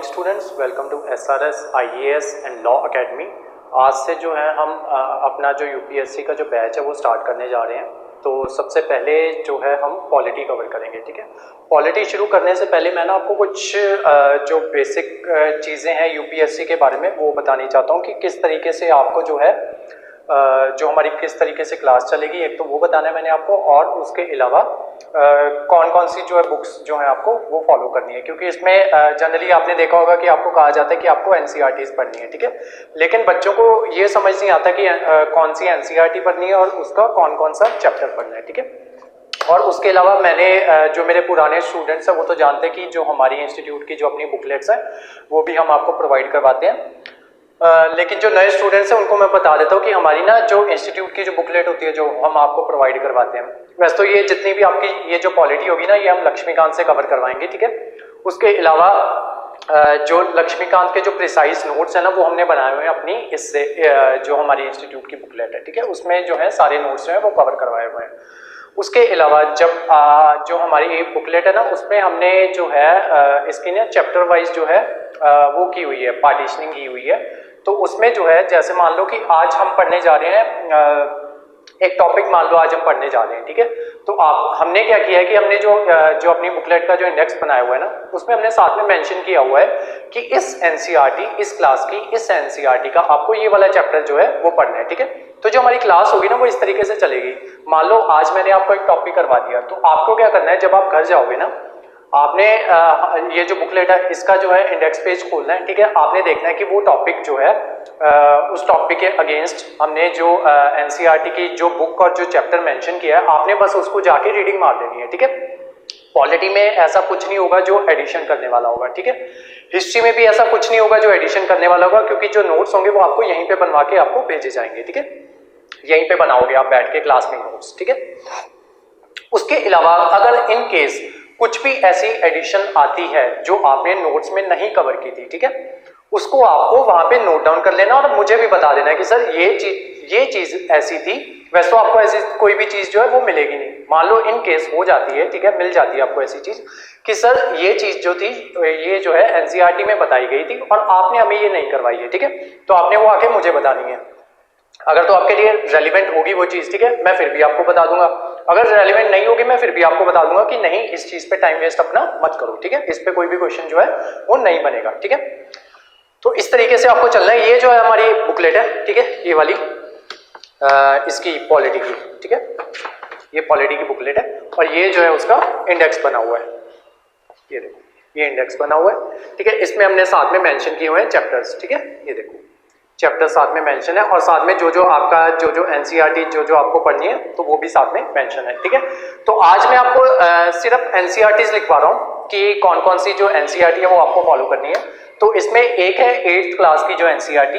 Morning students, welcome to SRS IAS and law academy. आज से जो है हम अपना जो यूपीएससी का जो बैच है वो स्टार्ट करने जा रहे हैं। तो सबसे पहले जो है हम पॉलिटी कवर करेंगे, ठीक है। पॉलिटी शुरू करने से पहले मैं ना आपको कुछ जो बेसिक चीज़ें हैं यूपीएससी के बारे में वो बतानी चाहता हूँ कि किस तरीके से आपको जो है जो हमारी किस तरीके से क्लास चलेगी, एक तो वो बताना है मैंने आपको, और उसके अलावा कौन कौन सी जो है बुक्स जो है आपको वो फॉलो करनी है, क्योंकि इसमें जनरली आपने देखा होगा कि आपको कहा जाता है कि आपको एनसीईआरटीज पढ़नी है, ठीक है। लेकिन बच्चों को ये समझ नहीं आता कि कौन सी एनसीईआरटी पढ़नी है और उसका कौन कौन सा चैप्टर पढ़ना है, ठीक है। और उसके अलावा मैंने जो मेरे पुराने स्टूडेंट्स हैं वो तो जानते हैं कि जो हमारी इंस्टीट्यूट की जो अपनी बुकलेट्स हैं वो भी हम आपको प्रोवाइड करवाते हैं। लेकिन जो नए स्टूडेंट्स हैं उनको मैं बता देता हूँ कि हमारी ना जो इंस्टीट्यूट की जो बुकलेट होती है जो हम आपको प्रोवाइड करवाते हैं, वैसे तो ये जितनी भी आपकी ये जो पॉलिटी होगी ना ये हम लक्ष्मीकांत से कवर करवाएंगे, ठीक है। उसके अलावा जो लक्ष्मीकांत के जो प्रिसाइज नोट्स है ना वो हमने बनाए हुए हैं अपनी इससे जो हमारी इंस्टीट्यूट की बुकलेट है, ठीक है। उसमें जो है सारे नोट्स जो है वो कवर करवाए हुए हैं। उसके अलावा जब जो हमारी बुकलेट है ना उसमें हमने जो है इसकी ना चैप्टर वाइज जो है वो की हुई है, पार्टीशनिंग की हुई है। तो उसमें जो है जैसे मान लो कि आज हम पढ़ने जा रहे हैं एक टॉपिक, मान लो आज हम पढ़ने जा रहे हैं, ठीक है। तो हमने क्या किया है कि हमने जो अपनी बुकलेट का जो इंडेक्स बनाया हुआ है ना उसमें हमने साथ में मेंशन किया हुआ है कि इस एनसीईआरटी, इस क्लास की इस एनसीईआरटी का आपको ये वाला चैप्टर जो है वो पढ़ना है, ठीक है। तो जो हमारी क्लास होगी ना वो इस तरीके से चलेगी। मान लो आज मैंने आपको एक टॉपिक करवा दिया, तो आपको क्या करना है, जब आप घर जाओगे ना आपने ये जो बुकलेट है इसका जो है इंडेक्स पेज खोलना है, ठीक है। आपने देखना है कि वो टॉपिक जो है उस टॉपिक के अगेंस्ट हमने जो एनसीईआरटी की जो बुक और जो चैप्टर मेंशन किया है आपने बस उसको जाके रीडिंग मार देनी है, ठीक है। पॉलिटी में ऐसा कुछ नहीं होगा जो एडिशन करने वाला होगा, ठीक है। हिस्ट्री में भी ऐसा कुछ नहीं होगा जो एडिशन करने वाला होगा, क्योंकि जो नोट्स होंगे वो आपको यहीं पे बनवा के आपको भेजे जाएंगे, ठीक है। यहीं पे बनाओगे आप बैठ के क्लास में नोट्स, ठीक है। उसके अलावा अगर इन केस कुछ भी ऐसी एडिशन आती है जो आपने नोट्स में नहीं कवर की थी, ठीक है, उसको आपको वहां पे नोट डाउन कर लेना और मुझे भी बता देना कि सर ये चीज ऐसी थी। वैसे तो आपको ऐसी कोई भी चीज जो है वो मिलेगी नहीं, मान लो इन केस हो जाती है, ठीक है, मिल जाती है आपको ऐसी चीज कि सर ये चीज जो थी ये जो है एनसीईआरटी में बताई गई थी और आपने हमें ये नहीं करवाई है, ठीक है। तो आपने वो आके मुझे बतानी है। अगर तो आपके लिए रेलिवेंट होगी वो चीज, ठीक है, मैं फिर भी आपको बता दूंगा। अगर रेलिवेंट नहीं होगी मैं फिर भी आपको बता दूंगा कि नहीं इस चीज पे टाइम वेस्ट अपना मत करो, ठीक है। इस पे कोई भी क्वेश्चन जो है वो नहीं बनेगा, ठीक है। तो इस तरीके से आपको चलना है। ये जो है हमारी बुकलेट है, ठीक है, ये वाली इसकी पॉलिटी की, ठीक है, ये पॉलिटी की बुकलेट है और ये जो है उसका इंडेक्स बना हुआ है। ये देखो ये इंडेक्स बना हुआ है, ठीक है। इसमें हमने साथ में मेंशन किए हुए हैं चैप्टर्स, ठीक है। ये देखो चैप्टर साथ में मेंशन है और साथ में जो आपका जो एनसीईआरटी जो आपको पढ़नी है तो वो भी साथ में मेंशन है, ठीक है। तो आज मैं आपको सिर्फ एनसीईआरटीज लिखवा रहा हूँ कि कौन कौन सी जो एनसीईआरटी है वो आपको फॉलो करनी है। तो इसमें एक है 8th क्लास की जो एनसीईआरटी,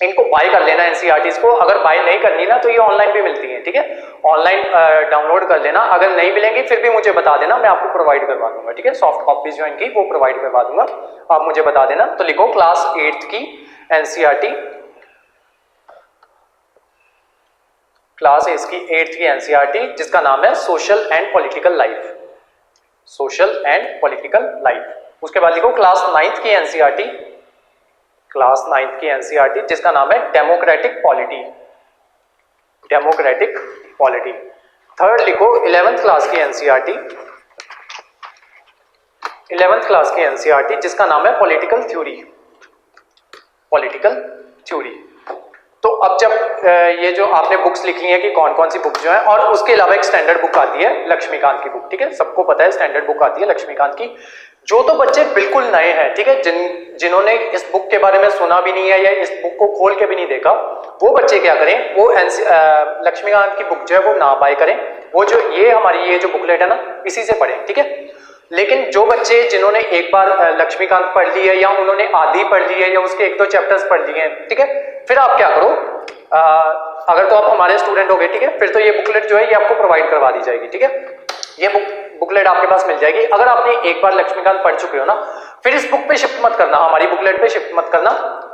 इनको बाय कर लेना एनसीईआरटीज को। अगर बाय नहीं करनी ना तो ये ऑनलाइन भी मिलती है, ठीक है, ऑनलाइन डाउनलोड कर लेना। अगर नहीं मिलेंगी फिर भी मुझे बता देना, मैं आपको प्रोवाइड करवा दूंगा, ठीक है। सॉफ्ट कॉपीज जो इनकी वो प्रोवाइड करवा दूंगा, आप मुझे बता देना। तो लिखो क्लास 8th की एनसीईआरटी, क्लास इसकी 8th की एनसीईआरटी जिसका नाम है social and political life, social and political life. उसके बाद लिखो क्लास 9th की एनसीईआरटी, क्लास 9th की एनसीईआरटी जिसका नाम है democratic polity, democratic polity. Third लिखो 11th क्लास की एनसीईआरटी, 11th क्लास की एनसीईआरटी जिसका नाम है पॉलिटिकल थ्योरी, पॉलिटिकल थ्योरी। तो अब जब ये जो आपने बुक्स लिखी हैं कि कौन कौन सी बुक जो है, और उसके अलावा एक स्टैंडर्ड बुक आती है लक्ष्मीकांत की बुक, ठीक है, सबको पता है स्टैंडर्ड बुक आती है लक्ष्मीकांत की। जो तो बच्चे बिल्कुल नए हैं, ठीक है, जिन्होंने इस बुक के बारे में सुना भी नहीं है या इस बुक को खोल के भी नहीं देखा, वो बच्चे क्या करें, वो लक्ष्मीकांत की बुक जो है वो ना बाय करें, वो जो ये हमारी ये जो बुकलेट है ना इसी से पढ़ें, ठीक है। लेकिन जो बच्चे जिन्होंने एक बार लक्ष्मीकांत पढ़ ली है या उन्होंने आधी पढ़ ली है या उसके 1-2 चैप्टर्स पढ़ लिए हैं, ठीक है, फिर आप क्या करो, अगर तो आप हमारे स्टूडेंट हो गए, ठीक है, फिर तो ये बुकलेट जो है ये आपको प्रोवाइड करवा दी जाएगी, ठीक है। ये बुकलेट आपके पास मिल जाएगी। अगर आपने एक बार लक्ष्मीकांत पढ़ चुके हो ना फिर इस बुक पे शिफ्ट मत करना, हमारी बुकलेट पे शिफ्ट मत करना,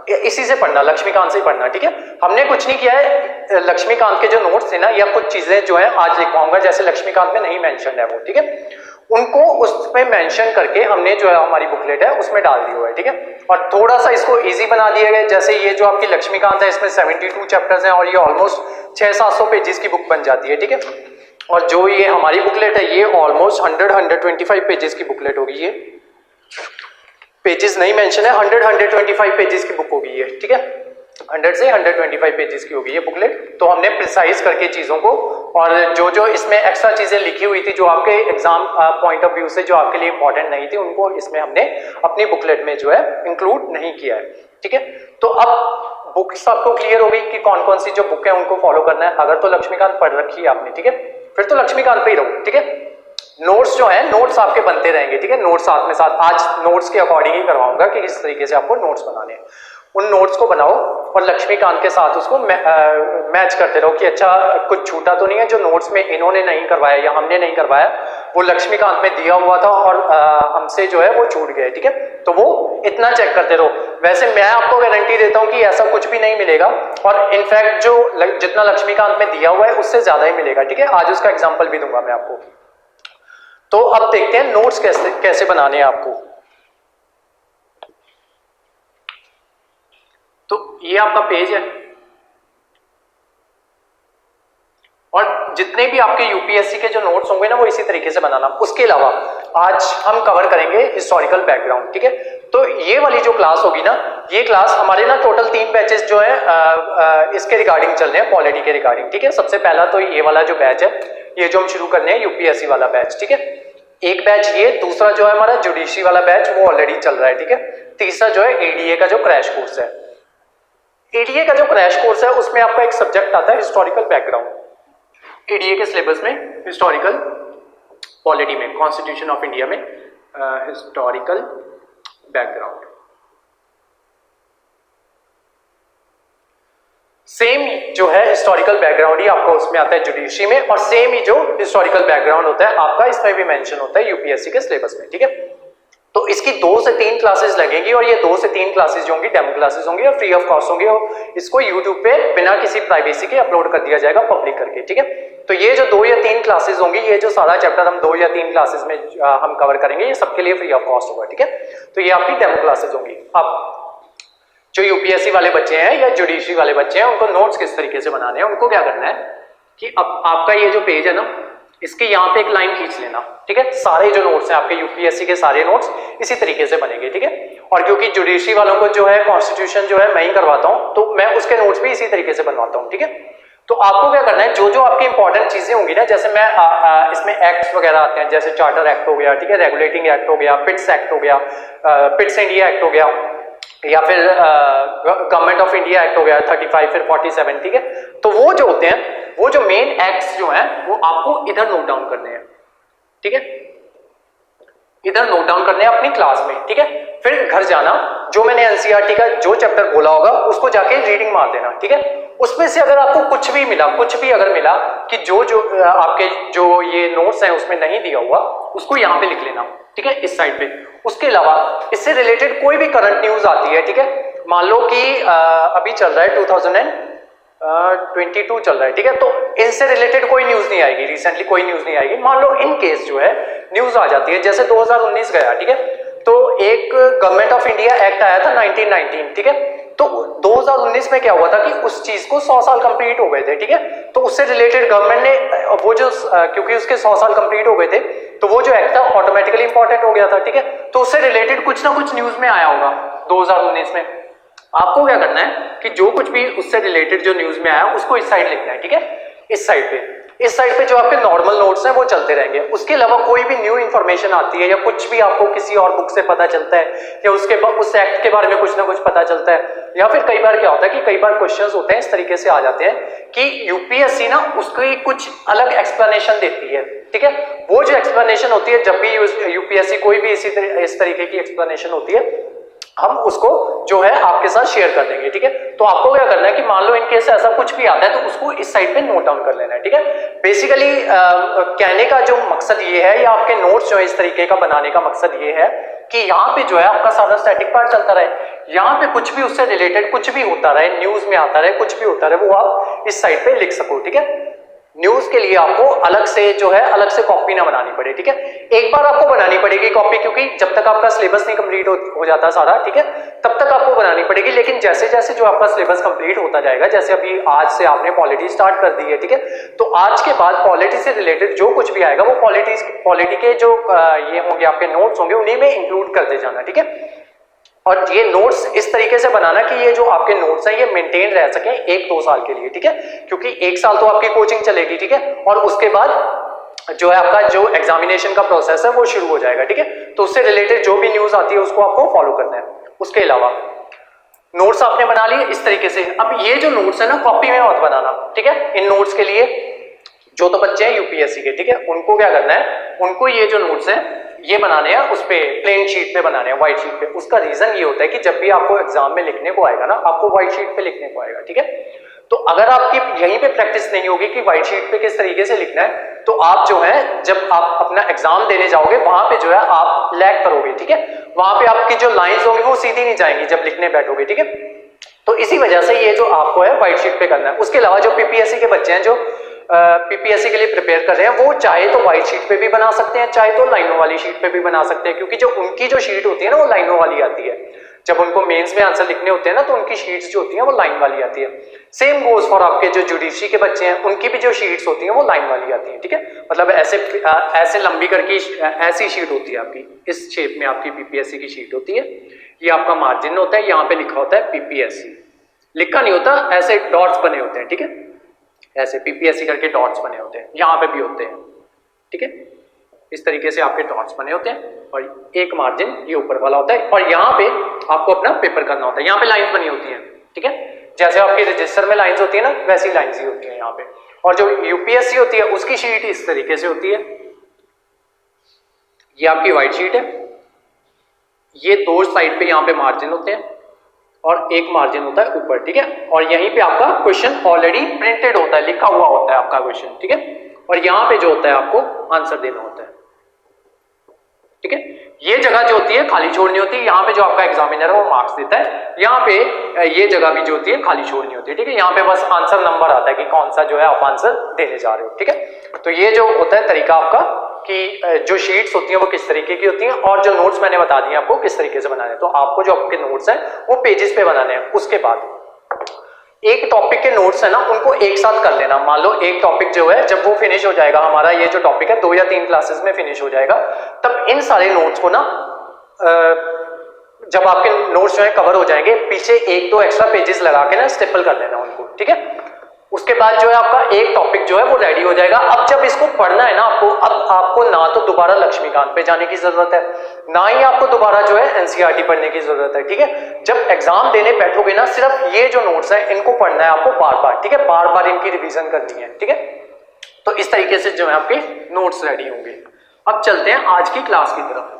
इसी से पढ़ना, लक्ष्मीकांत से ही पढ़ना, ठीक है। हमने कुछ नहीं किया है, लक्ष्मीकांत के जो नोट्स थे ना या कुछ चीजें जो है आज लिखवाऊंगा जैसे लक्ष्मीकांत में नहीं मेंशन है वो, ठीक है, उनको उसमें मेंशन करके हमने जो है हमारी बुकलेट है उसमें डाल दी हुआ है, ठीक है। और थोड़ा सा इसको इजी बना दिया गया, जैसे ये जो आपकी लक्ष्मीकांत है इसमें 72 चैप्टर्स हैं और ये ऑलमोस्ट 600-700 पेजेस की बुक बन जाती है, ठीक है। और जो ये हमारी बुकलेट है ये ऑलमोस्ट 100-125 पेजेस की बुकलेट होगी, ये पेजेस नहीं मेंशन है, 100-125 पेजेस की बुक होगी ये, ठीक है। 100 से 125 पेजेस की होगी ये बुकलेट। तो हमने प्रिसाइज करके चीज़ों को, और जो जो इसमें एक्स्ट्रा चीज़ें लिखी हुई थी जो आपके एग्जाम पॉइंट ऑफ व्यू से जो आपके लिए इंपॉर्टेंट नहीं थी, उनको इसमें हमने अपनी बुकलेट में जो है इंक्लूड नहीं किया है, ठीक है। तो अब बुक्स आपको क्लियर हो गई कि कौन कौन सी जो बुक है उनको फॉलो करना है। अगर तो लक्ष्मीकांत पढ़ रखी है आपने, ठीक है, फिर तो लक्ष्मीकांत पे ही रहो, ठीक है। नोट्स जो है नोट्स आपके बनते रहेंगे, ठीक है। नोट्स साथ में साथ आज नोट्स के अकॉर्डिंग ही करवाऊंगा कि किस तरीके से आपको नोट्स बनाने हैं। उन नोट्स को बनाओ और लक्ष्मीकांत के साथ उसको मैच करते रहो कि अच्छा कुछ छूटा तो नहीं है जो नोट्स में इन्होंने नहीं करवाया या हमने नहीं करवाया, वो लक्ष्मीकांत में दिया हुआ था और हमसे जो है वो छूट गए, ठीक है। तो वो इतना चेक करते रहो। वैसे मैं आपको गारंटी देता हूं कि ऐसा कुछ भी नहीं मिलेगा, और इनफैक्ट जो जितना लक्ष्मीकांत में दिया हुआ है उससे ज्यादा ही मिलेगा, ठीक है। आज उसका एग्जाम्पल भी दूंगा मैं आपको। तो अब देखते हैं नोट्स कैसे बनाने हैं आपको। तो ये आपका पेज है और जितने भी आपके यूपीएससी के जो नोट्स होंगे ना वो इसी तरीके से बनाना। उसके अलावा आज हम कवर करेंगे हिस्टोरिकल बैकग्राउंड, ठीक है। तो ये वाली जो क्लास होगी ना, ये क्लास हमारे ना टोटल 3 बैचेस जो है इसके रिगार्डिंग चल रहे हैं, पॉलिटी के रिगार्डिंग, ठीक है। सबसे पहला तो ये वाला जो बैच है ये जो हम शुरू करने हैं यूपीएससी वाला बैच, ठीक है। एक बैच ये, दूसरा जो है हमारा जुडिशरी वाला बैच वो ऑलरेडी चल रहा है, ठीक है। तीसरा जो है एडीए का जो क्रैश कोर्स है। एडीए का जो क्रैश कोर्स है उसमें आपका एक सब्जेक्ट आता है हिस्टोरिकल बैकग्राउंड। एडीए के सिलेबस में हिस्टोरिकल पॉलिटी में, कॉन्स्टिट्यूशन ऑफ इंडिया में हिस्टोरिकल बैकग्राउंड। सेम जो है हिस्टोरिकल बैकग्राउंड ही आपको उसमें आता है जुडिशरी में, और सेम ही जो हिस्टोरिकल बैकग्राउंड होता है आपका इसमें भी मेंशन होता है यूपीएससी के सिलेबस में, ठीक है। तो इसकी 2 से 3 क्लासेस लगेगी और ये 2 से 3 क्लासेस जो होंगी डेमो क्लासेस होंगी और फ्री ऑफ कॉस्ट होंगी, और इसको यूट्यूब पे बिना किसी प्राइवेसी के अपलोड कर दिया जाएगा पब्लिक करके, ठीक है। तो ये जो 2 या 3 क्लासेस होंगी, ये जो सारा चैप्टर हम 2 या 3 क्लासेस में हम कवर करेंगे, ये सबके लिए फ्री ऑफ कॉस्ट होगा, ठीक है। तो ये आपकी डेमो क्लासेस होंगी। अब जो यूपीएससी वाले बच्चे हैं या जुडिशरी वाले बच्चे हैं उनको नोट्स किस तरीके से बनाने हैं, उनको क्या करना है कि अब आपका ये जो पेज है ना, इसके यहाँ पे एक लाइन खींच लेना, ठीक है। सारे जो नोट्स हैं आपके यूपीएससी के सारे नोट्स इसी तरीके से बनेंगे, ठीक है। और क्योंकि जुडिशरी वालों को जो है कॉन्स्टिट्यूशन जो है मैं ही करवाता हूँ, तो मैं उसके नोट्स भी इसी तरीके से बनवाता हूँ, ठीक है। तो आपको क्या करना है, जो जो आपकी इंपॉर्टेंट चीजें होंगी ना, जैसे मैं इसमें एक्ट्स वगैरह आते हैं, जैसे चार्टर एक्ट हो गया, ठीक है, रेगुलेटिंग एक्ट हो गया, पिट्स एक्ट हो गया, पिट्स इंडिया एक्ट हो गया, या फिर गवर्नमेंट ऑफ इंडिया एक्ट हो गया 35 फिर 47, ठीक है। तो वो जो होते हैं, वो जो मेन एक्ट्स जो हैं वो आपको इधर नोट डाउन करने हैं, ठीक है। इधर नोट डाउन करने हैं अपनी क्लास में, ठीक है। फिर घर जाना, जो मैंने एनसीईआरटी का जो चैप्टर बोला होगा उसको जाके रीडिंग मार देना, ठीक है। उसमें से अगर आपको कुछ भी मिला, कुछ भी अगर मिला कि जो जो आपके जो ये नोट्स हैं उसमें नहीं दिया हुआ, उसको यहाँ पे लिख लेना, ठीक है, इस साइड पे। उसके अलावा इससे रिलेटेड कोई भी करंट न्यूज आती है, ठीक है, मान लो कि अभी चल रहा है 2022 चल रहा है, ठीक है, तो इनसे रिलेटेड कोई न्यूज नहीं आएगी, रिसेंटली कोई न्यूज नहीं आएगी। मान लो इन केस जो है न्यूज आ जाती है, जैसे 2019 गया, ठीक है, तो एक गवर्नमेंट ऑफ इंडिया एक्ट आया था 1919, ठीक है। तो 2019 में क्या हुआ था कि उस चीज को 100 साल कंप्लीट हो गए थे, ठीक है। तो उससे रिलेटेड गवर्नमेंट ने वो जो क्योंकि उसके 100 साल कंप्लीट हो गए थे, तो वो जो एक्ट था ऑटोमेटिकली इंपॉर्टेंट हो गया था, ठीक है। तो उससे रिलेटेड कुछ ना कुछ न्यूज में आया होगा 2019 में। आपको क्या करना है कि जो कुछ भी उससे रिलेटेड जो न्यूज में आया उसको इस साइड लिखना है, ठीक है, इस साइड पे। इस साइड पे जो आपके नॉर्मल नोट्स हैं वो चलते रहेंगे। उसके अलावा कोई भी न्यू इन्फॉर्मेशन आती है या कुछ भी आपको किसी और बुक से पता चलता है या उसके उस एक्ट के बारे में कुछ ना कुछ पता चलता है, या फिर कई बार क्या होता है कि कई बार क्वेश्चंस होते हैं इस तरीके से आ जाते हैं कि यूपीएससी ना उसकी कुछ अलग एक्सप्लेनेशन देती है, ठीक है। वो जो एक्सप्लेनेशन होती है, जब भी यूपीएससी कोई भी इस तरीके की एक्सप्लेनेशन होती है, हम उसको जो है आपके साथ शेयर कर देंगे, ठीक है। तो आपको क्या करना है कि मान लो इन केस ऐसा कुछ भी आता है तो उसको इस साइड पे नोट डाउन कर लेना है, ठीक है। बेसिकली कहने का जो मकसद ये है, या आपके नोट्स जो है इस तरीके का बनाने का मकसद ये है कि यहाँ पे जो है आपका सारा स्टैटिक पार्ट चलता रहे, यहाँ पे कुछ भी उससे रिलेटेड कुछ भी होता रहे, न्यूज में आता रहे, कुछ भी होता रहे, वो आप इस साइड पे लिख सको, ठीक है। न्यूज के लिए आपको अलग से जो है अलग से कॉपी ना बनानी पड़े, ठीक है। एक बार आपको बनानी पड़ेगी कॉपी, क्योंकि जब तक आपका सिलेबस नहीं कंप्लीट हो जाता सारा, ठीक है, तब तक आपको बनानी पड़ेगी। लेकिन जैसे जैसे जो आपका सिलेबस कंप्लीट होता जाएगा, जैसे अभी आज से आपने पॉलिटी स्टार्ट कर दी है, ठीक है, तो आज के बाद पॉलिटी से रिलेटेड जो कुछ भी आएगा वो पॉलिटी के जो ये होंगे आपके नोट्स होंगे उन्हीं में इंक्लूड करते जाना, ठीक है। और ये नोट्स इस तरीके से बनाना कि ये जो आपके नोट्स हैं ये मेंटेन रह सके 1-2 साल के लिए, ठीक है, क्योंकि 1 साल तो आपकी कोचिंग चलेगी, ठीक है, और उसके बाद जो है आपका जो एग्जामिनेशन का प्रोसेस है वो शुरू हो जाएगा, ठीक है। तो उससे रिलेटेड जो भी न्यूज आती है उसको आपको फॉलो करना है। उसके अलावा नोट्स आपने बना लिए इस तरीके से। अब ये जो नोट्स है ना कॉपी में मत बनाना, ठीक है। इन नोट्स के लिए जो तो बच्चे हैं यूपीएससी के, ठीक है, उनको क्या करना है, उनको ये जो नोट्स हैं ये बनाने हैं उस पे प्लेन शीट पे बनाने हैं, व्हाइट शीट पे। उसका रीजन ये होता है कि जब भी आपको एग्जाम में लिखने को आएगा ना, आपको व्हाइट शीट पे लिखने को आएगा, ठीक है। तो अगर आपकी यहीं पे प्रैक्टिस नहीं होगी कि व्हाइट शीट पे किस तरीके से लिखना है, तो आप जो है जब आप अपना एग्जाम देने जाओगे वहां पे जो है आप लैग करोगे, ठीक है। वहां पे आपकी जो लाइंस होंगी वो सीधी नहीं जाएंगी जब लिखने बैठोगे, ठीक है। तो इसी वजह से ये जो आपको है व्हाइट शीट पे करना है। उसके अलावा जो पीपीएससी के बच्चे हैं जो पीपीएससी के लिए प्रिपेयर कर रहे हैं, वो चाहे तो व्हाइट शीट पे भी बना सकते हैं, चाहे तो लाइनों वाली शीट पे भी बना सकते हैं, क्योंकि जो उनकी जो शीट होती है ना वो लाइनों वाली आती है। जब उनको मेंस में आंसर लिखने होते हैं ना तो उनकी शीट्स जो होती हैं वो लाइन वाली आती है। सेम गोज फॉर आपके जो जुडिशरी के बच्चे हैं, उनकी भी जो शीट्स होती हैं वो लाइन वाली आती हैं, ठीक है। मतलब ऐसे लंबी करके ऐसी शीट होती है आपकी, इस शेप में आपकी पीपीएससी की शीट होती है। ये आपका मार्जिन होता है, यहाँ पे लिखा होता है पीपीएससी, लिखा नहीं होता, ऐसे डॉट्स बने होते हैं, ठीक है, ऐसे पीपीएससी करके डॉट्स बने होते हैं, यहाँ पे भी होते हैं, ठीक है। इस तरीके से आपके डॉट्स बने होते हैं और एक मार्जिन ये ऊपर वाला होता है, और यहाँ पे आपको अपना पेपर करना होता है। यहाँ पे लाइंस बनी होती हैं, ठीक है, जैसे आपके रजिस्टर में लाइंस होती है ना वैसी लाइंस ही होती है यहाँ पे। और जो यूपीएससी होती है उसकी शीट इस तरीके से होती है। ये आपकी व्हाइट शीट है, ये दो साइड पे यहाँ पे मार्जिन होते हैं और एक मार्जिन होता है ऊपर, ठीक है। और यहीं पे आपका क्वेश्चन ऑलरेडी प्रिंटेड होता है, लिखा हुआ होता है आपका क्वेश्चन, ठीक है। और यहाँ पे जो होता है आपको आंसर देना होता है, ठीक है। ये जगह जो होती है खाली छोड़नी होती है, यहाँ पे जो आपका एग्जामिनर है वो मार्क्स देता है, यहाँ पे ये जगह भी जो होती है खाली छोड़नी होती है, ठीक है। यहाँ पे बस आंसर नंबर आता है कि कौन सा जो है आप आंसर देने जा रहे हो, ठीक है। तो ये जो होता है तरीका आपका कि जो शीट्स होती हैं वो किस तरीके की होती हैं और जो नोट्स मैंने बता दिए आपको किस तरीके से बनाने हैं। तो आपको जो आपके नोट्स हैं वो पेजेस पे बनाने हैं। उसके बाद एक टॉपिक के नोट्स है ना उनको एक साथ कर लेना। मान लो एक टॉपिक जो है जब वो फिनिश हो जाएगा, हमारा ये जो टॉपिक है 2 या 3 क्लासेस में फिनिश हो जाएगा, तब इन सारे नोट्स को ना जब आपके नोट्स जो है कवर हो जाएंगे, पीछे 1-2 एक्स्ट्रा पेजेस लगा के ना स्टेपल कर लेना उनको, ठीक है। उसके बाद जो है आपका एक टॉपिक जो है वो रेडी हो जाएगा। अब जब इसको पढ़ना है ना आपको, अब आपको ना तो दोबारा लक्ष्मीकांत पे जाने की जरूरत है, ना ही आपको दोबारा जो है एनसीईआरटी पढ़ने की जरूरत है, ठीक है। जब एग्जाम देने बैठोगे ना, सिर्फ ये जो नोट्स हैं इनको पढ़ना है आपको बार बार, ठीक है, बार बार इनकी रिवीजन करनी है, ठीक है। तो इस तरीके से जो है आपके नोट्स रेडी होंगे। अब चलते हैं आज की क्लास की तरफ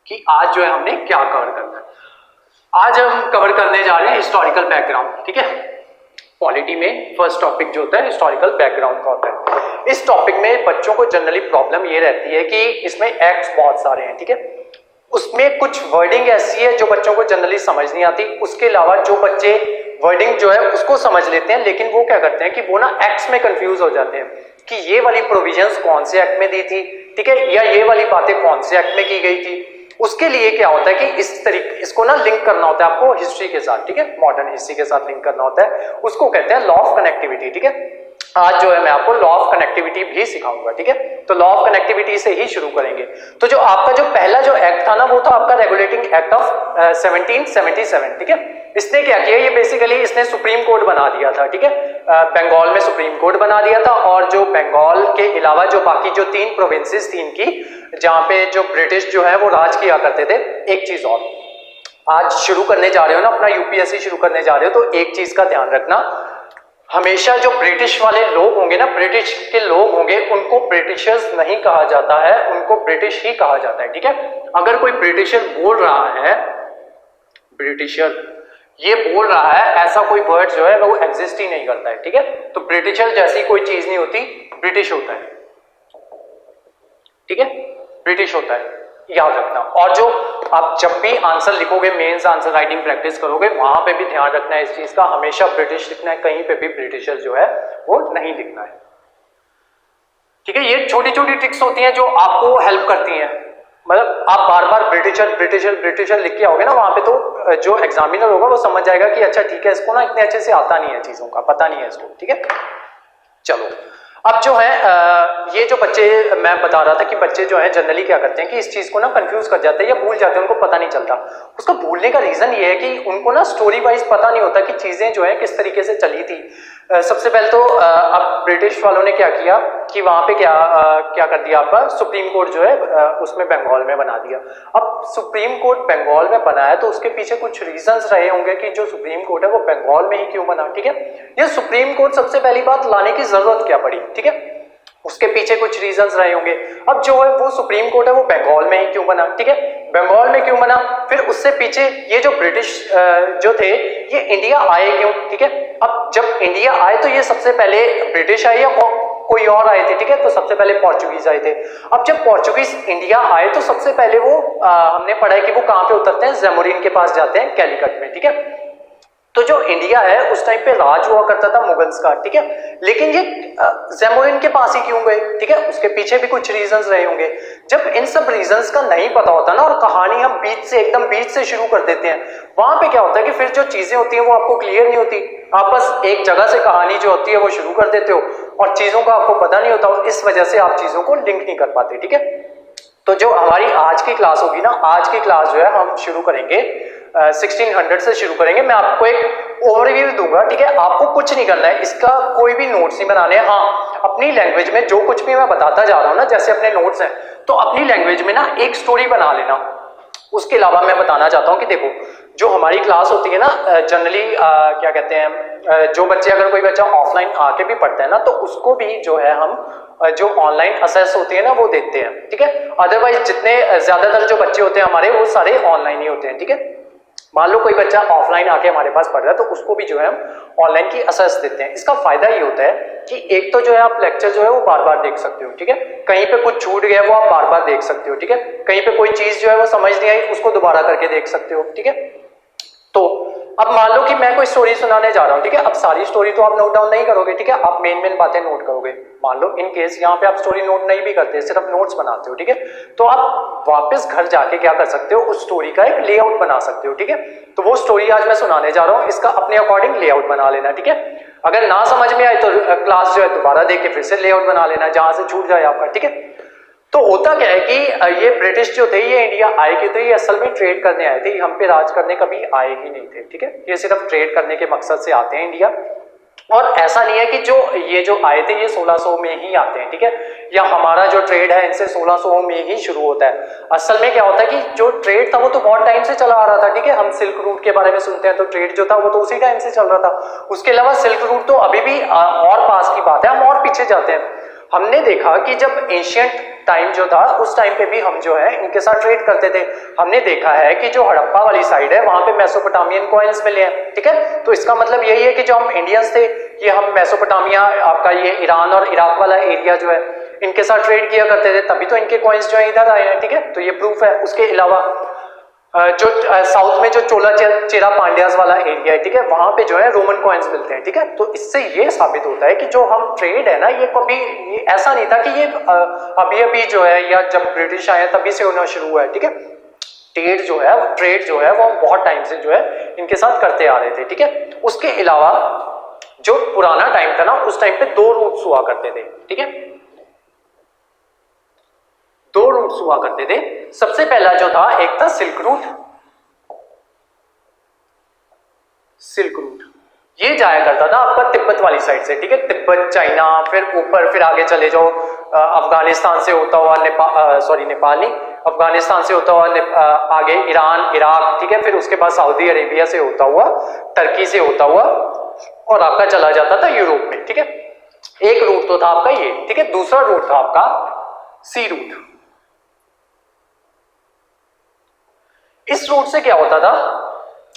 कि आज जो है हमने क्या कवर करना है। आज हम कवर करने जा रहे हैं हिस्टोरिकल बैकग्राउंड, ठीक है। पॉलिटी में फर्स्ट टॉपिक जो होता है हिस्टोरिकल बैकग्राउंड का होता है। इस टॉपिक में बच्चों को जनरली प्रॉब्लम ये रहती है कि इसमें एक्ट्स बहुत सारे हैं, ठीक है। उसमें कुछ वर्डिंग ऐसी है जो बच्चों को जनरली समझ नहीं आती। उसके अलावा जो बच्चे वर्डिंग जो है उसको समझ लेते हैं, लेकिन वो क्या करते हैं कि वो ना एक्ट्स में कंफ्यूज हो जाते हैं कि ये वाली प्रोविजंस कौन से एक्ट में दी थी, ठीक है, या ये वाली बातें कौन से एक्ट में की गई थी। उसके लिए क्या होता है कि इस तरीके इसको ना लिंक करना होता है आपको हिस्ट्री के साथ, ठीक है, मॉडर्न हिस्ट्री के साथ लिंक करना होता है। उसको कहते हैं लॉ ऑफ कनेक्टिविटी, ठीक है। आज जो है मैं आपको लॉ ऑफ कनेक्टिविटी भी सिखाऊंगा, ठीक है। तो लॉ ऑफ कनेक्टिविटी से ही शुरू करेंगे। तो जो आपका जो पहला जो एक्ट था ना वो था आपका रेगुलेटिंग एक्ट ऑफ 1777, ठीक है। इसने क्या किया, ये बेसिकली इसने सुप्रीम कोर्ट बना दिया था, ठीक है। बंगाल में सुप्रीम कोर्ट बना दिया था, और जो बंगाल के अलावा जो बाकी जो 3 प्रोविंसेस थी इनकी, जहां पे जो ब्रिटिश जो है वो राज किया करते थे। एक चीज और, आज शुरू करने जा रहे हो ना अपना यूपीएससी शुरू करने जा रहे हो, तो एक चीज का ध्यान रखना, हमेशा जो ब्रिटिश वाले लोग होंगे ना, ब्रिटिश के लोग होंगे, उनको ब्रिटिशर्स नहीं कहा जाता है, उनको ब्रिटिश ही कहा जाता है, ठीक है। अगर कोई ब्रिटिशर बोल रहा है, ब्रिटिशर ये बोल रहा है, ऐसा कोई वर्ड जो है वो एग्जिस्ट ही नहीं करता है, ठीक है। तो ब्रिटिशर जैसी कोई चीज नहीं होती, ब्रिटिश होता है, ठीक है, ब्रिटिश होता है, याद रखना। और जो आप जब भी आंसर लिखोगे, मेंस आंसर राइटिंग प्रैक्टिस करोगे, वहां पे भी ध्यान रखना है इस चीज का, हमेशा ब्रिटिश लिखना है, कहीं पे भी ब्रिटिशर जो है वो नहीं लिखना है, ठीक है, ये छोटी छोटी ट्रिक्स होती हैं जो आपको हेल्प करती हैं। मतलब आप बार बार ब्रिटिशर ब्रिटिशर ब्रिटिशर लिख के आओगे ना वहां पे, तो जो एग्जामिनर होगा वो समझ जाएगा कि अच्छा ठीक है, इसको ना इतने अच्छे से आता नहीं है, चीजों का पता नहीं है इसको। ठीक है, चलो अब जो है ये जो बच्चे मैं बता रहा था कि बच्चे जो है जनरली क्या करते हैं कि इस चीज को ना कंफ्यूज कर जाते हैं या भूल जाते हैं, उनको पता नहीं चलता। उसका भूलने का रीजन ये है कि उनको ना स्टोरी वाइज पता नहीं होता कि चीजें जो है किस तरीके से चली थी। सबसे पहले तो अब ब्रिटिश वालों ने क्या किया कि वहां पे क्या कर दिया, आपका सुप्रीम कोर्ट जो है उसमें बंगाल में बना दिया। अब सुप्रीम कोर्ट बंगाल में बना है तो उसके पीछे कुछ रीजंस रहे होंगे कि जो सुप्रीम कोर्ट है वो बंगाल में ही क्यों बना। ठीक है, ये सुप्रीम कोर्ट सबसे पहली बात लाने की जरूरत क्या पड़ी। ठीक है, उसके पीछे कुछ रीजंस रहे होंगे। अब जो है वो सुप्रीम कोर्ट है वो बंगाल में ही क्यों बना। ठीक है, बंगाल में क्यों बना, फिर उससे पीछे ये जो ब्रिटिश जो थे ये इंडिया आए क्यों। ठीक है, अब जब इंडिया आए तो ये सबसे पहले ब्रिटिश आए या कोई और आए थे। ठीक है, तो सबसे पहले पोर्चुगीज आए थे। अब जब पोर्चुगीज इंडिया आए तो सबसे पहले वो हमने पढ़ा है कि वो कहां पे उतरते हैं, जैमोरिन के पास जाते हैं, कैलीकट में। ठीक है, तो जो इंडिया है उस टाइम पे राज हुआ करता था मुगल्स का। ठीक है, लेकिन ये जैमोरिन के पास ही क्यों गए। ठीक है, उसके पीछे भी कुछ रीजंस रहे होंगे। जब इन सब रीजंस का नहीं पता होता ना और कहानी हम एकदम बीच से शुरू कर देते हैं, वहां पे क्या होता है कि फिर जो चीजें होती हैं वो आपको क्लियर नहीं होती। आप बस एक जगह से कहानी जो होती है वो शुरू कर देते हो और चीजों का आपको पता नहीं होता, और इस वजह से आप चीजों को लिंक नहीं कर पाते। ठीक है, तो जो हमारी आज की क्लास होगी ना, आज की क्लास जो है हम शुरू करेंगे 1600 से शुरू करेंगे। मैं आपको एक ओवरव्यू दूंगा। ठीक है, आपको कुछ नहीं करना है, इसका कोई भी नोट्स नहीं बनाने हैं। हाँ, अपनी लैंग्वेज में जो कुछ भी मैं बताता जा रहा हूँ ना, जैसे अपने नोट्स हैं, तो अपनी लैंग्वेज में ना एक स्टोरी बना लेना। उसके अलावा मैं बताना चाहता हूँ कि देखो जो हमारी क्लास होती है ना, जनरली क्या कहते हैं, जो बच्चे, अगर कोई बच्चा ऑफलाइन आके भी पढ़ता है ना, तो उसको भी जो है हम जो ऑनलाइन असेस होती है ना वो देते हैं। ठीक है, अदरवाइज जितने ज्यादातर जो बच्चे होते हैं हमारे वो सारे ऑनलाइन ही होते हैं। ठीक है, मान लो कोई बच्चा ऑफलाइन आके हमारे पास पढ़ रहा है तो उसको भी जो है हम ऑनलाइन की असेस देते हैं। इसका फायदा ये होता है कि एक तो जो है आप लेक्चर जो है वो बार बार देख सकते हो। ठीक है, कहीं पे कुछ छूट गया वो आप बार बार देख सकते हो। ठीक है, कहीं पे कोई चीज जो है वो समझ नहीं आई उसको दोबारा करके देख सकते हो। ठीक है, तो अब मान लो कि मैं कोई स्टोरी सुनाने जा रहा हूं। ठीक है, अब सारी स्टोरी तो आप नोट डाउन नहीं करोगे। ठीक है, आप मेन बातें नोट करोगे। मान लो इन केस यहाँ पे आप स्टोरी नोट नहीं भी करते, सिर्फ नोट्स बनाते हो। ठीक है, तो आप वापस घर जाके क्या कर सकते हो, उस स्टोरी का एक लेआउट बना सकते हो। ठीक है, तो वो स्टोरी आज मैं सुनाने जा रहा हूँ, इसका अपने अकॉर्डिंग लेआउट बना लेना। ठीक है, अगर ना समझ में आए तो क्लास जो है दोबारा देख के फिर से लेआउट बना लेना जहां से छूट जाए आपका। ठीक है, तो होता क्या है कि ये ब्रिटिश जो थे ये इंडिया आए क्यों थे, ये असल में ट्रेड करने आए थे, हम पे राज करने कभी आए ही नहीं थे। ठीक है, ये सिर्फ ट्रेड करने के मकसद से आते हैं इंडिया। और ऐसा नहीं है कि जो आए थे ये 1600 में ही आते हैं। ठीक है, या हमारा जो ट्रेड है इनसे 1600 में ही शुरू होता है। असल में क्या होता है कि जो ट्रेड था वो तो बहुत टाइम से चला आ रहा था। ठीक है, हम सिल्क रूट के बारे में सुनते हैं तो ट्रेड जो था वो तो उसी टाइम से चल रहा था। उसके अलावा सिल्क रूट तो अभी भी और पास की बात है, हम और पीछे जाते हैं। हमने देखा कि जब एशियंट टाइम जो था उस टाइम पे भी हम जो है इनके साथ ट्रेड करते थे। हमने देखा है कि जो हड़प्पा वाली साइड है वहां पे मेसोपोटामियन कॉइन्स मिले हैं। ठीक है, तो इसका मतलब यही है कि जो हम इंडियंस थे ये हम मेसोपोटामिया, आपका ये ईरान और इराक वाला एरिया जो है इनके साथ ट्रेड किया करते थे, तभी तो इनके कॉइन्स जो है इधर आए हैं। ठीक है, तो ये प्रूफ है। उसके अलावा जो साउथ में जो चोला चेरा पांड्यास वाला एरिया है, ठीक है, वहां पे जो है रोमन कॉइन्स मिलते हैं। ठीक है, तो इससे ये साबित होता है कि जो हम ट्रेड है ना ये कभी ऐसा नहीं था कि ये अभी जो है या जब ब्रिटिश आए तभी से होना शुरू हुआ है। ठीक है, ट्रेड जो है वो बहुत टाइम से जो है इनके साथ करते आ रहे थे। ठीक है, उसके अलावा जो पुराना टाइम था ना उस टाइम पे 2 रूट्स हुआ करते थे। ठीक है, 2 रूट्स हुआ करते थे। सबसे पहला जो था एक था सिल्क रूट। ये जाया करता था आपका तिब्बत वाली साइड से। ठीक है, तिब्बत, चाइना, फिर ऊपर, फिर आगे चले जाओ अफगानिस्तान से होता हुआ नेपाल नहीं, अफगानिस्तान से होता हुआ आगे ईरान, इराक। ठीक है, फिर उसके बाद सऊदी अरेबिया से होता हुआ, टर्की से होता हुआ और आपका चला जाता था यूरोप में। ठीक है, एक रूट तो था आपका ये। ठीक है, दूसरा रूट था आपका सी रूट। इस रूट से क्या होता था,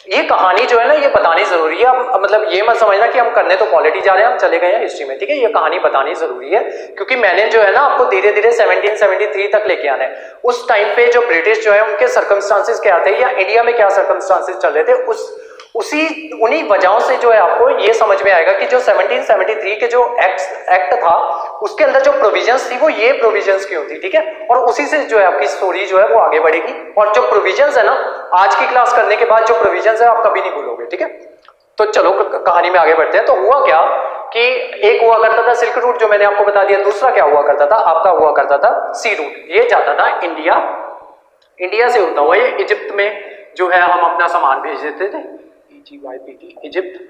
ये कहानी जो है ना ये बतानी जरूरी है। मतलब ये मत समझना कि हम करने तो पॉलिटी जा रहे हैं, हम चले गए हैं हिस्ट्री में। ठीक है, ये कहानी बतानी जरूरी है क्योंकि मैंने जो है ना आपको धीरे धीरे 1773 तक लेके आना है। उस टाइम पे जो ब्रिटिश जो है उनके सर्कमस्टांसेस क्या थे या इंडिया में क्या सर्कमस्टांसेस चल रहे थे, उन्हीं वजहों से जो है आपको ये समझ में आएगा कि जो 1773 के जो एक्ट था उसके अंदर जो प्रोविजंस थी वो ये प्रोविजंस क्यों थी, ठीक है। और उसी से जो है आपकी स्टोरी जो है वो आगे बढ़ेगी। और जो प्रोविजंस है ना, आज की क्लास करने के बाद जो प्रोविजंस है आप कभी नहीं भूलोगे, ठीक है। तो चलो कहानी में आगे बढ़ते हैं। तो हुआ क्या कि एक हुआ करता था सिल्क रूट जो मैंने आपको बता दिया, दूसरा क्या हुआ करता था आपका, हुआ करता था सी रूट। ये जाता था इंडिया से होता हुआ ये इजिप्ट में जो है हम अपना सामान भेज देते थे, इजिप्ट।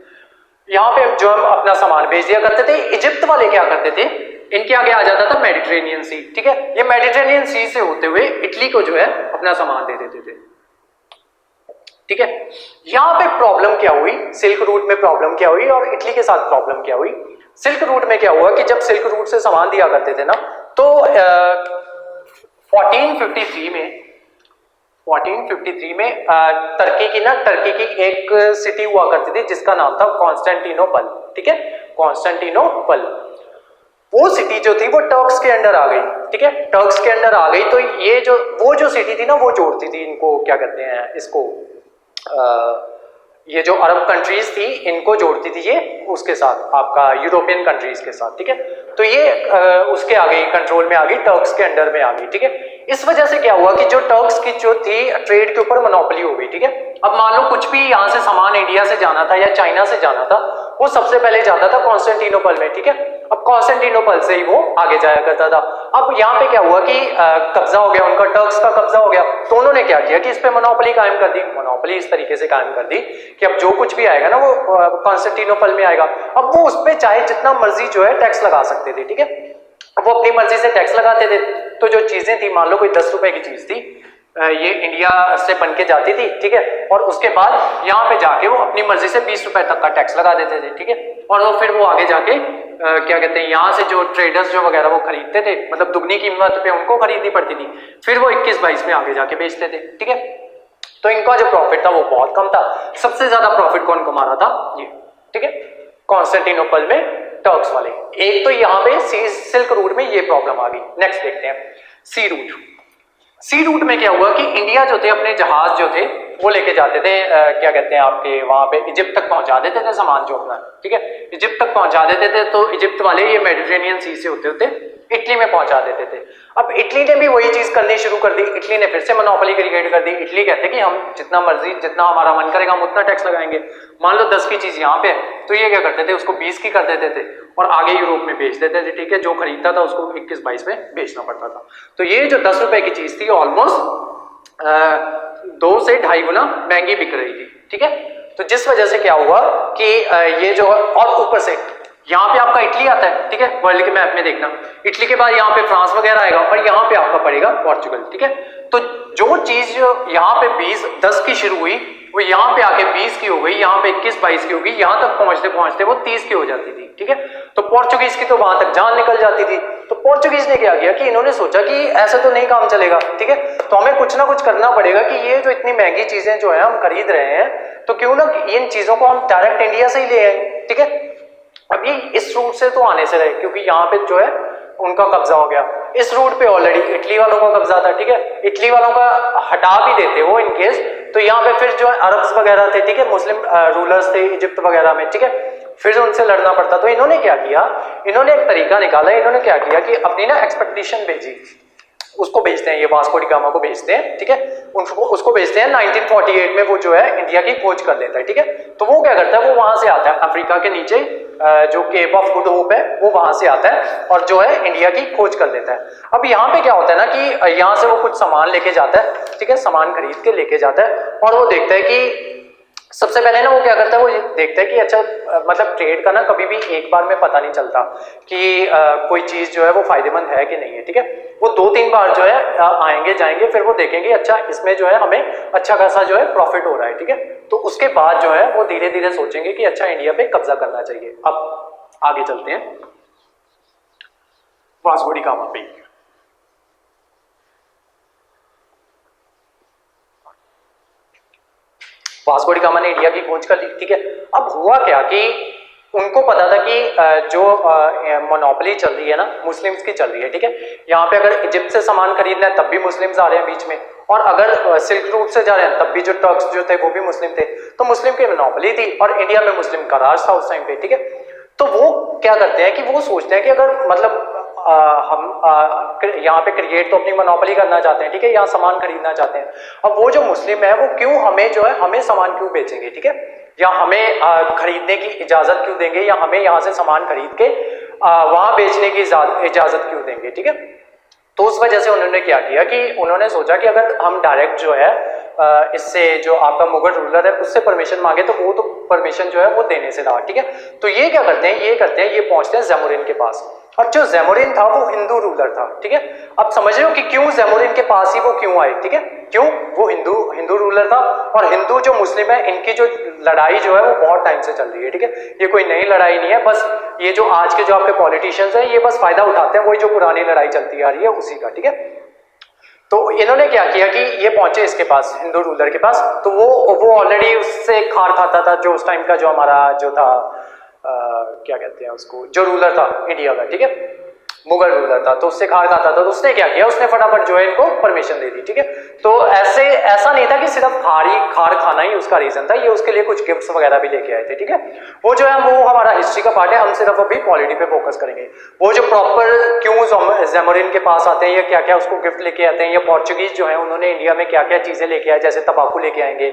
यहाँ पे जो हम अपना सामान भेज दिया करते थे। इजिप्ट वाले क्या करते थे, इनके आगे आ जाता था मेडिटेरेनियन सी, ठीक है। ये मेडिटेरेनियन सी से होते हुए इटली को जो है अपना सामान दे देते थे, ठीक है। यहां पे प्रॉब्लम क्या हुई, सिल्क रूट में प्रॉब्लम क्या हुई और इटली के साथ प्रॉब्लम क्या हुई। सिल्क रूट में क्या हुआ कि जब सिल्क रूट से सामान दिया करते थे ना, तो 1453 में टर्की की एक सिटी हुआ करती थी जिसका नाम था कॉन्स्टेंटिनोपल, ठीक है, कॉन्स्टेंटिनोपल। वो सिटी जो थी वो टर्क्स के अंडर आ गई, ठीक है, टर्क्स के अंडर आ गई। तो ये जो सिटी थी ना वो जोड़ती थी इनको, क्या कहते हैं इसको, ये जो अरब कंट्रीज थी इनको जोड़ती थी ये उसके साथ, आपका यूरोपियन कंट्रीज के साथ, ठीक है। तो ये उसके आ गई, कंट्रोल में आ गई, टर्क्स के अंडर में आ गई, ठीक है। इस वजह से क्या हुआ कि जो टर्क्स की जो थी ट्रेड के ऊपर मोनोपोली हो गई, ठीक है। अब मान लो कुछ भी यहाँ से सामान इंडिया से जाना था या चाइना से जाना था, वो सबसे पहले जाता था कॉन्स्टेंटिनोपल में, ठीक है। अब कॉन्स्टेंटिनोपल से ही वो आगे जाया करता था। अब यहाँ पे क्या हुआ कि कब्जा हो गया उनका, टर्क्स का कब्जा हो गया। तो उन्होंने क्या किया कि इस पे मोनोपोली कायम कर दी। मोनोपोली इस तरीके से कायम कर दी कि अब जो कुछ भी आएगा ना वो कॉन्स्टेंटिनोपल में आएगा। अब वो उस पे चाहे जितना मर्जी जो है टैक्स लगा सकते थे, ठीक है। वो अपनी मर्जी से टैक्स लगाते थे। तो जो चीजें थी, मान लो कोई 10 रुपए की चीज थी, ये इंडिया से बन के जाती थी, ठीक है। और उसके बाद यहाँ पे जाके वो अपनी मर्जी से 20 रुपए तक का टैक्स लगा देते थे, ठीक है। और वो फिर वो आगे जाके क्या कहते हैं, यहाँ से जो ट्रेडर्स जो वगैरह वो खरीदते थे, मतलब दुगनी कीमत पे उनको खरीदनी पड़ती थी, फिर वो 21-22 में आगे जाके बेचते थे, ठीक है। तो इनका जो प्रॉफिट था वो बहुत कम था। सबसे ज्यादा प्रॉफिट कौन कमा रहा था, ये, ठीक है, कॉन्स्टेंटिनोपल में टर्क्स वाले। एक तो यहाँ पे सिल्क रूट में ये प्रॉब्लम आ गई। नेक्स्ट देखते हैं सी रूट। सी रूट में क्या हुआ कि इंडिया जो थे अपने जहाज जो थे वो लेके जाते थे, क्या कहते हैं आपके वहां पे इजिप्ट तक पहुंचा देते थे सामान जो अपना, ठीक है, इजिप्ट तक पहुंचा देते थे। तो इजिप्ट वाले ये मेडिटेरेनियन सी से होते होते इटली में पहुंचा देते थे। अब इटली ने भी वही चीज करनी शुरू कर दी। इटली ने फिर से मोनोपोली क्रिएट कर दी। इटली कहते कि हम जितना मर्जी, जितना हमारा मन करेगा हम उतना टैक्स लगाएंगे। मान लो 10 की चीज यहाँ पे है तो ये क्या करते थे, उसको 20 की कर देते थे और आगे यूरोप में बेच देते थे, ठीक है। जो खरीदता था उसको 21-22 में बेचना पड़ता था। तो ये जो 10 रुपए की चीज थी ऑलमोस्ट 2 से 2.5 गुना महंगी बिक रही थी, ठीक है। तो जिस वजह से क्या हुआ कि ये जो, और ऊपर से यहाँ पे आपका इटली आता है, ठीक है, वर्ल्ड के मैप में देखना, इटली के बाद यहाँ पे फ्रांस वगैरह आएगा और यहाँ पे आपका पड़ेगा पोर्चुगल, ठीक है। तो जो चीज यहाँ पे 10 की शुरू हुई वो यहाँ पे आके 20 की हो गई, यहाँ पे 21-22 की हो गई, यहाँ तक पहुंचते पहुंचते वो 30 की हो जाती थी, ठीक है। तो पोर्चुगीज की तो वहां तक जान निकल जाती थी। तो पोर्चुगीज ने क्या किया कि इन्होंने सोचा कि ऐसे तो नहीं काम चलेगा, ठीक है, तो हमें कुछ ना कुछ करना पड़ेगा कि ये जो इतनी महंगी चीजें जो है हम खरीद रहे हैं, तो क्यों ना इन चीजों को हम डायरेक्ट इंडिया से ही ले आए, ठीक है। अभी इस रूट से तो आने से रहे क्योंकि यहाँ पे जो है उनका कब्जा हो गया। इस रूट पे ऑलरेडी इटली वालों का कब्जा था, ठीक है। इटली वालों का हटा भी देते वो इनकेस, तो यहाँ पे फिर जो है अरब्स वगैरह थे, ठीक है, मुस्लिम रूलर्स थे इजिप्ट वगैरह में, ठीक है, फिर उनसे लड़ना पड़ता। तो इन्होंने क्या किया, इन्होंने एक तरीका निकाला। इन्होंने क्या किया कि अपनी ना एक्सपेडिशन भेजी, उसको भेजते हैं, ये वास्को डी गामा को भेजते हैं, ठीक है, उसको भेजते हैं। 1948 में वो जो है इंडिया की खोज कर लेता है, ठीक है। तो वो क्या करता है, वो वहां से आता है अफ्रीका के नीचे जो केप ऑफ गुड होप है वो वहां से आता है और जो है इंडिया की खोज कर लेता है। अब यहाँ पे क्या होता है ना कि यहाँ से वो कुछ सामान लेके जाता है, ठीक है, सामान खरीद के लेके जाता है और वो देखता है कि सबसे पहले ना वो क्या करता है, वो देखता है कि अच्छा मतलब ट्रेड का ना कभी भी एक बार में पता नहीं चलता कि कोई चीज जो है वो फायदेमंद है कि नहीं है, ठीक है। वो 2-3 बार जो है आएंगे जाएंगे, फिर वो देखेंगे अच्छा इसमें जो है हमें अच्छा खासा जो है प्रॉफिट हो रहा है, ठीक है। तो उसके बाद जो है वो धीरे धीरे सोचेंगे कि अच्छा इंडिया पे कब्जा करना चाहिए। अब आगे चलते हैं वास्को डी गामा पे। वास्को डी गामा ने इंडिया की खोज कर ली, ठीक है। अब हुआ क्या कि उनको पता था कि जो मोनोपोली चल रही है ना मुस्लिम्स की चल रही है, ठीक है। यहाँ पे अगर इजिप्ट से सामान खरीदना है तब भी मुस्लिम्स आ रहे हैं बीच में, और अगर सिल्क रूट से जा रहे हैं तब भी जो टर्क्स जो थे वो भी मुस्लिम थे। तो मुस्लिम की मोनोपोली थी और इंडिया में मुस्लिम का राज था उस टाइम पे, ठीक है। तो वो क्या करते हैं कि वो सोचते हैं कि अगर मतलब हम यहाँ पे क्रिएट तो अपनी मोनोपोली करना चाहते हैं, ठीक है, यहाँ सामान खरीदना चाहते हैं। अब वो जो मुस्लिम है वो क्यों हमें जो है हमें सामान क्यों बेचेंगे, ठीक है, या हमें खरीदने की इजाजत क्यों देंगे, या हमें यहाँ से सामान खरीद के वहाँ बेचने की इजाजत क्यों देंगे, ठीक है। तो उस वजह से उन्होंने क्या किया कि उन्होंने सोचा कि अगर हम डायरेक्ट जो है इससे जो आपका मुगल रूलर है उससे परमिशन मांगे तो वो तो परमिशन जो है वो देने से रहा, ठीक है। तो ये क्या करते हैं, ये पहुंचते हैं ज़ैमुरिन के पास। और जो ज़ैमुरिन था वो हिंदू रूलर था, ठीक है। अब समझ रहे हो कि क्यों ज़ैमुरिन के पास ही वो क्यों आए, ठीक है, क्यों, वो हिंदू रूलर था। और हिंदू जो मुस्लिम है इनकी जो लड़ाई जो है वो बहुत टाइम से चल रही है, ठीक है, ये कोई नई लड़ाई नहीं है, बस ये जो आज के जो आपके पॉलिटिशियंस हैं ये बस फायदा उठाते हैं वही जो पुरानी लड़ाई चलती आ रही है उसी का, ठीक है। तो इन्होंने क्या किया कि ये पहुंचे इसके पास, हिंदू रूलर के पास। तो वो ऑलरेडी उससे खार खाता था, जो उस टाइम का जो हमारा जो था क्या कहते हैं उसको, जो रूलर था इंडिया का, ठीक है, मुगल रूलर था, तो उससे खार खाता था। तो उसने क्या किया, उसने फटाफट जो है इनको परमिशन दे दी, ठीक है। तो ऐसा नहीं था कि सिर्फ खार खाना ही उसका रीजन था, ये उसके लिए कुछ गिफ्ट्स वगैरह भी लेके आए थे, ठीक है। वो जो है वो हमारा हिस्ट्री का पार्ट है, हम सिर्फ अभी पॉलिटी पे फोकस करेंगे। वो जो प्रॉपर क्यों ज़ैमुरिन के पास आते हैं या क्या क्या उसको गिफ्ट लेके आते हैं, या पोर्चुगीज जो है उन्होंने इंडिया में क्या क्या चीजें लेके आए, जैसे तंबाकू लेके आएंगे,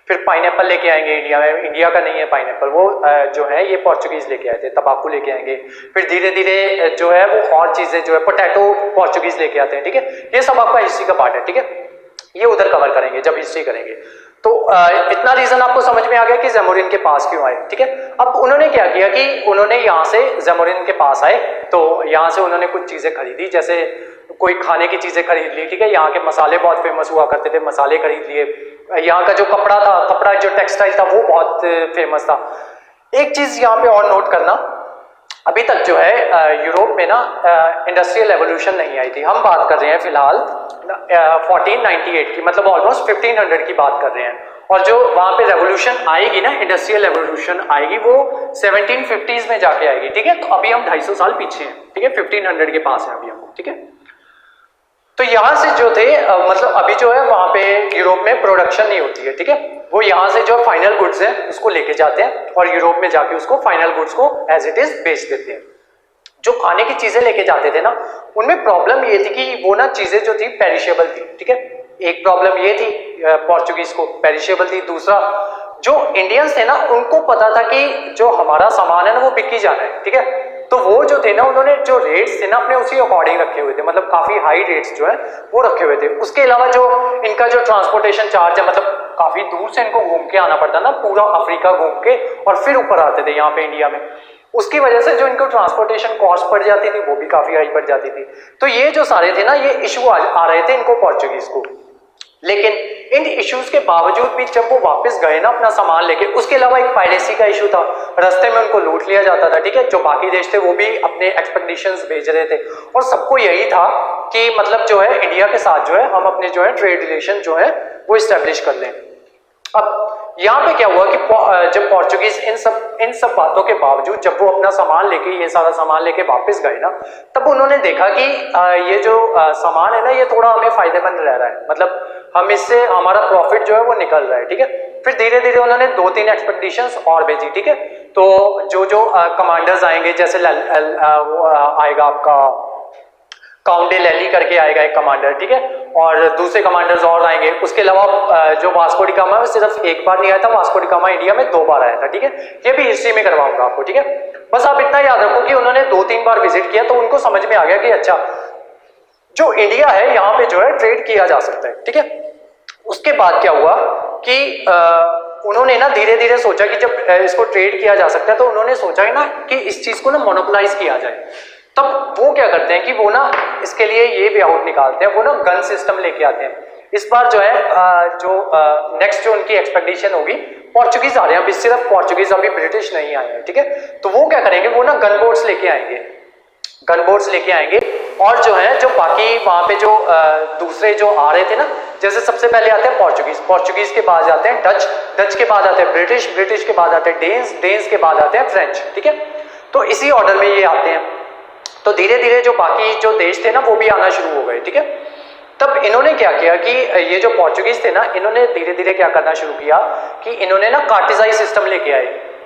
फिर पाइनएप्पल लेके आएंगे इंडिया में, इंडिया का नहीं है पाइनएप्पल, वो जो है ये पोर्चुगीज लेके आए थे, तंबाकू लेके आएंगे, फिर धीरे धीरे जो है वो और चीजें जो है पोटैटो पोर्चुगीज लेके आते हैं, ठीक है। ये सब आपका हिस्ट्री का पार्ट है, ठीक है, ये उधर कवर करेंगे जब हिस्ट्री करेंगे। तो इतना रीजन आपको समझ में आ गया कि ज़ैमुरिन के पास क्यों आए, ठीक है। अब उन्होंने क्या किया कि उन्होंने यहाँ से ज़ैमुरिन के पास आए, तो यहाँ से उन्होंने कुछ चीजें खरीदी, जैसे कोई खाने की चीजें खरीद ली, ठीक है, यहाँ के मसाले बहुत फेमस हुआ करते थे, मसाले खरीद लिए। यहाँ का जो कपड़ा था, कपड़ा जो टेक्सटाइल था वो बहुत फेमस था। एक चीज यहाँ पे और नोट करना, अभी तक जो है यूरोप में ना इंडस्ट्रियल रेवोल्यूशन नहीं आई थी। हम बात कर रहे हैं फिलहाल 1498 की, मतलब ऑलमोस्ट 1500 की बात कर रहे हैं। और जो वहां पे रेवोल्यूशन आएगी ना, इंडस्ट्रियल रेवोल्यूशन आएगी, वो 1750s में जाके आएगी, ठीक है। तो अभी हम 250 साल पीछे हैं, ठीक है, 1500 के पास है अभी हम, ठीक है। तो यहाँ से जो थे मतलब अभी जो है वहां पे यूरोप में प्रोडक्शन नहीं होती है, ठीक है, वो यहाँ से जो फाइनल गुड्स है उसको लेके जाते हैं और यूरोप में जाके उसको फाइनल गुड्स को एज इट इज बेच देते हैं। जो खाने की चीजें लेके जाते थे ना, उनमें प्रॉब्लम ये थी कि वो ना चीजें जो थी पेरिशेबल थी, ठीक है। एक प्रॉब्लम ये थी पोर्चुगीज को, पेरिशेबल थी। दूसरा, जो इंडियंस थे ना उनको पता था कि जो हमारा सामान है ना वो बिक ही जाना है, ठीक है। तो वो जो थे ना, उन्होंने जो रेट्स थे ना अपने उसी अकॉर्डिंग रखे हुए थे, मतलब काफी हाई रेट्स जो है वो रखे हुए थे। उसके अलावा जो इनका जो ट्रांसपोर्टेशन चार्ज है, मतलब काफी दूर से इनको घूम के आना पड़ता ना, पूरा अफ्रीका घूम के और फिर ऊपर आते थे यहाँ पे इंडिया में, उसकी वजह से जो इनको ट्रांसपोर्टेशन कॉस्ट पड़ जाती थी वो भी काफी हाई पड़ जाती थी। तो ये जो सारे थे ना, ये इशू आ रहे थे इनको पोर्चुगीज को। लेकिन इन इश्यूज के बावजूद भी जब वो वापस गए ना अपना सामान लेके, उसके अलावा एक पायरेसी का इशू था, रास्ते में उनको लूट लिया जाता था, ठीक है। जो बाकी देश थे वो भी अपने एक्सपेडिशंस भेज रहे थे और सबको यही था कि मतलब जो है इंडिया के साथ जो है हम अपने जो है ट्रेड रिलेशन जो है वो इस्टेब्लिश कर लें। अब यहाँ पे क्या हुआ कि जब पोर्चुगीज इन सब बातों के बावजूद जब वो अपना सामान लेके, ये सारा सामान लेके वापस गए ना, तब उन्होंने देखा कि ये जो सामान है ना ये थोड़ा हमें फायदेमंद रह रहा है, मतलब हम इससे हमारा प्रॉफिट जो है वो निकल रहा है, ठीक है। फिर धीरे धीरे उन्होंने 2-3 एक्सपेडिशंस और भेजी, ठीक है। तो जो कमांडर्स आएंगे, जैसे वो आएगा आपका काउंट डे लैली करके आएगा एक कमांडर, ठीक है, और दूसरे कमांडर्स और आएंगे। उसके अलावा जो वास्को डी गामा सिर्फ एक बार नहीं आया था, वास्को डी गामा इंडिया में 2 बार आया था, ठीक है। ये भी हिस्ट्री में करवाऊंगा आपको, ठीक है। बस आप इतना याद रखो कि उन्होंने 2-3 बार विजिट किया तो उनको समझ में आ गया कि अच्छा जो इंडिया है यहाँ पे जो है ट्रेड किया जा सकता है, ठीक है। उसके बाद क्या हुआ कि उन्होंने ना धीरे धीरे सोचा कि जब इसको ट्रेड किया जा सकता है तो उन्होंने सोचा है ना कि इस चीज को ना मोनोपोलाइज किया जाए। तब वो क्या करते हैं कि वो ना इसके लिए ये वे आउट निकालते हैं, वो ना गन सिस्टम लेके आते हैं। इस बार जो है नेक्स्ट जो उनकी एक्सपेडिशन होगी, पोर्चुगीज आ रहे हैं, अभी सिर्फ पोर्चुगीज, अभी ब्रिटिश नहीं आए हैं, ठीक है। तो वो क्या करेंगे, वो ना गन बोट्स लेके आएंगे, गन बोट्स लेके आएंगे। और जो है जो बाकी वहां पे जो दूसरे जो आ रहे थे ना, जैसे सबसे पहले आते हैं पोर्चुगीज के बाद आते हैं डच के बाद आते हैं ब्रिटिश के बाद आते हैं डेन्स के बाद आते हैं फ्रेंच, ठीक है। तो इसी ऑर्डर में ये आते हैं। तो धीरे धीरे जो बाकी जो देश थे ना वो भी आना शुरू हो गए, ठीक है। तब इन्होंने क्या किया कि ये जो पोर्चुगीज थे ना, इन्होंने धीरे धीरे क्या करना शुरू किया कि इन्होंने ना कार्टिजाई सिस्टम लेके आए।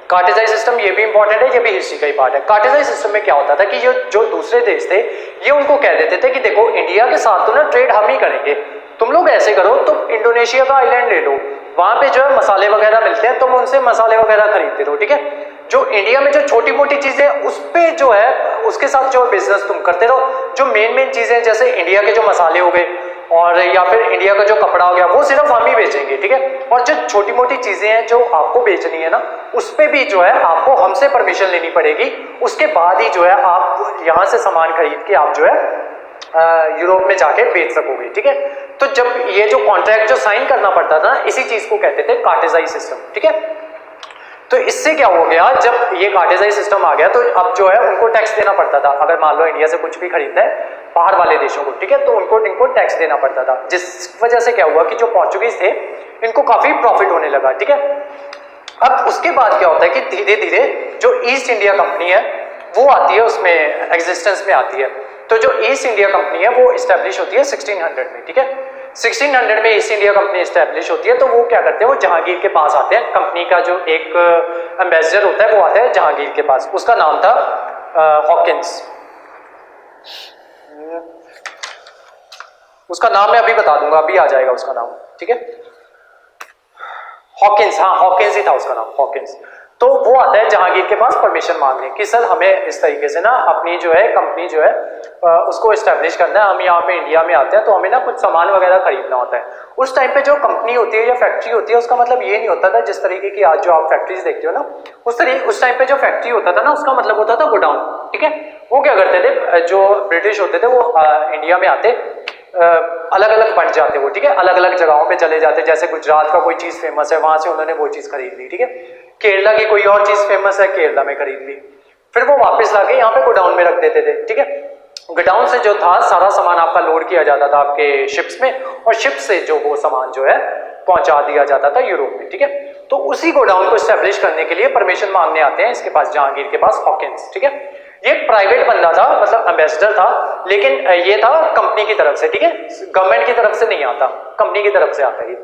कार्टेजाई सिस्टम ये भी इंपॉर्टेंट है, ये भी हिस्ट्री का ही पार्ट है। कार्टेजाई सिस्टम में क्या होता था कि जो दूसरे देश थे ये उनको कह देते थे कि देखो इंडिया के साथ तो ना ट्रेड हम ही करेंगे, तुम लोग ऐसे करो, तुम इंडोनेशिया का आइलैंड ले लो, वहां पे जो है मसाले वगैरह मिलते हैं, तुम उनसे मसाले वगैरह खरीदते रहो, ठीक है। जो इंडिया में जो छोटी मोटी चीजें उस पे जो है उसके साथ जो बिजनेस तुम करते रहो, जो मेन चीजें जैसे इंडिया के जो मसाले हो गए और या फिर इंडिया का जो कपड़ा हो गया वो सिर्फ हम ही बेचेंगे, ठीक है। और जो छोटी मोटी चीजें हैं जो आपको बेचनी है ना, उस पे भी जो है आपको हमसे परमिशन लेनी पड़ेगी, उसके बाद ही जो है आप यहाँ से सामान खरीद के आप जो है यूरोप में जाके बेच सकोगे, ठीक है। तो जब ये जो कॉन्ट्रैक्ट जो साइन करना पड़ता था इसी चीज को कहते थे कार्टेजाई सिस्टम, ठीक है। तो इससे क्या हो गया, जब ये कार्टेजाई सिस्टम आ गया तो अब जो है उनको टैक्स देना पड़ता था। अगर मान लो इंडिया से कुछ भी खरीदना है बाहर वाले देशों को, ठीक है, तो इनको टैक्स देना पड़ता था, जिस वजह से क्या हुआ कि जो पोर्चुगीज थे इनको काफी प्रॉफिट होने लगा, ठीक है। अब उसके बाद क्या होता है कि धीरे धीरे जो ईस्ट इंडिया कंपनी है वो आती है, उसमें एग्जिस्टेंस में आती है। तो जो ईस्ट इंडिया कंपनी है वो इस्टेब्लिश होती है 1600 में, ठीक है। 1600 में ईस्ट इंडिया कंपनी इस्टेब्लिश होती है। तो वो क्या करते हैं, वो जहांगीर के पास आते हैं, कंपनी का जो एक एम्बेसडर होता है वो आता है जहांगीर के पास, उसका नाम था हॉकिंस। उसका नाम मैं अभी बता दूंगा, अभी आ जाएगा उसका नाम, ठीक है। हॉकिंस, हाँ हॉकिंस ही था उसका नाम, हॉकिंस। तो वो आता है जहांगीर के पास परमिशन मांगने कि सर हमें इस तरीके से ना अपनी जो है कंपनी जो है उसको एस्टेब्लिश करना है, हम यहाँ पे इंडिया में आते हैं तो हमें ना कुछ सामान वगैरह खरीदना होता है। उस टाइम पे जो कंपनी होती है या फैक्ट्री होती है उसका मतलब ये नहीं होता था जिस तरीके की आज जो आप फैक्ट्रीज देखते हो ना, उस टाइम पे जो फैक्ट्री होता था ना उसका मतलब होता था गोडाउन, ठीक है। वो क्या करते थे, जो ब्रिटिश होते थे वो इंडिया में आते, अलग अलग बन जाते वो, ठीक है, अलग अलग जगहों पे चले जाते। जैसे गुजरात का कोई चीज फेमस है वहां से उन्होंने वो चीज खरीद ली, ठीक है। केरला की कोई और चीज फेमस है, केरला में खरीद ली, फिर वो वापस लाके यहाँ पे गोडाउन में रख देते थे, ठीक है। गोडाउन से जो था सारा सामान आपका लोड किया जाता था आपके शिप्स में, और शिप से जो वो सामान जो है पहुंचा दिया जाता था यूरोप में, ठीक है। तो उसी गोडाउन को एस्टेब्लिश करने के लिए परमिशन मांगने आते हैं इसके पास, जहांगीर के पास, हॉकिंस, ठीक है। ये एक प्राइवेट बंदा था, मतलब एम्बेसडर था, लेकिन ये था कंपनी की तरफ से, ठीक है, गवर्नमेंट की तरफ से नहीं आता, कंपनी की तरफ से आता है ये।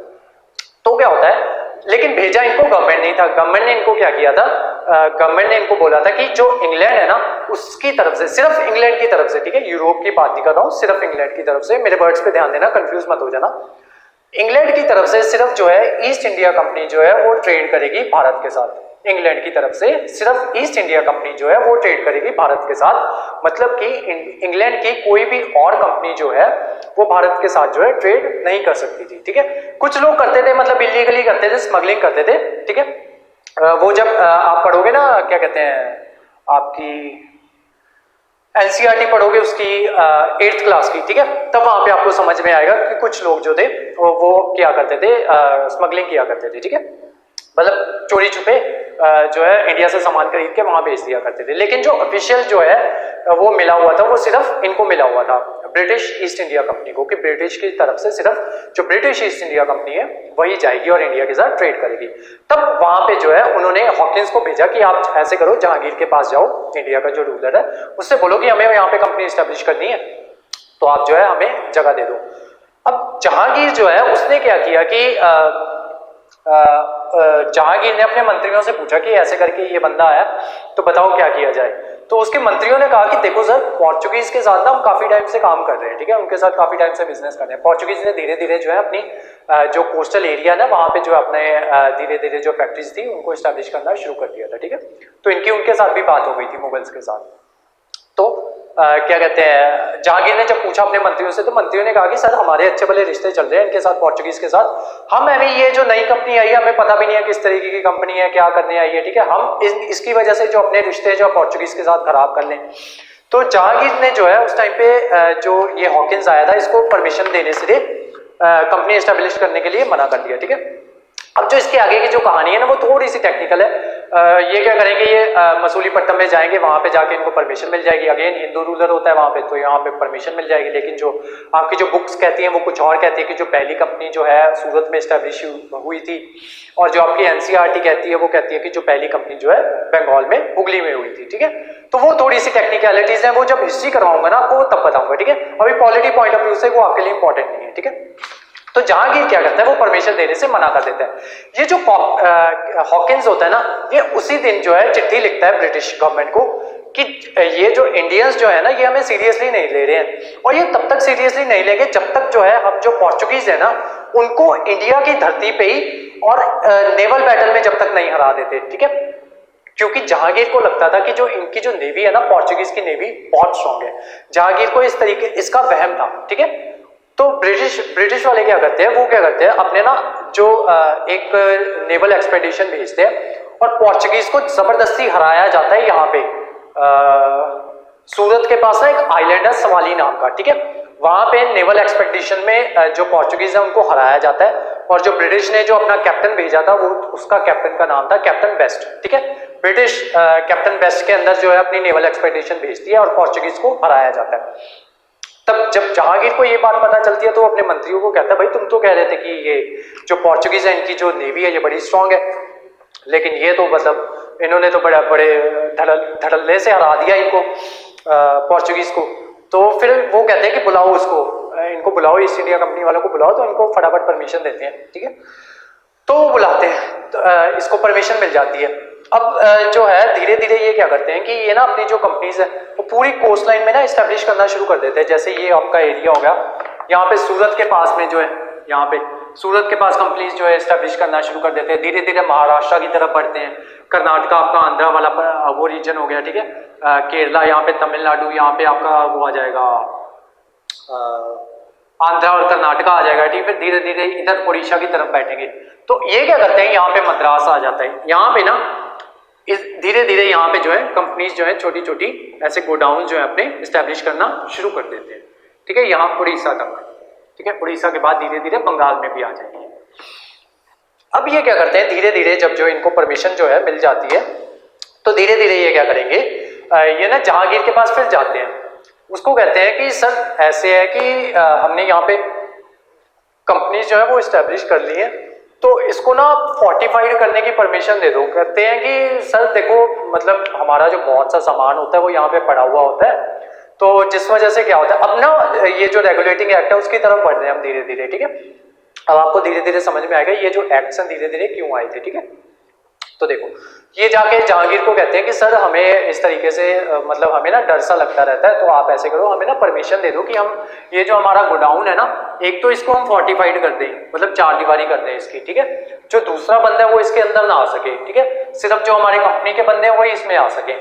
तो क्या होता है, लेकिन भेजा इनको गवर्नमेंट नहीं था, गवर्नमेंट ने इनको क्या किया था, गवर्नमेंट ने इनको बोला था कि जो इंग्लैंड है ना उसकी तरफ से, सिर्फ इंग्लैंड की तरफ से, ठीक है, यूरोप की बात नहीं कर रहा हूं, सिर्फ इंग्लैंड की तरफ से, मेरे वर्ड्स पे ध्यान देना, कंफ्यूज मत हो जाना। इंग्लैंड की तरफ से सिर्फ जो है ईस्ट इंडिया कंपनी जो है वो ट्रेड करेगी भारत के साथ। इंग्लैंड की तरफ से सिर्फ ईस्ट इंडिया कंपनी जो है वो ट्रेड करेगी भारत के साथ, मतलब कि इंग्लैंड की कोई भी और कंपनी जो है वो भारत के साथ जो है ट्रेड नहीं कर सकती थी, ठीक है। कुछ लोग करते थे, मतलब इलीगली करते थे, स्मगलिंग करते थे, ठीक है। वो जब आप पढ़ोगे ना, क्या कहते हैं, आपकी एनसीईआरटी पढ़ोगे उसकी 8th क्लास की, ठीक है, तब वहां पे आपको समझ में आएगा कि कुछ लोग जो थे वो क्या करते थे, स्मगलिंग किया करते थे, ठीक है, मतलब चोरी छुपे जो है इंडिया से सामान खरीद के वहां बेच दिया करते थे। लेकिन जो ऑफिशियल जो है वो मिला हुआ था वो सिर्फ इनको मिला हुआ था, ब्रिटिश ईस्ट इंडिया कंपनी को, कि ब्रिटिश की तरफ से सिर्फ जो ब्रिटिश ईस्ट इंडिया कंपनी है वही जाएगी और इंडिया के साथ ट्रेड करेगी। तब वहां पे जो है उन्होंने हॉकिंस को भेजा कि आप ऐसे करो, जहांगीर के पास जाओ, इंडिया का जो रूलर है, उससे बोलो कि हमें यहाँ पे कंपनी स्टैब्लिश करनी है, तो आप जो है हमें जगह दे दो। अब जहांगीर जो है उसने क्या किया कि जहांगीर ने अपने मंत्रियों से पूछा कि ऐसे करके ये बंदा आया तो बताओ क्या किया जाए। तो उसके मंत्रियों ने कहा कि देखो सर, पोर्चुगीज के साथ ना हम काफी टाइम से काम कर रहे हैं, ठीक है, उनके साथ काफी टाइम से बिजनेस कर रहे हैं। पोर्चुगीज ने धीरे धीरे जो है अपनी जो कोस्टल एरिया ना वहां पे जो अपने धीरे धीरे जो फैक्ट्रीज थी उनको एस्टैब्लिश करना शुरू कर दिया था, ठीक है। तो इनकी उनके साथ भी बात हो गई थी मुगल्स के साथ। तो क्या कहते हैं, जहांगीर ने जब पूछा अपने मंत्रियों से, तो मंत्रियों ने कहा कि सर हमारे अच्छे भले रिश्ते चल रहे हैं इनके साथ, पोर्चुगीज के साथ, हम अभी ये जो नई कंपनी आई है हमें पता भी नहीं है किस तरीके की कंपनी है, क्या करने आई है, ठीक है, हम इसकी वजह से जो अपने रिश्ते जो पोर्चुगीज के साथ खराब कर लें। तो जहांगीर ने जो है उस टाइम पे जो ये हॉकिंस आया था इसको परमिशन देने से कंपनी एस्टेब्लिश करने के लिए मना कर दिया, ठीक है। अब जो इसके आगे की जो कहानी है ना वो थोड़ी सी टेक्निकल है। ये क्या करेंगे, ये मसूलीपट्टनम में जाएंगे, वहां पे जाके इनको परमिशन मिल जाएगी, अगेन हिंदू रूलर होता है वहां पे, तो यहाँ पे परमिशन मिल जाएगी। लेकिन जो आपकी जो बुक्स कहती हैं वो कुछ और कहती है कि जो पहली कंपनी जो है सूरत में एस्टेब्लिश हुई थी, और जो आपकी एनसीईआरटी कहती है वो कहती है कि जो पहली कंपनी जो है बंगाल में, हुगली में हुई थी, ठीक है। तो वो थोड़ी सी टेक्निकलिटीज है, वो जब हिस्ट्री करवाऊंगा ना आपको तब बताऊंगा, ठीक है। अभी पॉलिटी पॉइंट ऑफ व्यू से वो आपके लिए इंपॉर्टेंट नहीं है, ठीक है। तो जहांगीर क्या करता है, वो परमिशन देने से मना कर देता है। ये जो हॉकिंस होता है ना, ये उसी दिन जो है चिट्ठी लिखता है ब्रिटिश गवर्नमेंट को कि ये जो इंडियंस जो है ना, ये हमें सीरियसली नहीं ले रहे हैं, और ये तब तक सीरियसली नहीं लेंगे जब तक जो है हम जो पोर्चुगीज है ना, उनको इंडिया की धरती पे ही और नेवल बैटल में जब तक नहीं हरा देते, ठीक है। क्योंकि जहांगीर को लगता था कि जो इनकी जो नेवी है ना, पोर्चुगीज की नेवी बहुत स्ट्रांग है। जहांगीर को इस तरीके इसका वहम था, ठीक है। तो ब्रिटिश वाले क्या करते हैं, वो क्या करते हैं, अपने ना जो एक नेवल एक्सपेडिशन भेजते हैं और पोर्चुगीज को जबरदस्ती हराया जाता है यहाँ पे सूरत के पास ना एक आइलैंड है सवाली नाम का, ठीक है। वहां पे नेवल एक्सपेडिशन में जो पोर्चुगीज है उनको हराया जाता है, और जो ब्रिटिश ने जो अपना कैप्टन भेजा था, वो उसका कैप्टन का नाम था कैप्टन बेस्ट, ठीक है। ब्रिटिश कैप्टन बेस्ट के अंदर जो है अपनी नेवल एक्सपेडिशन भेजती है और पोर्चुगीज को हराया जाता है। तब जब जहांगीर को ये बात पता चलती है तो अपने मंत्रियों को कहता है, भाई तुम तो कह रहे थे कि ये जो पोर्चुगीज है, इनकी जो नेवी है ये बड़ी स्ट्रांग है, लेकिन ये तो मतलब इन्होंने तो बड़े बड़े धड़ल्ले से हरा दिया इनको, पोर्चुगीज को। तो फिर वो कहते हैं कि बुलाओ उसको, इनको बुलाओ, ईस्ट इंडिया कंपनी वालों को बुलाओ। तो इनको फटाफट परमिशन देते हैं, ठीक है। तो वो बुलाते हैं, तो इसको परमिशन मिल जाती है। अब जो है धीरे धीरे ये क्या करते हैं कि ये ना अपनी जो कंपनीज है वो पूरी कोस्ट लाइन में ना इस्टेब्लिश करना शुरू कर देते हैं। जैसे ये आपका एरिया हो गया, यहाँ पे सूरत के पास में जो है, यहाँ पे सूरत के पास कंपनीज जो है इस्टेब्लिश करना शुरू कर देते हैं। धीरे धीरे महाराष्ट्र की तरफ बढ़ते हैं, कर्नाटका आपका आंध्रा वाला वो रीजन हो गया, ठीक है। केरला, यहाँ पे तमिलनाडु, यहाँ पे आपका वो आ जाएगा आंध्रा और कर्नाटका आ जाएगा, ठीक है। फिर धीरे धीरे इधर उड़ीसा की तरफ बैठेंगे। तो ये क्या करते हैं, यहाँ पे मद्रास आ जाता है। यहाँ पे ना इस धीरे धीरे यहाँ पे जो है कंपनीज जो है छोटी छोटी ऐसे गोडाउन जो है अपने इस्टेब्लिश करना शुरू कर देते हैं, ठीक है। यहाँ उड़ीसा तक, ठीक है। उड़ीसा के बाद धीरे धीरे बंगाल में भी आ जाएंगे। अब ये क्या करते हैं, धीरे धीरे जब जो इनको परमिशन जो है मिल जाती है, तो धीरे धीरे ये क्या करेंगे, ये ना जहांगीर के पास फिर जाते हैं। उसको कहते हैं कि सर ऐसे है कि हमने यहाँ पे कंपनीज जो है वो इस्टेब्लिश कर ली है, तो इसको ना फोर्टिफाइड करने की परमिशन दे दो। कहते हैं कि सर देखो, मतलब हमारा जो बहुत सा सामान होता है वो यहाँ पे पड़ा हुआ होता है, तो जिस वजह से क्या होता है, अब ना ये जो रेगुलेटिंग एक्ट है उसकी तरफ बढ़ रहे हैं हम धीरे धीरे, ठीक है। अब आपको धीरे धीरे समझ में आएगा ये जो एक्ट्स हैं धीरे धीरे क्यों आए थे, ठीक है। तो देखो, ये जाके जहांगीर को कहते हैं कि सर हमें इस तरीके से मतलब हमें ना डर सा लगता रहता है, तो आप ऐसे करो, हमें ना परमिशन दे दो कि हम ये जो हमारा गोडाउन है ना, एक तो इसको हम फोर्टिफाइड कर दें, मतलब चार दीवारी कर दें इसकी, ठीक है। जो दूसरा बंदा है वो इसके अंदर ना आ सके, ठीक है। सिर्फ जो हमारी कंपनी के बंदे हैं वही इसमें आ सके।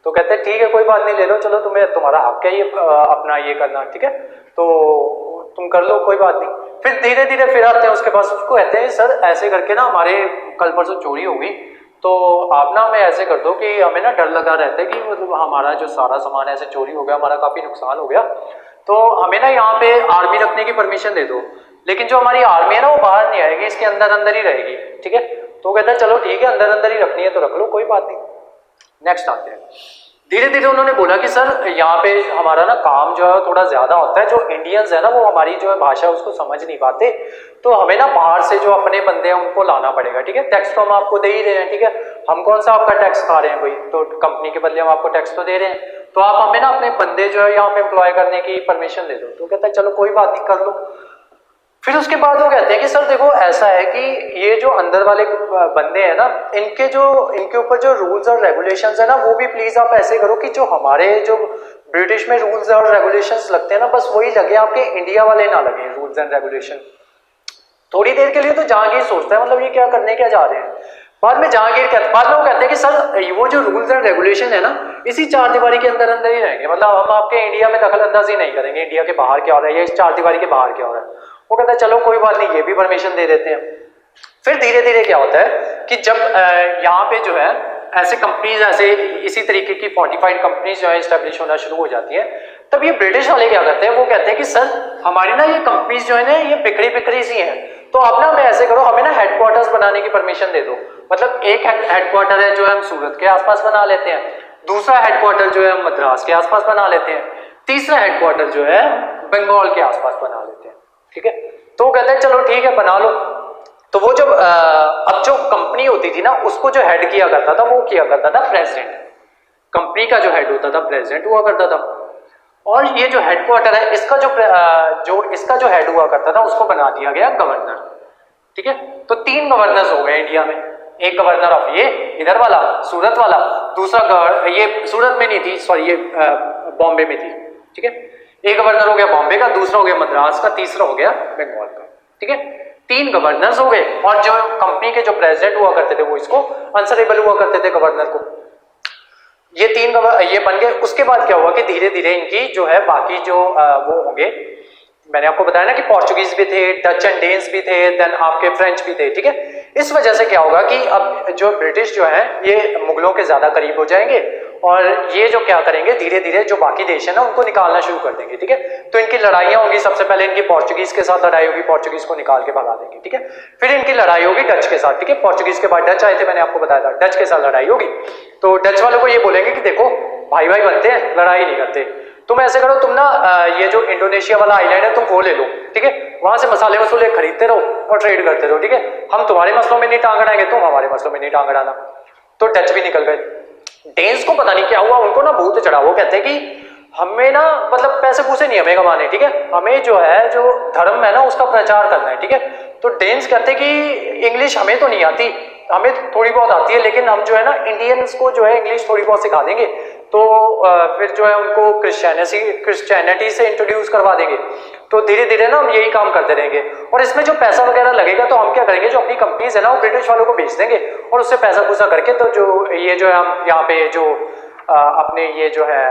तो कहते हैं ठीक है, कोई बात नहीं, ले लो, चलो तुम्हारा हक है ये अपना ये करना, ठीक है, तो तुम कर लो, कोई बात नहीं। फिर धीरे धीरे फिर आते हैं उसके पास, उसको कहते हैं सर ऐसे करके ना हमारे कल परसों चोरी हो गई, तो आप ना हमें ऐसे कर दो कि हमें ना डर लगा रहता है कि मतलब हमारा जो सारा सामान ऐसे चोरी हो गया, हमारा काफ़ी नुकसान हो गया, तो हमें ना यहाँ पे आर्मी रखने की परमिशन दे दो, लेकिन जो हमारी आर्मी है ना वो बाहर नहीं आएगी, इसके अंदर अंदर ही रहेगी, ठीक है। तो कहता है चलो ठीक है, अंदर अंदर ही रखनी है तो रख लो, कोई बात नहीं। नेक्स्ट आते हैं, धीरे धीरे उन्होंने बोला कि सर यहाँ पे हमारा ना काम जो है थोड़ा ज़्यादा होता है, जो इंडियंस है ना वो हमारी जो है भाषा उसको समझ नहीं पाते, तो हमें ना बाहर से जो अपने बंदे हैं उनको लाना पड़ेगा, ठीक है। टैक्स तो हम आपको दे ही रहे हैं, ठीक है, हम कौन सा आपका टैक्स खा रहे हैं कोई, तो कंपनी के बदले हम आपको टैक्स तो दे रहे हैं, तो आप हमें ना अपने बंदे जो है यहाँ पे एम्प्लॉय करने की परमिशन दे दो। तो कहता है चलो कोई बात नहीं, कर लो। फिर उसके बाद वो कहते हैं कि सर देखो ऐसा है कि ये जो अंदर वाले बंदे हैं ना, इनके ऊपर जो रूल्स और रेगुलेशंस है ना, वो भी प्लीज आप ऐसे करो कि जो हमारे जो ब्रिटिश में रूल्स और रेगुलेशंस लगते हैं ना, बस वही लगे, आपके इंडिया वाले ना लगे रूल्स एंड रेगुलेशन। थोड़ी देर के लिए तो जहांगीर सोचता है मतलब ये क्या करने क्या जा रहे हैं। बाद में बाद में वो कहते हैं कि सर वो जो रूल्स एंड रेगुलेशन है ना, इसी चार दीवारी के अंदर अंदर ही रहेंगे, मतलब हम आपके इंडिया में दखल अंदाजी नहीं करेंगे, इंडिया के बाहर क्या हो रहा है या इस चार दीवारी के बाहर क्या हो रहा है। वो कहता है चलो कोई बात नहीं, ये भी परमिशन दे देते हैं। फिर धीरे धीरे क्या होता है कि जब यहाँ पे जो है ऐसे कंपनीज ऐसे इसी तरीके की फोर्टिफाइड कंपनीज जो है इस्टेब्लिश होना शुरू हो जाती है, तब ये ब्रिटिश वाले क्या करते हैं, वो कहते हैं कि सर हमारी ना ये कंपनीज जो है ना ये बिखरी बिखरी सी हैं, तो आप ना हमें ऐसे करो, हमें ना हेडक्वार्टर्स बनाने की परमिशन दे दो। मतलब एक हेडक्वार्टर है जो है हम सूरत के आसपास बना लेते हैं, दूसरा हेडक्वार्टर जो है हम मद्रास के आसपास बना लेते हैं, तीसरा हेडक्वार्टर जो है बंगाल के आसपास बना लेते हैं, ठीक है। तो कहते हैं चलो ठीक है बना लो। तो वो जब अब जो कंपनी होती थी ना, उसको जो हेड किया करता था वो किया करता था प्रेसिडेंट, कंपनी का जो हेड होता था प्रेसिडेंट हुआ करता था। और ये जो हेडक्वार्टर है इसका इसका जो हेड हुआ करता था उसको बना दिया गया गवर्नर। ठीक है, तो 3 गवर्नर्स हो गए इंडिया में। एक गवर्नर ऑफ ये इधर वाला सूरत वाला, दूसरा ये सूरत में नहीं थी, सॉरी ये बॉम्बे में थी। ठीक है, एक गवर्नर हो गया बॉम्बे का, दूसरा हो गया मद्रास का, तीसरा हो गया बंगाल का। ठीक है, 3 गवर्नर्स हो गए और जो कंपनी के जो प्रेसिडेंट हुआ करते थे वो इसको आंसरेबल हुआ करते थे गवर्नर को। ये 3 ये बन गए। उसके बाद क्या हुआ कि धीरे धीरे इनकी जो है बाकी जो वो होंगे, मैंने आपको बताया ना कि पोर्चुगीज भी थे, डच एंड डेन्स भी थे, देन आपके फ्रेंच भी थे। ठीक है, इस वजह से क्या होगा कि अब जो ब्रिटिश जो है ये मुगलों के ज्यादा करीब हो जाएंगे और ये जो क्या करेंगे धीरे धीरे जो बाकी देश है ना उनको निकालना शुरू कर देंगे। ठीक है, तो इनकी लड़ाइयां होंगी। सबसे पहले इनकी पोर्चुगीज के साथ लड़ाई होगी, पोर्चुगीज को निकाल के भगा देंगे। ठीक है, फिर इनकी लड़ाई होगी डच के साथ। ठीक है, पोर्चुगीज के बाद डच आए थे, मैंने आपको बताया था, डच के साथ लड़ाई होगी। तो डच वालों को ये बोलेंगे कि देखो भाई भाई बनते हैं, लड़ाई नहीं करते, तुम ऐसे करो, तुम ना ये जो इंडोनेशिया वाला आइलैंड है तुम वो ले लो। ठीक है, वहां से मसाले वसूले खरीदते रहो और ट्रेड करते रहो। ठीक है, हम तुम्हारे मसलों में नहीं टांग अड़ाएंगे, तुम हमारे मसलों में नहीं टांग अड़ाना। तो डच भी निकल गए। डेन्स को पता नहीं क्या हुआ, उनको ना भूत चढ़ा। वो कहते हैं कि हमें ना मतलब पैसे पूसे नहीं हमें कमाने। ठीक है, हमें जो है जो धर्म है ना उसका प्रचार करना है। ठीक है, तो डेन्स कहते हैं कि इंग्लिश हमें तो नहीं आती, हमें थोड़ी बहुत आती है, लेकिन हम जो है ना इंडियंस को जो है इंग्लिश थोड़ी बहुत सिखा देंगे। तो फिर जो है उनको क्रिश्चियनिटी से इंट्रोड्यूस करवा देंगे। तो धीरे धीरे ना हम यही काम करते रहेंगे और इसमें जो पैसा वगैरह लगेगा तो हम क्या करेंगे, जो अपनी कंपनीज है ना वो ब्रिटिश वालों को बेच देंगे और उससे पैसा पूसा करके तो जो ये जो है हम यहाँ पे जो अपने ये जो है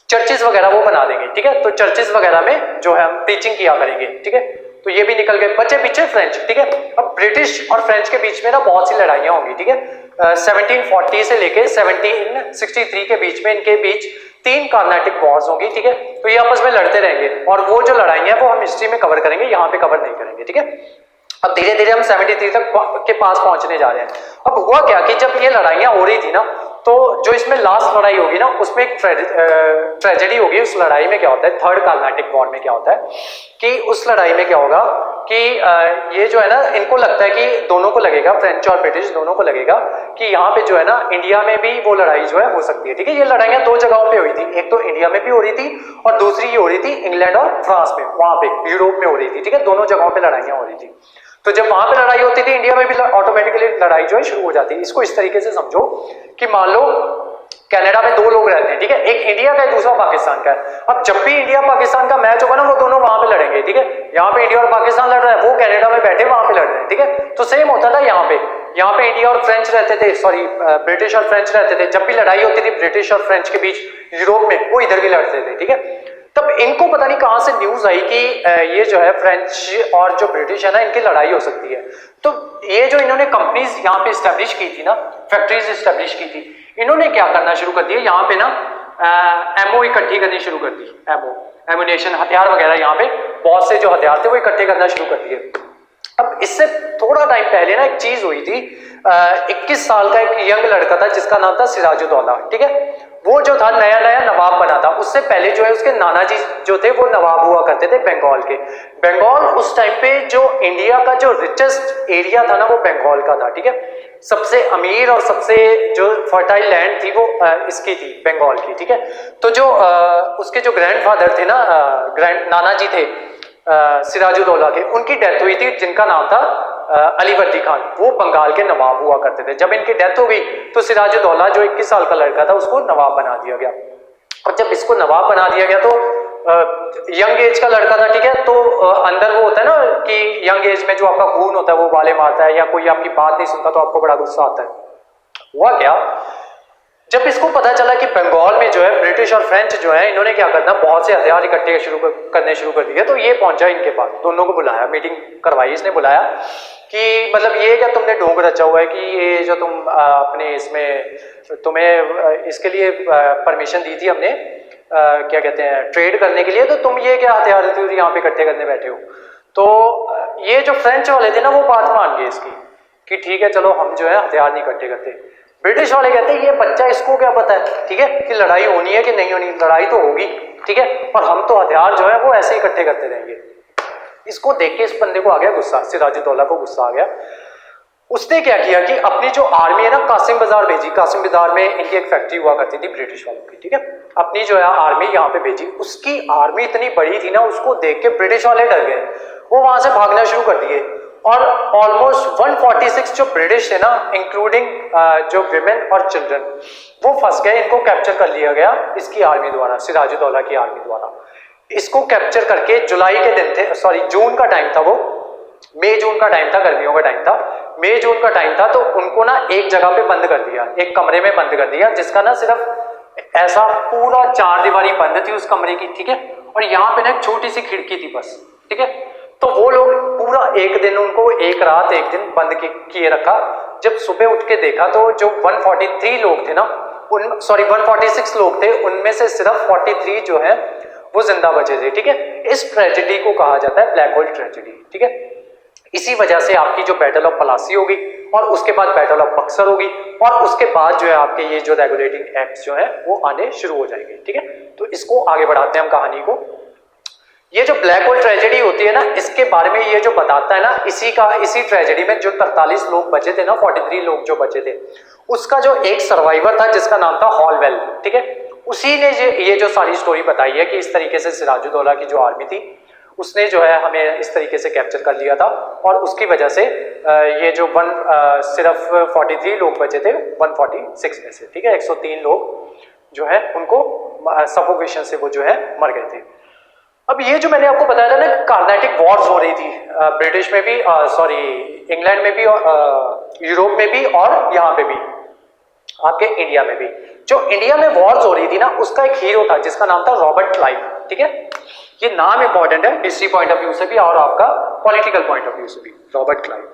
चर्चेस वगैरह वो बना देंगे। ठीक है, तो चर्चेस वगैरह में जो है हम प्रीचिंग किया करेंगे। ठीक है, तो ये भी निकल गए, बचे पीछे फ्रेंच। ठीक है, अब ब्रिटिश और फ्रेंच के बीच में ना बहुत सी लड़ाइयां होंगी। ठीक है, 1740 से लेके 1763 के बीच में इनके बीच 3 कार्नाटिक वॉर्स होंगी। ठीक है, तो ये आपस में लड़ते रहेंगे और वो जो लड़ाइयां वो हम हिस्ट्री में कवर करेंगे, यहाँ पे कवर नहीं करेंगे। ठीक है, अब धीरे धीरे हम 73 तक के पास पहुंचने जा रहे हैं। अब हुआ क्या कि जब ये लड़ाइयां हो रही थी ना, तो जो इसमें लास्ट लड़ाई होगी ना उसमें एक ट्रेजेडी होगी। उस लड़ाई में क्या होता है, थर्ड कार्नाटिक वॉर में क्या होता है कि उस लड़ाई में क्या होगा कि ये जो है ना इनको लगता है कि दोनों को लगेगा, फ्रेंच और ब्रिटिश दोनों को लगेगा कि यहाँ पे जो है ना इंडिया में भी वो लड़ाई जो है हो सकती है। ठीक है, ये लड़ाइयां 2 जगहों पे हुई थी, एक तो इंडिया में भी हो रही थी और दूसरी ये हो रही थी इंग्लैंड और फ्रांस में, वहां पे यूरोप में हो रही थी। ठीक है, दोनों जगहों पे लड़ाइयां हो रही थी। तो जब वहां पे लड़ाई होती थी इंडिया में भी ऑटोमेटिकली लड़ाई जो है शुरू हो जाती है। इसको इस तरीके से समझो कि मान लो कनाडा में 2 लोग रहते हैं। ठीक है, एक इंडिया का है दूसरा पाकिस्तान का है। अब जब भी इंडिया पाकिस्तान का मैच होगा ना वो दोनों वहां पे लड़ेंगे। ठीक है, यहाँ पे इंडिया और पाकिस्तान लड़ रहा है, वो कनाडा में बैठे वहां पे लड़ रहे हैं। ठीक है, तो सेम होता था यहाँ पे इंडिया और फ्रेंच रहते थे, सॉरी ब्रिटिश और फ्रेंच रहते थे। जब भी लड़ाई होती थी ब्रिटिश और फ्रेंच के बीच यूरोप में, वो इधर भी लड़ते थे। ठीक है, तब इनको पता नहीं कहां से न्यूज आई कि ये जो है फ्रेंच और जो ब्रिटिश है ना इनकी लड़ाई हो सकती है। तो ये जो इन्होंने कंपनीज यहाँ पे स्टैब्लिश की थी ना, फैक्ट्रीज स्टैब्लिश की थी, इन्होंने क्या करना शुरू कर दिया, यहाँ पे ना एमओ इकट्ठी करनी शुरू कर दी। एमुनेशन हथियार वगैरह, यहाँ पे बहुत से जो हथियार थे वो इकट्ठे करना शुरू कर दिए। अब इससे थोड़ा टाइम पहले ना एक चीज हुई थी, 21 साल का एक यंग लड़का था जिसका नाम था सिराजुद्दौला। ठीक है, वो जो था नया नया नवाब बना था। उससे पहले जो है उसके नाना जी जो थे वो नवाब हुआ करते थे बंगाल के। बंगाल उस टाइम पे जो इंडिया का जो रिचेस्ट एरिया था ना वो बंगाल का था। ठीक है, सबसे अमीर और सबसे जो फर्टाइल लैंड थी वो इसकी थी, बंगाल की। ठीक है, तो जो उसके जो ग्रैंडफादर थे ना, नाना जी थे सिराजुद्दौला के, उनकी डेथ हुई थी जिनका नाम था अलीवर्दी खान। वो बंगाल के नवाब हुआ करते थे। जब इनकी डेथ हो गई तो सिराजुद्दौला जो 21 साल का लड़का था उसको नवाब बना दिया गया। और जब इसको नवाब बना दिया गया तो यंग एज का लड़का था। ठीक है, तो अंदर वो होता है ना कि यंग एज में जो आपका खून होता है वो वाले मारता है, या कोई आपकी बात नहीं सुनता तो आपको बड़ा गुस्सा आता है। हुआ क्या, जब इसको पता चला कि बंगाल में जो है ब्रिटिश और फ्रेंच जो है इन्होंने क्या करना, बहुत से हथियार इकट्ठे करने शुरू कर दिए, तो ये पहुंचा इनके पास, दोनों को बुलाया, मीटिंग करवाई इसने, बुलाया कि मतलब ये क्या तुमने ढोंग रचा हुआ है कि ये जो तुम अपने इसमें तुम्हें इसके लिए परमिशन दी थी हमने, क्या कहते हैं, ट्रेड करने के लिए, तो तुम ये क्या हथियार यहाँ पे इकट्ठे करने बैठे हो। तो ये जो फ्रेंच वाले थे ना वो बात मान गए इसकी कि ठीक है चलो हम जो है हथियार नहीं इकट्ठे करते। ब्रिटिश वाले कहते हैं ये बच्चा, इसको क्या पता है, ठीक है, कि लड़ाई होनी है कि नहीं होनी, लड़ाई तो होगी, ठीक है, और हम तो हथियार जो है वो ऐसे इकट्ठे करते रहेंगे। इसको देख के इस बंदे को आ गया गुस्सा, सिराजुद्दौला को गुस्सा आ गया। उसने क्या किया कि अपनी जो आर्मी है ना कासिम बाजार भेजी। कासिम बाजार में इनकी एक फैक्ट्री हुआ करती थी ब्रिटिश वालों की, ठीक है। अपनी जो है आर्मी यहाँ पे भेजी। उसकी आर्मी इतनी बड़ी थी ना, उसको देख के ब्रिटिश वाले डर गए, वो वहां से भागना शुरू कर दिए। और ऑलमोस्ट 146 जो ब्रिटिश थे ना, इंक्लूडिंग जो विमेन और चिल्ड्रन, वो फंस गए। इनको कैप्चर कर लिया गया इसकी आर्मी द्वारा, सिराजुद्दौला की आर्मी द्वारा। इसको कैप्चर करके जुलाई के दिन थे, सॉरी जून का टाइम था, वो मई जून का टाइम था, गर्मियों का टाइम था, मई जून का टाइम था। तो उनको ना एक जगह पे बंद कर दिया, एक कमरे में बंद कर दिया, जिसका ना सिर्फ ऐसा पूरा 4 दीवारी बंद थी उस कमरे की, ठीक है। और यहाँ पे ना एक छोटी सी खिड़की थी बस, ठीक है। तो वो लोग पूरा एक दिन, उनको एक रात एक दिन बंद किए रखा। जब सुबह उठ के देखा तो जो 143 लोग थे ना, 146 लोग थे, उनमें से सिर्फ 43 जो है वो जिंदा बचे थे, ठीक है। इस ट्रेजेडी को कहा जाता है ब्लैक होल ट्रेजेडी, ठीक है। इसी वजह से आपकी जो बैटल ऑफ पलासी होगी और उसके बाद बैटल ऑफ बक्सर होगी और उसके बाद जो है आपके ये जो रेगुलेटिंग एक्ट्स जो है वो आने शुरू हो जाएंगे, ठीक है। तो इसको आगे बढ़ाते हैं हम कहानी को। ये जो ब्लैक होल ट्रेजेडी होती है ना, इसके बारे में ये जो बताता है ना, इसी ट्रेजेडी में जो 43 लोग बचे थे ना, 43 लोग जो बचे थे, उसका जो एक सर्वाइवर था जिसका नाम था हॉलवेल, ठीक है। उसी ने ये जो सारी स्टोरी बताई है कि इस तरीके से सिराजुद्दौला की जो आर्मी थी उसने जो है हमें इस तरीके से कैप्चर कर लिया था। और उसकी वजह से ये जो सिर्फ 43 लोग बचे थे 146 में से, ठीक है। 103 लोग जो है उनको सफोकेशन से वो जो है मर गए थे। अब ये जो मैंने आपको बताया था ना, कार्नेटिक वॉर्स हो रही थी ब्रिटिश में भी, सॉरी इंग्लैंड में भी, और यूरोप में भी, और यहाँ पे भी आपके इंडिया में भी। जो इंडिया में वॉर्स हो रही थी ना, उसका एक हीरो था जिसका नाम था रॉबर्ट क्लाइव, ठीक है। ये नाम इंपॉर्टेंट है हिस्ट्री पॉइंट ऑफ व्यू से भी और आपका पॉलिटिकल पॉइंट ऑफ व्यू से भी। रॉबर्ट क्लाइव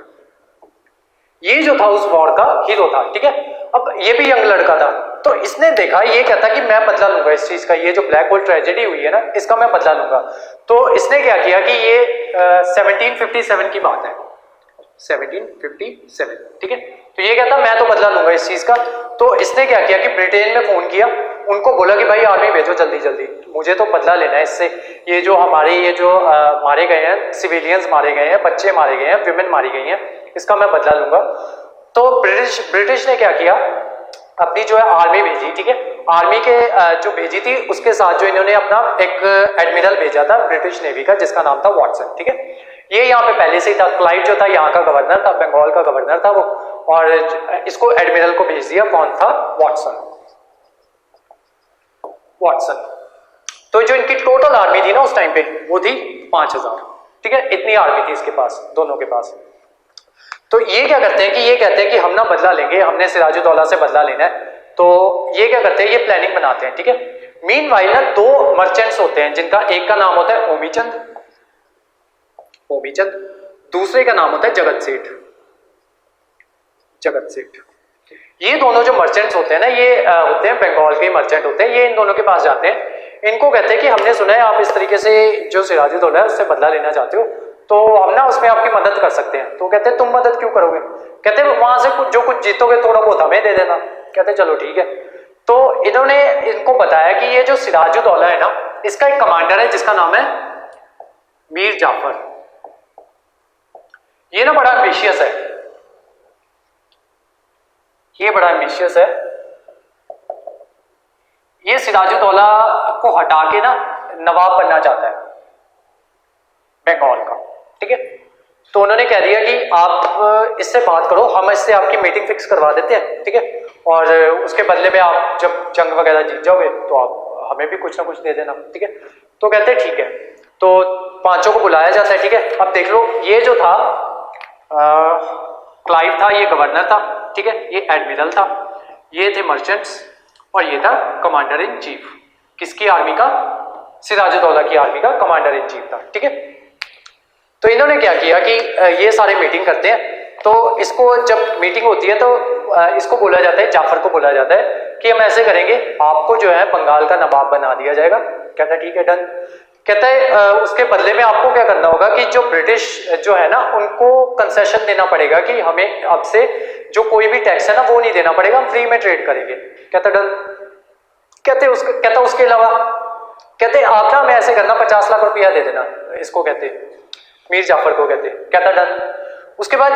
ये जो था उस वॉर का हीरो था, ठीक है। अब ये भी यंग लड़का था, तो इसने देखा, ये कहता कि मैं बदला लूंगा इस चीज का, ये जो ब्लैक होल ट्रेजेडी हुई है ना, इसका मैं बदला लूंगा। तो इसने क्या किया कि ये 1757 की बात है, 1757, ठीक है। तो ये कहता मैं तो बदला लूंगा इस चीज का। तो इसने क्या किया कि ब्रिटेन में फोन किया, उनको बोला कि भाई आर्मी भेजो जल्दी जल्दी, मुझे तो बदला लेना है इससे। ये जो हमारे ये जो मारे गए हैं, सिविलियंस मारे गए हैं, बच्चे मारे गए हैं, विमेन मारी गई हैं, इसका मैं बदला लूंगा। तो ब्रिटिश ने क्या किया, अपनी जो है आर्मी भेजी, ठीक है। आर्मी के जो भेजी थी उसके साथ जो इन्होंने अपना एक एडमिरल भेजा था ब्रिटिश नेवी का, जिसका नाम था वॉटसन, ठीक है। ये यहाँ पे पहले से ही था। क्लाइव जो था यहाँ का गवर्नर था, बंगाल का गवर्नर था वो, और इसको एडमिरल को भेज दिया। कौन था? वॉटसन। तो जो इनकी टोटल आर्मी थी ना उस टाइम पे, वो थी 5000, ठीक है। इतनी आर्मी थी इसके पास, दोनों के पास। तो ये क्या करते हैं कि ये कहते हैं कि हम ना बदला लेंगे, हमने सिराजुद्दौला से बदला लेना है। तो ये क्या करते हैं, ये प्लानिंग बनाते हैं, ठीक है। मीनवाइल ना 2 मर्चेंट्स होते हैं, जिनका एक का नाम होता है ओमीचंद, दूसरे का नाम होता है जगत सेठ। ये दोनों जो मर्चेंट्स होते हैं ना, ये होते हैं बंगाल के मर्चेंट होते हैं। ये इन दोनों के पास जाते हैं, इनको कहते हैं कि हमने सुना है आप इस तरीके से जो सिराजुद्दौला है उससे बदला लेना चाहते हो, तो हम ना उसमें आपकी मदद कर सकते हैं। तो कहते हैं तुम मदद क्यों करोगे? कहते हैं वहां से जो कुछ जीतोगे थोड़ा बहुत हमें दे देना। कहते हैं चलो ठीक है। तो इन्होंने इनको बताया कि ये जो सिराजुद्दौला है ना, इसका एक कमांडर है जिसका नाम है मीर जाफर। ये ना बड़ा एम्बिशियस है, ये सिराजुद्दौला को हटा के ना नवाब बनना चाहता है बंगाल का, ठीक है। तो उन्होंने कह दिया कि आप इससे बात करो, हम इससे आपकी मीटिंग फिक्स करवा देते हैं, ठीक है। और उसके बदले में आप जब जंग वगैरह जीत जाओगे तो आप हमें भी कुछ ना कुछ दे देना, ठीक है। तो कहते हैं ठीक है। तो 5 को बुलाया जाता है, ठीक है। अब देख लो, ये जो था क्लाइव था, ये गवर्नर था, ठीक है। ये एडमिरल था, ये थे मर्चेंट्स, और ये था कमांडर इन चीफ। किसकी आर्मी का? सिराजुद्दौला की आर्मी का कमांडर इन चीफ था, ठीक है। तो इन्होंने क्या किया कि ये सारे मीटिंग करते हैं। तो इसको जब मीटिंग होती है तो इसको बोला जाता है, जाफर को बोला जाता है कि हम ऐसे करेंगे, आपको जो है बंगाल का नवाब बना दिया जाएगा। कहता है ठीक है, डन। कहता है उसके बदले में आपको क्या करना होगा कि जो ब्रिटिश जो है ना, उनको कंसेशन देना पड़ेगा कि हमें अब से जो कोई भी टैक्स है ना वो नहीं देना पड़ेगा, हम फ्री में ट्रेड करेंगे। कहता डन। कहता उसके अलावा कहते आप ना हमें ऐसे करना, 50 लाख रुपया दे देना। इसको कहते मीर जाफर को कहते। कहता डन। उसके बाद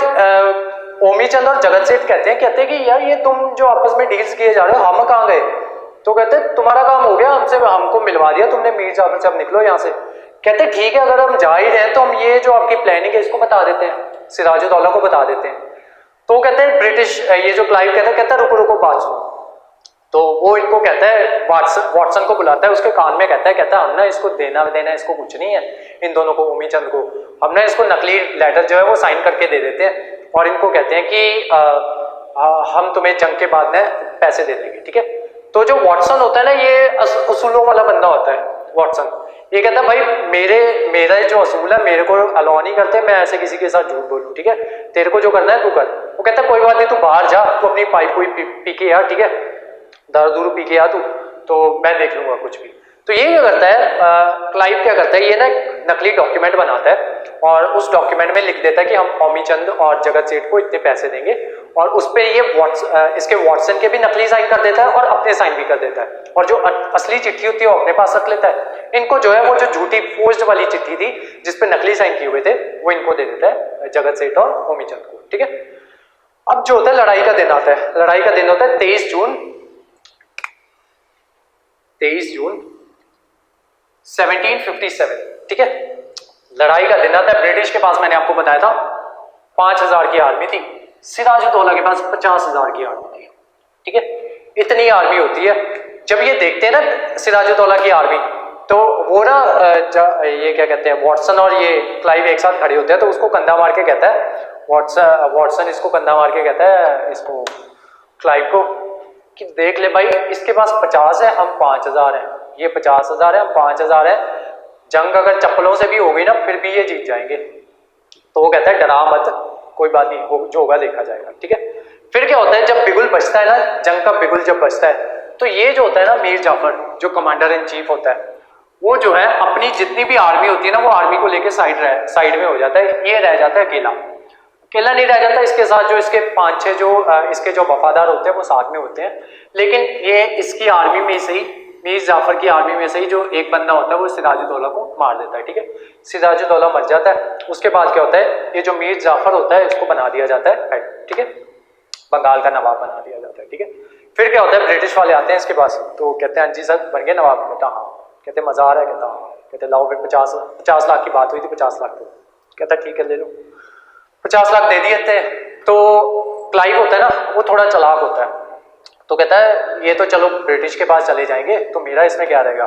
ओमीचंद और जगत सेठ कहते हैं कि यार ये तुम जो आपस में डील्स किए जा रहे हो, हम कहाँ गए? तो कहते तुम्हारा काम हो गया, हमसे हमको मिलवा दिया तुमने मीर जाफर से, अब निकलो यहाँ से। कहते ठीक है, अगर हम जा ही रहे हैं तो हम ये जो आपकी प्लानिंग है इसको बता देते हैं, सिराजुद्दौला को बता देते हैं। तो कहते हैं ब्रिटिश, ये जो क्लाइव कहता है रुको रुको बात सुनो। तो वो इनको कहता है, वाटसन को बुलाता है, उसके कान में कहता है हम ना इसको देना इसको कुछ नहीं है, इन दोनों को, ओमीचंद को, हम ना इसको नकली लेटर जो है वो साइन करके दे देते हैं और इनको कहते हैं कि हम तुम्हें जंग के बाद में पैसे दे देंगे, ठीक है। तो जो वाटसन होता है ना, ये असूलों वाला बंदा होता है वाटसन। ये कहता है भाई मेरा जो असूल है मेरे को अलाउ नहीं करते, मैं ऐसे किसी के साथ झूठ बोलूं, ठीक है, तेरे को जो करना है तू कर। वो कहता है कोई बात नहीं, तू बाहर जा, तू अपनी पाइप कोई पी के यार, ठीक है, दारू पी के आ तू, तो मैं देख लूंगा कुछ भी। तो ये क्या करता है, क्लाइव क्या करता है, ये ना नकली डॉक्यूमेंट बनाता है और उस डॉक्यूमेंट में लिख देता है कि हम ओमीचंद और जगत सेठ को इतने पैसे देंगे, और उस पर ये इसके वाटसन के भी नकली साइन कर देता है और अपने साइन भी कर देता है, और जो असली चिट्ठी होती है वो अपने पास रख लेता है। इनको जो है वो जो झूठी फोर्ज्ड वाली चिट्ठी थी जिसपे नकली साइन किए हुए थे वो इनको दे देता है जगत सेठ और ओमीचंद को, ठीक है। अब जो होता है लड़ाई का दिन आता है, लड़ाई का दिन होता है 23 जून 1757, ठीक है। लड़ाई का दिन आता है, ब्रिटिश के पास मैंने आपको बताया था 5000 की आर्मी थी, सिराजुद्दौला के पास 50,000 की आर्मी थी, ठीक है। इतनी आर्मी होती है, जब ये देखते हैं ना सिराजुद्दौला की आर्मी, तो वो ना ये क्या कहते हैं, वाटसन और ये क्लाइव एक साथ खड़े होते हैं, तो उसको कंधा मार के कहता है वाटसन इसको कंधा मार के कहता है इसको क्लाइव को कि देख ले भाई, इसके पास 50 है, हम 5000 हैं, ये 50,000 है, हम 5000 है, जंग अगर चप्पलों से भी होगी ना फिर भी ये जीत जाएंगे। तो वो कहता है डरा मत, कोई बात नहीं, जो होगा देखा जाएगा, ठीक है। फिर क्या होता है, जब बिगुल बजता है ना, जंग का बिगुल जब बजता है, तो ये जो होता है ना मीर जाफर जो कमांडर इन चीफ होता है, वो जो है अपनी जितनी भी आर्मी होती है ना, वो आर्मी को लेके साइड में हो जाता है, ये रह जाता है अकेला नहीं रह जाता, इसके साथ जो इसके 5-6 जो इसके जो वफादार होते हैं वो साथ में होते हैं। लेकिन ये इसकी आर्मी में सही, मीर जाफर की आर्मी में सही, जो एक बंदा होता है वो सिराजुद्दौला को मार देता है, ठीक है। सिराजुद्दौला मर जाता है। उसके बाद क्या होता है, ये जो मीर जाफर होता है इसको बना दिया जाता है हेड, ठीक है, बंगाल का नवाब बना दिया जाता है, ठीक है। फिर क्या होता है, ब्रिटिश वाले आते हैं इसके पास, तो कहते हैं जी सर बन गए नवाब? कहता हाँ। कहते मजा आ रहा है? कहता हाँ। कहते लाओ फिर 50 लाख की बात हुई थी, 50 लाख। कहता ठीक है ले लो, 50 लाख दे दिए थे। तो क्लाइव होता है ना, वो थोड़ा चालाक होता है, तो कहता है ये तो चलो ब्रिटिश के पास चले जाएंगे तो मेरा इसमें क्या रहेगा।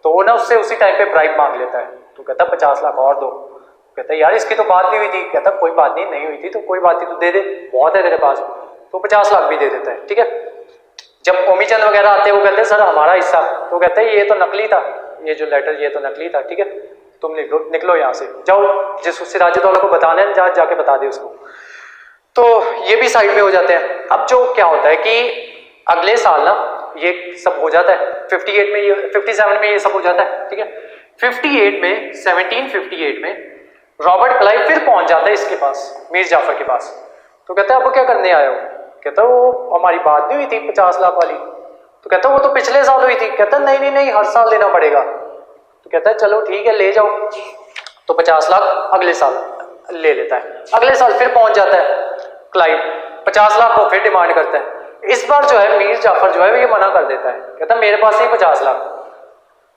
तो वो ना उससे उसी टाइम पे ब्राइब मांग लेता है, तो कहता है 50 लाख और दो। कहता है यार इसकी तो बात नहीं हुई थी। कहता कोई बात नहीं हुई थी तो कोई बात नहीं, तो दे दे, बहुत है तेरे पास। तो 50 लाख भी दे देता है, ठीक है। जब ओमीचंद वगैरह आते हैं वो कहते हैं सर हमारा हिस्सा। तो कहते हैं ये तो नकली था, ये जो लेटर ये तो नकली था, ठीक है, तुम निकलो यहाँ से, जाओ जिस सिराजुद्दौला को बताना है जाके बता दे उसको। तो ये भी साइड में हो जाते हैं। अब जो क्या होता है कि अगले साल ना ये सब हो जाता है, 58 में ये 57 में ये सब हो जाता है, ठीक है। 58 में 1758 में रॉबर्ट क्लाइव फिर पहुंच जाता है इसके पास, मीर जाफर के पास। तो कहता है अब क्या करने आए हो? कहता वो हमारी बात नहीं हुई थी 50 लाख वाली। तो कहता वो तो पिछले साल हुई थी। कहता नहीं हर साल देना पड़ेगा। तो कहता है चलो ठीक है ले जाओ। तो 50 लाख अगले साल ले लेता है। अगले साल फिर पहुंच जाता है क्लाइव, 50 लाख को फिर डिमांड करता है। इस बार जो है मीर जाफर जो है ये मना कर देता है, कहता मेरे पास ही 50 लाख।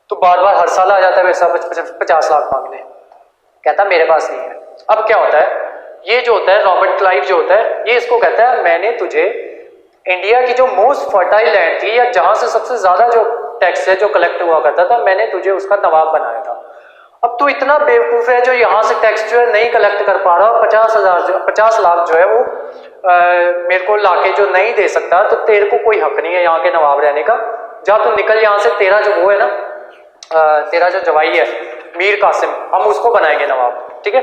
तो बार बार हर साल आ जाता है वैसा 50 लाख मांगने, कहता मेरे पास नहीं है। अब क्या होता है, ये जो होता है रॉबर्ट क्लाइव जो होता है ये इसको कहता है मैंने तुझे इंडिया की जो मोस्ट फर्टाइल लैंड थी या जहां से सबसे ज्यादा जो टैक्स है जो कलेक्ट हुआ करता था, मैंने तुझे उसका नवाब बनाया था। अब तू इतना बेवकूफ है जो यहाँ से टैक्स जो है नहीं कलेक्ट कर पा रहा, 50 लाख जो है वो मेरे को लाके जो नहीं दे सकता, तो तेरे को कोई हक नहीं है यहाँ के नवाब रहने का। जा तू निकल यहाँ से, तेरा जो वो है ना तेरा जो जवाई है मीर कासिम, हम उसको बनाएंगे नवाब, ठीक है।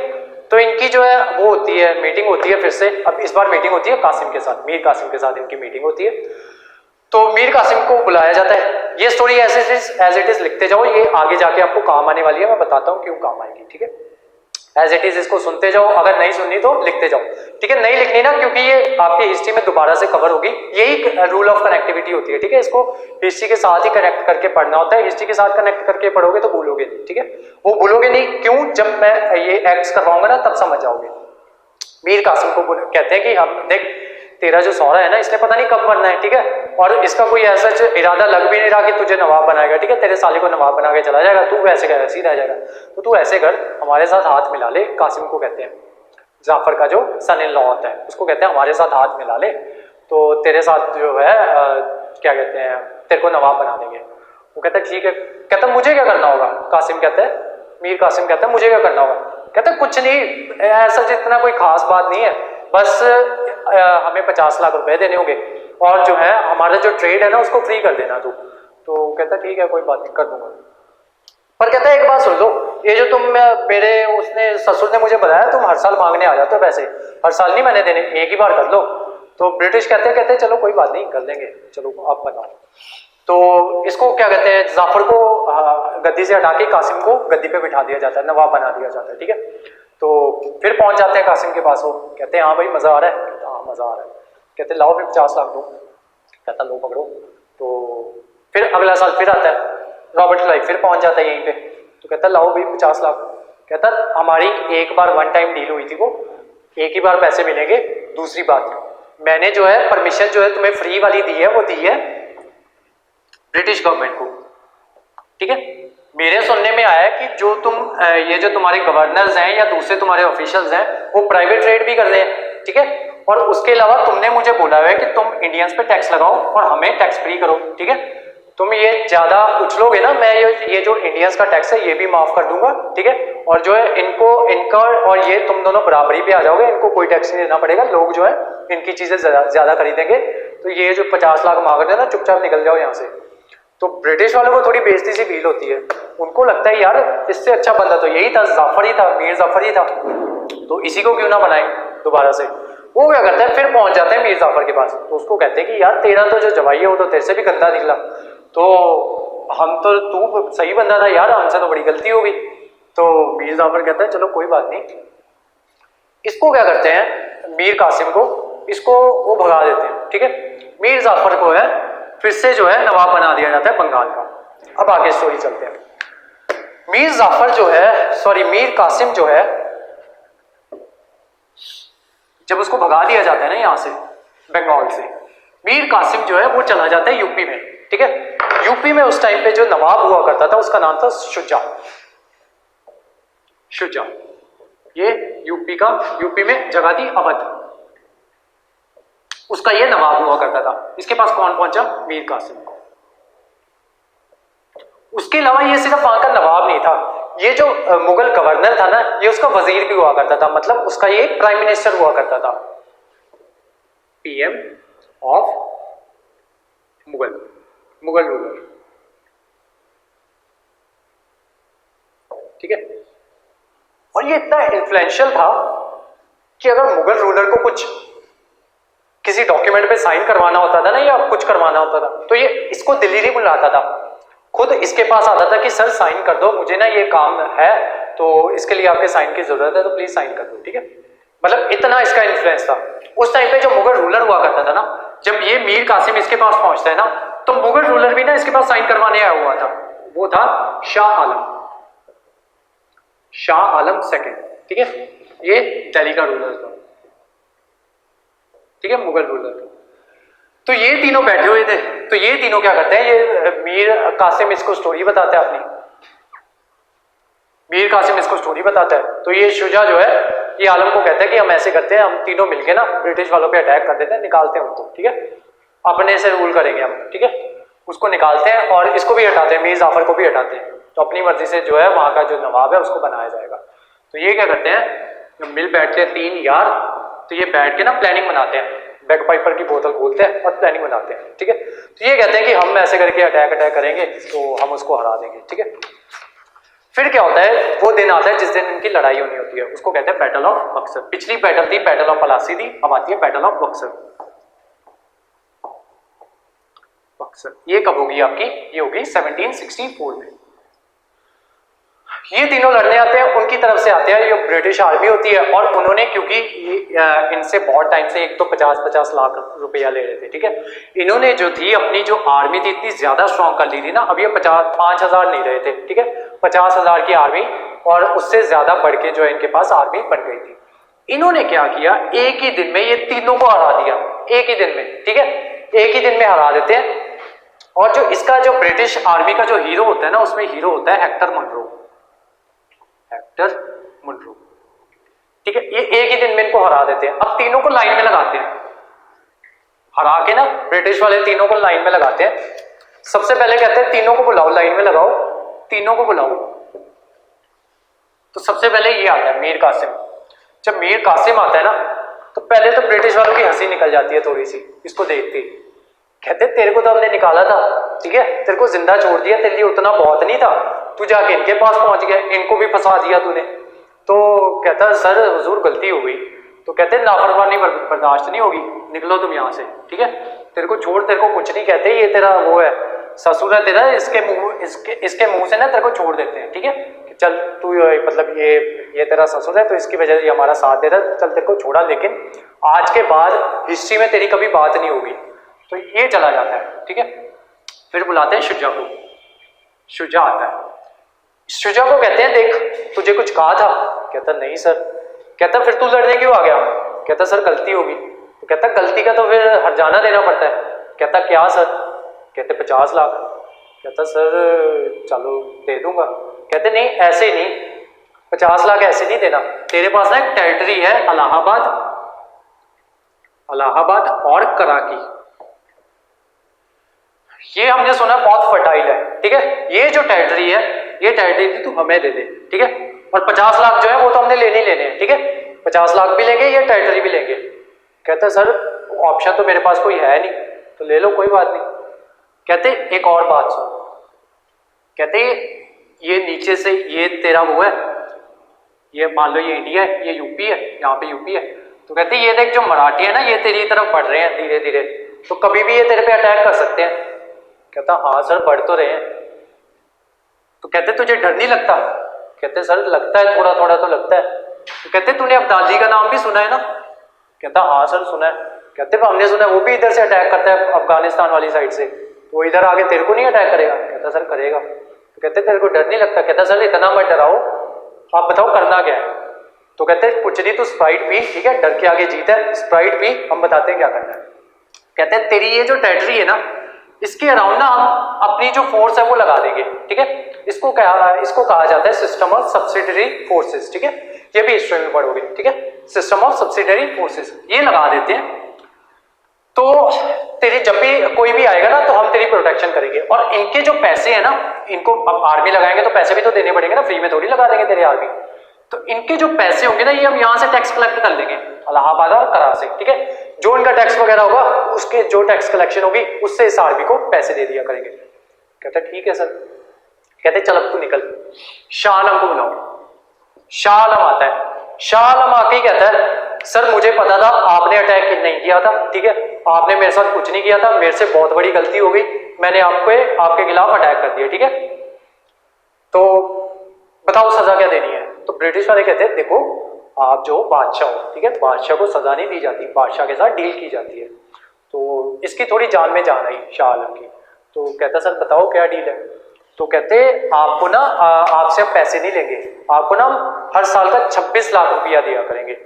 तो इनकी जो है वो होती है मीटिंग होती है फिर से। अब इस बार मीटिंग होती है कासिम के साथ, मीर कासिम के साथ इनकी मीटिंग होती है। तो मीर कासिम को बुलाया जाता है। ये स्टोरी एज इट इज लिखते जाओ, ये आगे जाके आपको काम आने वाली है, मैं बताता हूँ क्यों काम आएगी, ठीक है। एज इट इज इसको सुनते जाओ, अगर नहीं सुननी तो लिखते जाओ, ठीक है। नहीं लिखनी ना क्योंकि ये आपकी हिस्ट्री में दोबारा से कवर होगी, यही रूल ऑफ कनेक्टिविटी होती है, ठीक है। इसको हिस्ट्री के साथ ही कनेक्ट करके पढ़ना होता है। हिस्ट्री के साथ कनेक्ट करके पढ़ोगे तो भूलोगे नहीं, ठीक है। वो भूलोगे नहीं क्यों, जब मैं ये एक्ट्स करवाऊंगा ना तब समझ जाओगे। मीर कासिम को कहते हैं कि हम देख तेरा जो सौरा है ना इसने पता नहीं कब बनना है, ठीक है, और इसका कोई ऐसा इरादा लग भी नहीं रहा कि तुझे नवाब बनाएगा, ठीक है, तेरे साले को नवाब बना के चला जाएगा, तू वैसे का वैसे ही रह जाएगा, तो तू ऐसे कर हमारे साथ हाथ मिला ले। कासिम को कहते हैं, जाफर का जो सन इन लॉ होता है उसको कहते हैं हमारे साथ हाथ मिला ले, तो तेरे साथ जो है क्या कहते हैं तेरे को नवाब बना देंगे। वो कहता है ठीक है। कहता मुझे क्या करना होगा? कासिम कहता है, मीर कासिम कहता है मुझे क्या करना होगा? कहता है कुछ नहीं, ऐसा जितना कोई खास बात नहीं है, बस हमें 50 लाख रुपए देने होंगे और जो है हमारा जो ट्रेड है ना उसको फ्री कर देना तू। तो कहता ठीक है कोई बात नहीं कर दूंगा। पर कहता है एक बात सुन लो, ये जो तुम मेरे उसने ससुर ने मुझे बताया तुम हर साल मांगने आ जाते हो पैसे, हर साल नहीं मैंने देने, एक ही बार कर लो। तो ब्रिटिश कहते चलो कोई बात नहीं कर देंगे, चलो आप बनाओ। तो इसको क्या कहते हैं, जाफर को गद्दी से हटा के कासिम को गद्दी पे बिठा दिया जाता है, नवाब बना दिया जाता है, ठीक है। तो फिर पहुंच जाते हैं कासिम के पास, वो कहते हैं हाँ भाई मजा आ रहा है, हाँ मजा आ रहा है। कहते लाओ फिर 50 लाख दो। कहता लो पकड़ो। तो फिर अगला साल फिर आता है, रॉबर्ट क्लाइव फिर पहुंच जाता है यहीं पे, तो कहता लाओ भाई 50 लाख। कहता हमारी एक बार वन टाइम डील हुई थी, वो एक ही बार पैसे मिलेंगे। दूसरी बात, मैंने जो है परमिशन जो है तुम्हें फ्री वाली दी है वो दी है ब्रिटिश गवर्नमेंट को, ठीक है। मेरे सुनने में आया कि जो तुम ये जो तुम्हारे गवर्नर्स हैं या दूसरे तुम्हारे ऑफिशियल्स हैं वो प्राइवेट ट्रेड भी कर रहे हैं, ठीक है, और उसके अलावा तुमने मुझे बोला है कि तुम इंडियंस पे टैक्स लगाओ और हमें टैक्स फ्री करो, ठीक है। तुम ये ज्यादा उछलोगे ना, मैं ये जो इंडियंस का टैक्स है ये भी माफ कर दूंगा, ठीक है, और जो है इनका और ये तुम दोनों बराबरी पे आ जाओगे, इनको कोई टैक्स नहीं देना पड़ेगा, लोग जो है इनकी चीजें ज्यादा खरीदेंगे। तो ये जो 50 लाख मांग रहे हैं ना चुपचाप निकल जाओ यहाँ से। तो ब्रिटिश वालों को थोड़ी बेइज्जती सी फील होती है, उनको लगता है यार इससे अच्छा बंदा तो यही था, जाफर ही था, मीर जाफर ही था, तो इसी को क्यों ना बनाए दोबारा से। वो क्या करता है फिर पहुंच जाते हैं मीर जाफर के पास, तो उसको कहते हैं कि यार तेरा तो जो जवाई है वो तो तेरे से भी गंदा निकला, तो हम तो तू सही बंदा था यार, हमसे तो बड़ी गलती हो गई। तो मीर जाफर कहता है चलो कोई बात नहीं। इसको क्या करते हैं मीर कासिम को, इसको वो भगा देते हैं, ठीक है। मीर जाफर को है फिर से जो है नवाब बना दिया जाता है बंगाल का। अब आगे स्टोरी चलते हैं। मीर जाफर जो है मीर कासिम जो है जब उसको भगा दिया जाता है ना यहां से बंगाल से, मीर कासिम जो है वो चला जाता है यूपी में, ठीक है। यूपी में उस टाइम पे जो नवाब हुआ करता था उसका नाम था शुजा। शुजा ये यूपी में जगह थी अवध, उसका ये नवाब हुआ करता था। इसके पास कौन पहुंचा? मीर कासिम को। उसके अलावा ये सिर्फ वहां का नवाब नहीं था, ये जो मुगल गवर्नर था ना ये उसका वजीर भी हुआ करता था, मतलब उसका ये प्राइम मिनिस्टर हुआ करता था, पीएम ऑफ मुगल रूलर, ठीक है। और ये इतना इन्फ्लुएंशियल था कि अगर मुगल रूलर को कुछ किसी डॉक्यूमेंट पे साइन करवाना होता था ना या कुछ करवाना होता था तो ये इसको दिल्ली नहीं बुलाता था, खुद इसके पास आता था कि सर साइन कर दो, मुझे ना ये काम है तो इसके लिए आपके साइन की जरूरत है तो प्लीज साइन कर दो, ठीक है। मतलब इतना इसका इन्फ्लुएंस था। उस टाइम पे जो मुगल रूलर हुआ करता था ना, जब ये मीर कासिम इसके पास पहुंचता है ना तो मुगल रूलर भी ना इसके पास साइन करवाने आया हुआ था, वो था शाह आलम सेकंड, ठीक है। ये दिल्ली का रूलर था, ठीक है, मुगल रूलर। तो ये तीनों बैठे हुए थे, तो ये तीनों क्या करते हैं, ये मीर कासिम इसको स्टोरी बताता है अपनी, मीर कासिम इसको स्टोरी बताता है। तो ये शुजा जो है ये आलम को कहता है कि हम ऐसे करते हैं, हम तीनों मिलके ना ब्रिटिश वालों पे अटैक कर देते हैं, निकालते हैं उनको, ठीक है, अपने से रूल करेंगे हम, ठीक है। उसको निकालते हैं और इसको भी हटाते हैं, मीर जाफर को भी हटाते हैं, तो अपनी मर्जी से जो है वहां का जो नवाब है उसको बनाया जाएगा। तो ये क्या करते हैं, मिल बैठते हैं तीन यार, तो ये बैठ के ना प्लानिंग बनाते हैं, बैग पाइपर की बोतल खोलते हैं और प्लानिंग बनाते हैं, ठीक है। तो ये कहते हैं कि हम ऐसे करके अटैक करेंगे तो हम उसको हरा देंगे, ठीक है। फिर क्या होता है, वो दिन आता है जिस दिन इनकी लड़ाई होनी होती है, उसको कहते हैं बैटल ऑफ बक्सर। पिछली बैटल थी बैटल ऑफ पलासी थी, अब आती है बैटल ऑफ बक्सर। ये कब होगी आपकी, ये होगी 1764 में। ये तीनों लड़ने आते हैं, उनकी तरफ से आते हैं ये ब्रिटिश आर्मी होती है, और उन्होंने क्योंकि इनसे बहुत टाइम से एक तो 50-50 लाख रुपया ले रहे थे, ठीक है। इन्होंने जो थी अपनी जो आर्मी थी इतनी ज्यादा स्ट्रॉन्ग कर ली थी ना, अब ये 5,000 नहीं रहे थे, ठीक है, 50,000 की आर्मी और उससे ज्यादा बढ़ के जो है इनके पास आर्मी बन गई थी। इन्होंने क्या किया, एक ही दिन में ये तीनों को हरा दिया, एक ही दिन में, ठीक है, एक ही दिन में हरा देते हैं। और जो इसका जो ब्रिटिश आर्मी का जो हीरो होता है ना, उसमें हीरो होता है हेक्टर मुनरो, हेक्टर मुनरो, ठीक है। ये एक ही दिन में इनको हरा देते हैं। अब तीनों को लाइन में लगाते हैं, हरा के ना ब्रिटिश वाले तीनों को लाइन में लगाते हैं। सबसे पहले कहते हैं तीनों को बुलाओ, लाइन में लगाओ, तीनों को बुलाओ। तो सबसे पहले ये आता है मीर कासिम। जब मीर कासिम आता है ना, तो पहले तो ब्रिटिश वालों की हंसी निकल जाती है थोड़ी सी इसको देखते ही। कहते तेरे को तो हमने निकाला था, ठीक है, तेरे को जिंदा छोड़ दिया, तेरे लिए उतना बहुत नहीं था, तू जाके इनके पास पहुंच गया, इनको भी फंसा दिया तूने। तो कहता सर हुजूर गलती हो गई। तो कहते नाफरमानी बर्दाश्त नहीं होगी, निकलो तुम यहाँ से, ठीक है, तेरे को छोड़, तेरे को कुछ नहीं कहते, ये तेरा वो है ससुर है तेरा, इसके मुंह से ना तेरे को छोड़ देते हैं, ठीक है, कि चल तू मतलब ये तेरा ससुर है तो इसकी वजह से हमारा साथ दे रहा है, चल तेरे को छोड़ा, लेकिन आज के बाद हिस्ट्री में तेरी कभी बात नहीं होगी। तो ये चला जाता है, ठीक है। फिर बुलाते हैं शुजा को। शुजा आता है, शुजा को कहते हैं देख तुझे कुछ कहा था। कहता नहीं सर। कहता फिर तू लड़ने क्यों आ गया। कहता सर गलती होगी। तो कहता गलती का तो फिर हर्जाना देना पड़ता है। कहता क्या सर। कहते 50 लाख। कहता सर चलो दे दूंगा। कहते नहीं ऐसे नहीं, 50 लाख ऐसे नहीं देना, तेरे पास ना एक टेरिटरी है इलाहाबाद और कराची, ये हमने सुना बहुत फर्टाइल है, ठीक है, ये जो टेरिटरी है ये टेरिटरी तू हमें दे दे, ठीक है, और 50 लाख जो है वो तो हमने लेने ही लेने हैं, ठीक है, 50 लाख भी लेंगे, ये टेरिटरी भी लेंगे। कहते सर ऑप्शन तो मेरे पास कोई है नहीं, तो ले लो कोई बात नहीं। कहते एक और बात सुन। कहते ये नीचे से ये तेरा वो है, ये मान लो ये इंडिया है, ये यूपी है, यहाँ पे यूपी है, तो कहते ये देख जो मराठी है ना ये तेरी तरफ बढ़ रहे हैं धीरे धीरे, तो कभी भी ये तेरे पे अटैक कर सकते हैं। कहता हाँ सर बढ़ तो रहे हैं। तो कहते तुझे डर नहीं लगता। कहते सर लगता है, थोड़ा थोड़ा तो लगता है। तो कहते तूने अब्दाली का नाम भी सुना है ना। कहता हाँ सर सुना है। कहते हमने सुना है वो भी इधर से अटैक करता है अफगानिस्तान वाली साइड से, तो वो इधर आके तेरे को नहीं अटैक करेगा। कहता सर करेगा। तो कहते तेरे को डर नहीं लगता। कहता सर इतना मत डराओ, आप बताओ करना क्या है। तो कहते कुछ नहीं, तो स्प्राइट पी, ठीक है, डर के आगे जीत है, स्प्राइट पी, हम बताते हैं क्या करना है। कहते हैं तेरी ये जो टेरिटरी है ना, इसके अराउंड ना हम अपनी जो फोर्स है वो लगा देंगे, ठीक है, इसको कहा जाता है सिस्टम ऑफ सब्सिडरी फोर्सेस, ठीक है, ये भी हिस्ट्री में पढ़ोगे, ठीक है, सिस्टम ऑफ सब्सिडरी फोर्सेस ये लगा देते हैं। तो तेरी जब भी कोई भी आएगा ना तो हम तेरी प्रोटेक्शन करेंगे, और इनके जो पैसे हैं ना, इनको अब आर्मी लगाएंगे तो पैसे भी तो देने पड़ेंगे ना, फ्री में थोड़ी लगा देंगे तेरी आर्मी। तो इनके जो पैसे होंगे ना ये हम यहाँ से टैक्स कलेक्ट कर लेंगे, इलाहाबाद और करा से, ठीक है, जो इनका टैक्स वगैरह होगा उसके जो टैक्स कलेक्शन होगी उससे इस आर्मी को पैसे दे दिया करेंगे। कहते ठीक है सर। कहते चल अब तू निकल, शाह आलम को बुलाओ। शाह आलम आता है। शाह आलम आके ही कहता है सर मुझे पता था आपने अटैक नहीं किया था, ठीक है, आपने मेरे साथ कुछ नहीं किया था, मेरे से बहुत बड़ी गलती हो गई, मैंने आपके खिलाफ अटैक कर दिया, ठीक है, तो बताओ सजा क्या देनी है। तो ब्रिटिश वाले कहते हैं देखो आप जो बादशाह हो, ठीक है, बादशाह को सजा नहीं दी जाती, बादशाह के साथ डील की जाती है। तो इसकी थोड़ी जान में जान आई शाह आलम की। तो कहता सर बताओ क्या डील है। तो कहते आपको ना आपसे हम पैसे नहीं लेंगे, आपको ना हम हर साल का 26 लाख रुपया दिया करेंगे।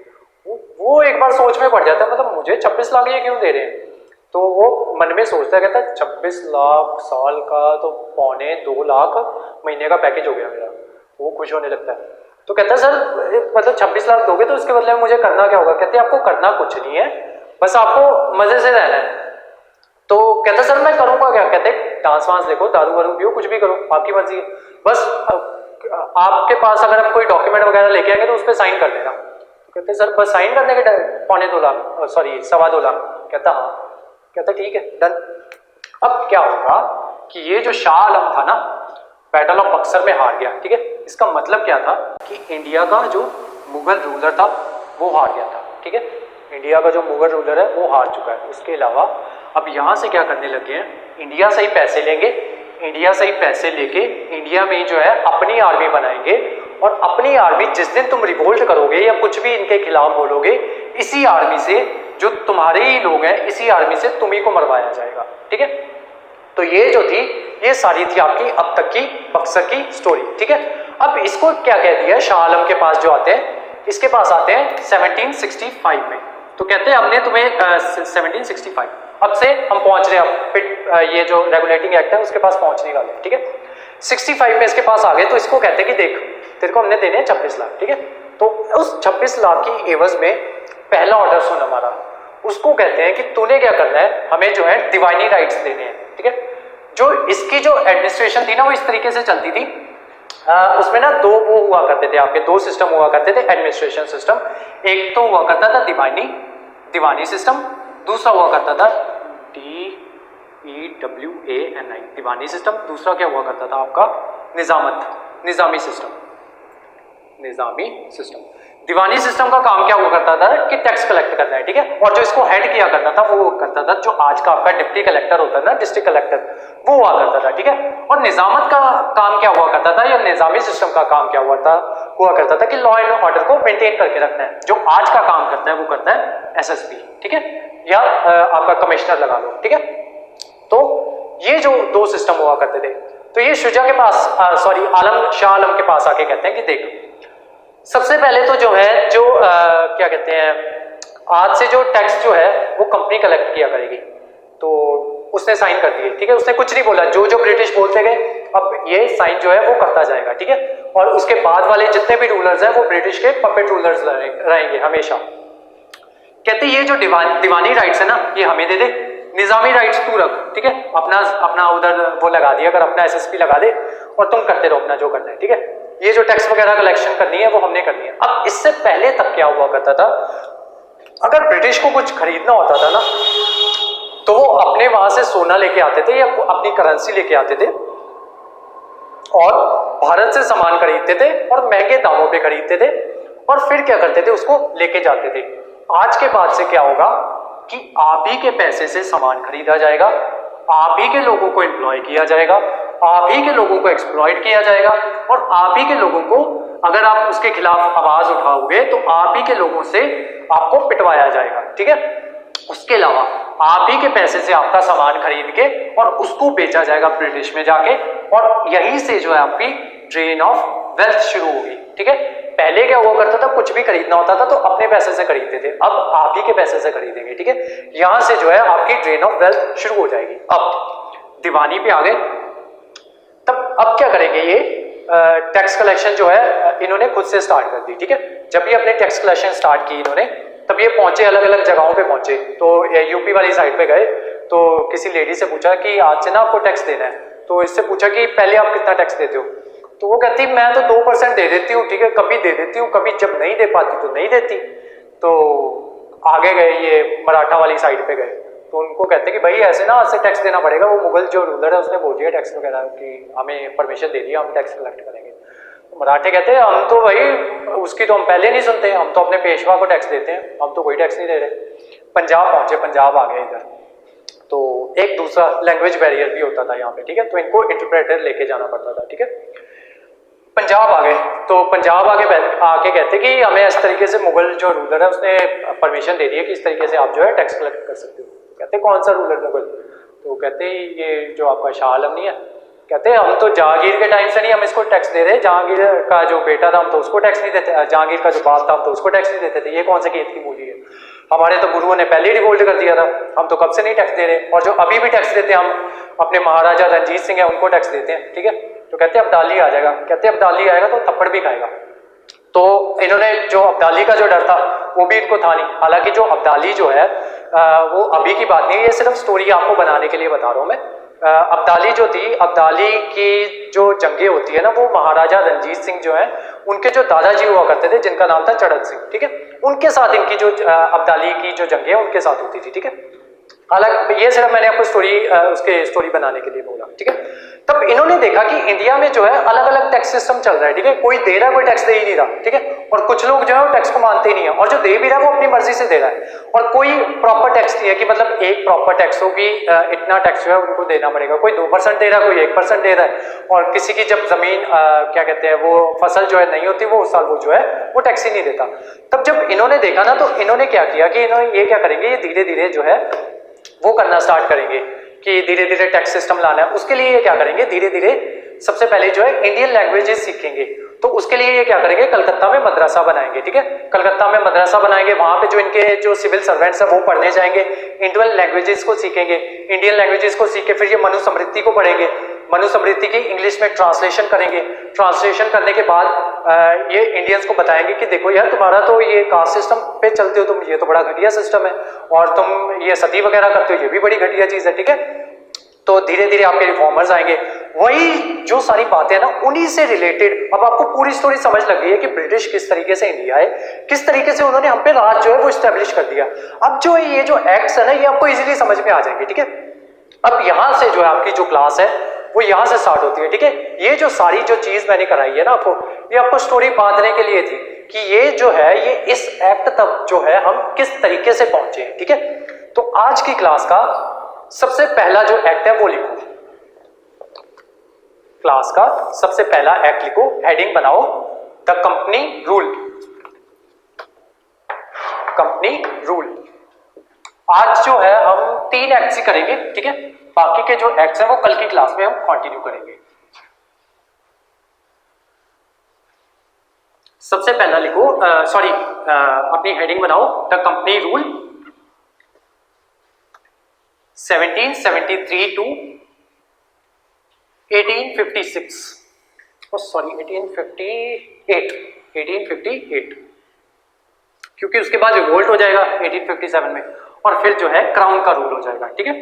वो एक बार सोच में पड़ जाता है, मतलब मुझे 26 लाख ये क्यों दे रहे हैं। तो वो मन में सोचता है, कहता 26 लाख साल का तो 2.25 लाख महीने का पैकेज हो गया मेरा। वो खुश होने लगता है। तो कहता है सर मतलब 26 लाख दोगे तो इसके बदले में मुझे करना क्या होगा। कहते आपको करना कुछ नहीं है, बस आपको मजे से रहना है। तो कहता सर मैं करूंगा क्या। कहते डांस वांस देखो, दारू वारू पियो, कुछ भी करो, आपकी मर्जी है, बस आपके पास अगर आप कोई डॉक्यूमेंट वगैरह लेके आएंगे तो उस पर साइन कर देना। कहते सर बस साइन करने के 2.25 लाख, सॉरी 2.25 लाख। कहता हाँ। कहता ठीक है डन। अब क्या होगा कि ये जो शाह आलम था ना बैटल ऑफ बक्सर में हार गया, ठीक है, इसका मतलब क्या था कि इंडिया का जो मुगल रूलर था वो हार गया था, ठीक है, इंडिया का जो मुगल रूलर है वो हार चुका है। उसके अलावा अब यहाँ से क्या करने लगे हैं, इंडिया से ही पैसे लेंगे, इंडिया से ही पैसे लेके इंडिया में ही जो है अपनी आर्मी बनाएंगे, और अपनी आर्मी जिस दिन तुम रिवोल्ट करोगे या कुछ भी इनके खिलाफ बोलोगे, इसी आर्मी से जो तुम्हारे ही लोग हैं इसी आर्मी से तुम्ही को मरवाया जाएगा, ठीक है। तो ये जो थी ये सारी थी आपकी अब तक की बक्सर की स्टोरी, ठीक है। अब इसको क्या कह दिया शाह आलम के पास जो आते हैं, इसके पास आते हैं 1765 में। तो कहते हैं हमने तुम्हें 1765, अब से हम पहुंच रहे हैं, ये जो रेगुलेटिंग एक्ट है उसके पास पहुंचने वाले, ठीक है। 65 में इसके पास आ गए, तो इसको कहते हैं कि देख तेरे को हमने देने हैं 26 लाख, ठीक है। तो उस 26 लाख की एवज में पहला ऑर्डर सुन हमारा, उसको कहते हैं कि तूने क्या करना है, हमें जो है डिवाइनी राइट्स देने हैं, ठीक है। जो इसकी जो एडमिनिस्ट्रेशन थी ना वो इस तरीके से चलती थी, उसमें ना दो वो हुआ करते थे, आपके दो सिस्टम हुआ करते थे एडमिनिस्ट्रेशन सिस्टम। एक तो हुआ करता था दीवानी सिस्टम, दूसरा हुआ करता था DEWANI दीवानी सिस्टम, दूसरा क्या हुआ करता था आपका निजामी सिस्टम। दीवानी सिस्टम का काम क्या हुआ करता था कि टैक्स कलेक्ट करना है, ठीक है। और जो इसको हेड किया करता था वो करता था जो आज का आपका डिप्टी कलेक्टर होता है ना, डिस्ट्रिक्ट कलेक्टर, वो हुआ करता था, ठीक है। और निजामत का काम क्या हुआ करता था, या निजामी सिस्टम का काम क्या हुआ करता था कि लॉ एंड ऑर्डर को मेंटेन करके रखना है। जो आज का काम करता है वो करता है SSP, ठीक है, या आपका कमिश्नर लगा लो, ठीक है। तो ये जो दो सिस्टम हुआ करते थे, तो ये शुजा के पास शाह आलम के पास आके कहते हैं कि देख, सबसे पहले तो जो है क्या कहते हैं, आज से जो टैक्स जो है वो कंपनी कलेक्ट किया करेगी। तो उसने साइन कर दिए, ठीक है, उसने कुछ नहीं बोला, जो जो ब्रिटिश बोलते गए अब ये साइन जो है वो करता जाएगा, ठीक है। और उसके बाद वाले जितने भी रूलर्स हैं वो ब्रिटिश के पपेट रूलर्स रहेंगे हमेशा। कहते ये जो दीवानी राइट्स है ना ये हमें दे दे, निजामी राइट्स तू रख, ठीक है, अपना उधर वो लगा दिया अगर अपना SSP लगा दे और तुम करते रहो अपना जो करना है, ठीक है। ये जो टैक्स वगैरह कलेक्शन करनी है वो हमने करनी है। अब इससे पहले तक क्या हुआ करता था, अगर ब्रिटिश को कुछ खरीदना होता था ना तो वो अपने वहां से सोना लेके आते थे या अपनी करेंसी लेके आते थे और भारत से सामान खरीदते थे और महंगे दामों पे खरीदते थे और फिर क्या करते थे, उसको लेके जाते थे। आज के बाद से क्या होगा कि आप ही के पैसे से सामान खरीदा जाएगा, आप ही के लोगों को एम्प्लॉय किया जाएगा, आप ही के लोगों को एक्सप्लॉइट किया जाएगा और आप ही के लोगों को, अगर आप उसके खिलाफ आवाज उठाओगे तो आप ही के लोगों से आपको पिटवाया जाएगा, ठीक है। उसके अलावा आप ही के पैसे से आपका सामान खरीद के और उसको बेचा जाएगा ब्रिटिश में जाके, और यहीं से जो है आपकी ड्रेन ऑफ वेल्थ शुरू होगी, ठीक है। पहले क्या हुआ करता था, कुछ भी खरीदना होता था तो अपने पैसे से खरीदते थे, अब आप ही के पैसे से खरीदेंगे, ठीक है। यहां से जो है आपकी ड्रेन ऑफ वेल्थ शुरू हो जाएगी। अब दीवानी पे आ गए, तब अब क्या करेंगे, ये टैक्स कलेक्शन जो है इन्होंने खुद से स्टार्ट कर दी, ठीक है। जब ये अपने टैक्स कलेक्शन स्टार्ट की इन्होंने, तब ये पहुंचे अलग अलग जगहों पे पहुंचे। तो यूपी वाली साइड पे गए तो किसी लेडी से पूछा कि आज से ना आपको टैक्स देना है, तो इससे पूछा कि पहले आप कितना टैक्स देते हो, तो वो कहती मैं तो 2% दे देती हूँ, ठीक है, कभी दे देती हूँ, कभी जब नहीं दे पाती तो नहीं देती। तो आगे गए, ये मराठा वाली साइड पे गए, तो उनको कहते कि भाई ऐसे ना आज से टैक्स देना पड़ेगा। वो मुगल जो रूलर है उसने बोल दिया टैक्स वगैरह कि हमें परमिशन दे दिया, हम टैक्स कलेक्ट करेंगे। तो मराठे कहते हैं हम तो भाई उसकी तो हम पहले नहीं सुनते, हम तो अपने पेशवा को टैक्स देते हैं, हम तो कोई टैक्स नहीं दे रहे। पंजाब पहुंचे, पंजाब आ गए इधर, तो एक दूसरा लैंग्वेज बैरियर भी होता था यहाँ पे, ठीक है, तो इनको इंटरप्रेटर लेके जाना पड़ता था, ठीक है। पंजाब आ गए, तो पंजाब आके कहते कि हमें इस तरीके से मुगल जो रूलर है उसने परमिशन दे दी है कि इस तरीके से आप जो है टैक्स कलेक्ट कर सकते हो। कहते कौन सा रूलर मुगल, तो कहते ये जो आपका शाह आलम नहीं है, कहते हम तो जहांगीर के टाइम से नहीं हम इसको टैक्स दे रहे, जहांगीर का जो बेटा था हम तो उसको टैक्स नहीं देते, जहांगीर का जो बाप था हम तो उसको टैक्स नहीं देते थे, ये कौन से खेत की बोली है, हमारे तो गुरुओं ने पहले ही रिवोल्ट कर दिया था, हम तो कब से नहीं टैक्स दे रहे, और जो अभी भी टैक्स देते हैं हम अपने महाराजा रणजीत सिंह है उनको टैक्स देते हैं, ठीक है। तो कहते अब्दाली आ जाएगा, कहते अब्दाली आएगा तो थप्पड़ भी खाएगा। तो इन्होंने जो अब्दाली का जो डर था वो भी इनको था नहीं। हालांकि जो अब्दाली जो है वो अभी की बात नहीं है, ये सिर्फ स्टोरी आपको बनाने के लिए बता रहा हूँ मैं। अब्दाली जो थी, अब्दाली की जो जंगें होती है ना, वो महाराजा रणजीत सिंह जो है उनके जो दादाजी हुआ करते थे जिनका नाम था चढ़त सिंह, ठीक है, उनके साथ इनकी जो अब्दाली की जो जंगें हैं उनके साथ होती थी, ठीक है। हालांकि ये सिर्फ मैंने आपको स्टोरी बनाने के लिए बोला, ठीक है। तब इन्होंने देखा कि इंडिया में जो है अलग अलग टैक्स सिस्टम चल रहा है, ठीक है, कोई दे रहा है कोई टैक्स दे ही नहीं रहा, ठीक है, और कुछ लोग जो है वो टैक्स को मानते ही नहीं है, और जो दे भी रहा है वो अपनी मर्जी से दे रहा है, और कोई प्रॉपर टैक्स नहीं है कि मतलब एक प्रॉपर टैक्स हो कि इतना टैक्स जो है उनको देना पड़ेगा। कोई 2% दे रहा है, कोई 1% दे रहा है, और किसी की जब जमीन क्या कहते हैं वो फसल जो है नहीं होती वो उस साल वो जो है वो टैक्स ही नहीं देता। तब जब इन्होंने देखा ना तो इन्होंने क्या किया कि इन्होंने ये क्या करेंगे, ये धीरे धीरे जो है वो करना स्टार्ट करेंगे कि धीरे धीरे टैक्स सिस्टम लाना है। उसके लिए ये क्या करेंगे, धीरे धीरे सबसे पहले जो है इंडियन लैंग्वेजेस सीखेंगे। तो उसके लिए ये क्या करेंगे, कलकत्ता में मदरसा बनाएंगे, ठीक है, कलकत्ता में मदरसा बनाएंगे, वहां पे जो इनके जो सिविल सर्वेंट्स है वो पढ़ने जाएंगे, इंडियन लैंग्वेजेस को सीखेंगे, इंडियन लैंग्वेजेस को सीख के फिर ये मनुस्मृति को पढ़ेंगे, मनुस्मृति की इंग्लिश में ट्रांसलेशन करेंगे, ट्रांसलेशन करने के बाद ये इंडियंस को बताएंगे कि देखो यार तुम्हारा तो ये कास्ट सिस्टम पे चलते हो तुम, ये तो बड़ा घटिया सिस्टम है, और तुम ये सती वगैरह करते हो, ये भी बड़ी घटिया चीज है, ठीक है। तो धीरे धीरे आपके रिफॉर्मर्स आएंगे, वही जो सारी बातें हैं ना उन्हीं से रिलेटेड अब आपको पूरी स्टोरी समझ लग गई है कि ब्रिटिश किस तरीके से इंडिया है, किस तरीके से उन्होंने हम पे राज जो है वो इस्टेब्लिश कर दिया। अब जो ये जो एक्ट्स है ना ये आपको इजीली समझ में आ जाएंगे, ठीक है। अब यहां से जो है आपकी जो क्लास है वो यहां से स्टार्ट होती है, ठीक है। ये जो सारी जो चीज मैंने कराई है ना आपको, ये आपको स्टोरी बांधने के लिए थी कि ये जो है ये इस एक्ट तक जो है हम किस तरीके से पहुंचे हैं, ठीक है। तो आज की क्लास का सबसे पहला जो एक्ट है वो लिखो, क्लास का सबसे पहला एक्ट लिखो, हेडिंग बनाओ the company rule, company rule. आज जो है हम 3 एक्ट्स ही करेंगे, ठीक है, बाकी के जो एक्ट्स हैं वो कल की क्लास में हम कंटिन्यू करेंगे। सबसे पहला लिखो अपनी हेडिंग बनाओ the company rule 1773 to 1856, sorry 1858, क्योंकि उसके बाद रिवोल्ट हो जाएगा 1857 में, और फिर जो है क्राउन का रूल हो जाएगा, ठीक है।